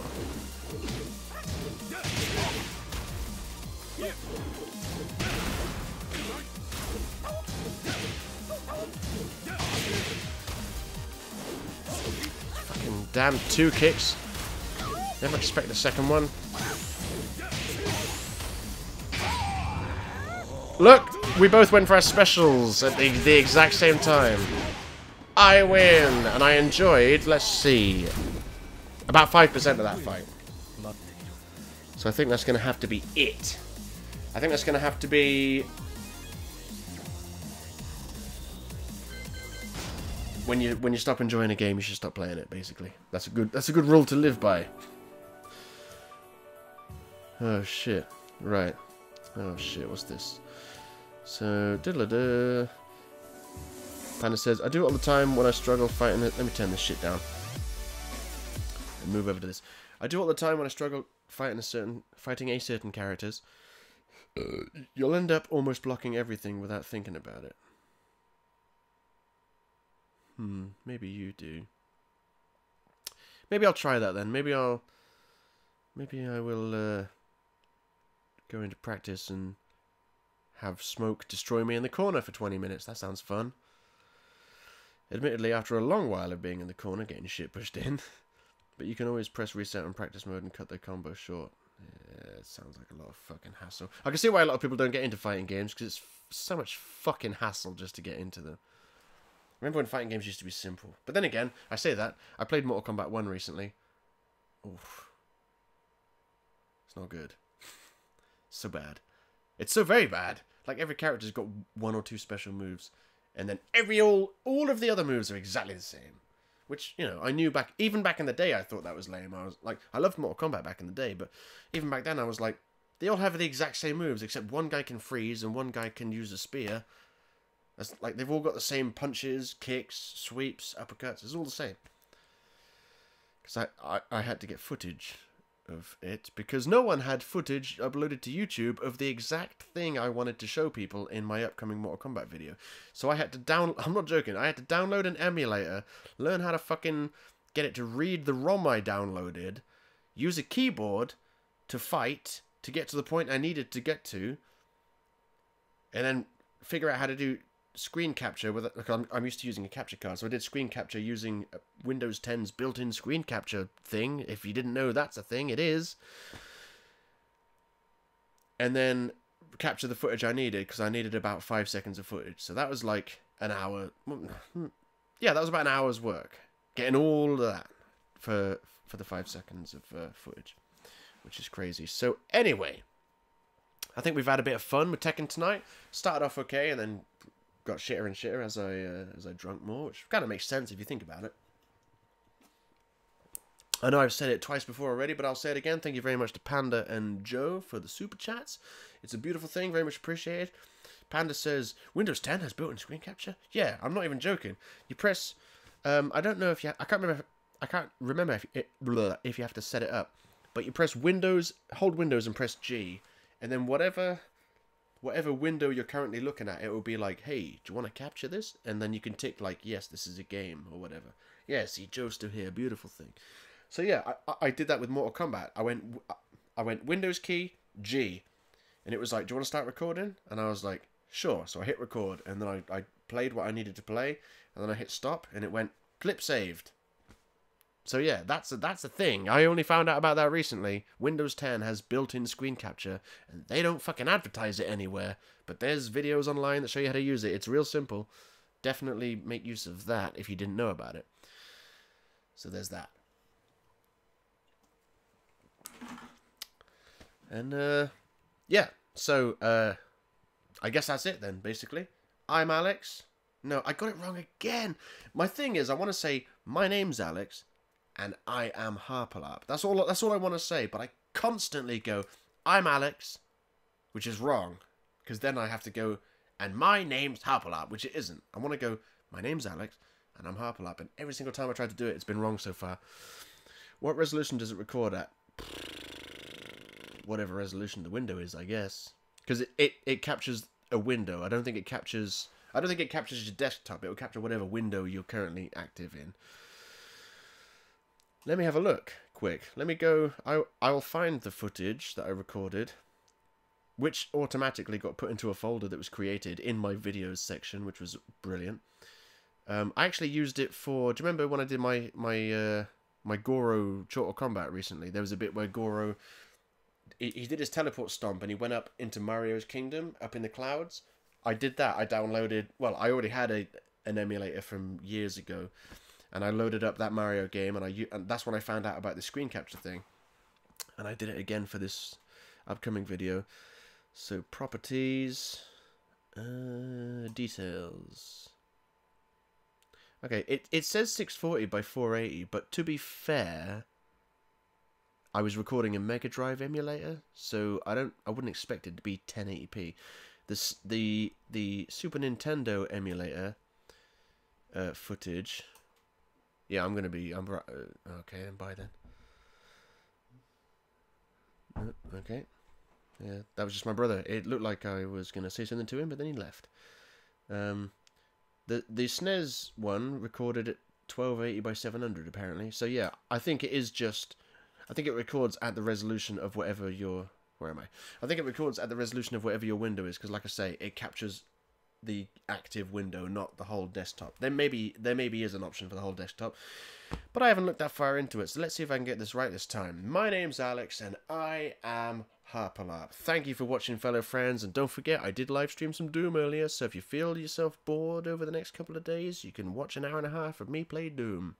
Fucking damn 2 kicks. Never expect the second one. Look, we both went for our specials at the exact same time. I win, and I enjoyed, let's see, about 5% of that fight. So I think that's going to have to be it. I think that's going to have to be... When you stop enjoying a game, you should stop playing it, basically. That's a good rule to live by. Oh shit. Right. Oh shit, what's this? So, diddle-a-duh. Panda says, I do it all the time when I struggle fighting it. Let me turn this shit down. And move over to this. I do it all the time when I struggle fighting a certain characters. You'll end up almost blocking everything without thinking about it. Maybe you do. Maybe I'll try that then. Maybe I will go into practice and have Smoke destroy me in the corner for 20 minutes. That sounds fun. Admittedly, after a long while of being in the corner, getting shit pushed in. But you can always press reset on practice mode and cut the combo short. Yeah, it sounds like a lot of fucking hassle. I can see why a lot of people don't get into fighting games, because it's so much fucking hassle just to get into them. Remember when fighting games used to be simple? But then again, I say that. I played Mortal Kombat 1 recently. Oof. It's not good. So bad. It's so very bad. Like, every character's got 1 or 2 special moves. And then all of the other moves are exactly the same. Which, you know, I knew even back in the day I thought that was lame. I was like, I loved Mortal Kombat back in the day, but even back then I was like, they all have the exact same moves, except one guy can freeze and one guy can use a spear. That's, like, they've all got the same punches, kicks, sweeps, uppercuts. It's all the same. Because I had to get footage of it, because no one had footage uploaded to YouTube of the exact thing I wanted to show people in my upcoming Mortal Kombat video. So I had to I'm not joking, I had to download an emulator, learn how to fucking get it to read the ROM I downloaded, use a keyboard to fight, to get to the point I needed to get to, and then figure out how to do screen capture with it. Look, I'm used to using a capture card, so I did screen capture using Windows 10's built-in screen capture thing. If you didn't know that's a thing, it is. And then capture the footage I needed, because I needed about 5 seconds of footage. So that was like an hour. Yeah, that was about an hour's work, getting all of that for the 5 seconds of footage, which is crazy. So anyway, I think we've had a bit of fun with Tekken tonight. Started off okay, and then got shitter and shitter as I drunk more, which kind of makes sense if you think about it. I know I've said it twice before already, but I'll say it again. Thank you very much to Panda and Joe for the super chats. It's a beautiful thing, very much appreciated. Panda says, Windows 10 has built-in screen capture? Yeah, I'm not even joking. You press, I don't know if you, I can't remember if you have to set it up, but you press Windows, hold Windows and press G, and then whatever window you're currently looking at, it will be like, hey, do you want to capture this? And then you can tick like, yes, this is a game, or whatever. Yeah, see, Joe's still here, beautiful thing. So yeah, I did that with Mortal Kombat. I went Windows key, G, and it was like, do you want to start recording? And I was like, sure. So I hit record, and then I played what I needed to play, and then I hit stop, and it went, clip saved. So yeah, that's a thing. I only found out about that recently. Windows 10 has built-in screen capture, and they don't fucking advertise it anywhere. But there's videos online that show you how to use it. It's real simple. Definitely make use of that if you didn't know about it. So there's that. And yeah, so I guess that's it then, basically. I'm Alex. No, I got it wrong again. My thing is, I want to say, my name's Alex, and I am Harperlarp. That's all I want to say, but I constantly go, I'm Alex, which is wrong, because then I have to go, and my name's Harperlarp, which it isn't. I want to go, my name's Alex, and I'm Harperlarp, and every single time I try to do it, it's been wrong so far. What resolution does it record at? Whatever resolution the window is, I guess. Because it captures a window. I don't think it captures your desktop. It will capture whatever window you're currently active in. Let me have a look, quick. Let me go. I'll find the footage that I recorded, which automatically got put into a folder that was created in my videos section, which was brilliant. I actually used it for. Do you remember when I did my Goro Chortle Combat recently? There was a bit where Goro. He did his teleport stomp and he went up into Mario's kingdom, up in the clouds. I did that. I downloaded... Well, I already had an emulator from years ago. And I loaded up that Mario game and that's when I found out about the screen capture thing. And I did it again for this upcoming video. So, properties... details... Okay, it says 640 by 480, but to be fair... I was recording a Mega Drive emulator, so I wouldn't expect it to be 1080p. The Super Nintendo emulator footage. Yeah, I'm okay. Then bye then. Okay. Yeah, that was just my brother. It looked like I was gonna say something to him, but then he left. The SNES one recorded at 1280 by 700 apparently. So yeah, I think it is just. I think it records at the resolution of whatever your... Where am I? I think it records at the resolution of whatever your window is, because like I say, it captures the active window, not the whole desktop. There maybe is an option for the whole desktop, but I haven't looked that far into it, so let's see if I can get this right this time. My name's Alex, and I am Harperlarp. Thank you for watching, fellow friends, and don't forget, I did live stream some Doom earlier, so if you feel yourself bored over the next couple of days, you can watch an hour and a half of me play Doom.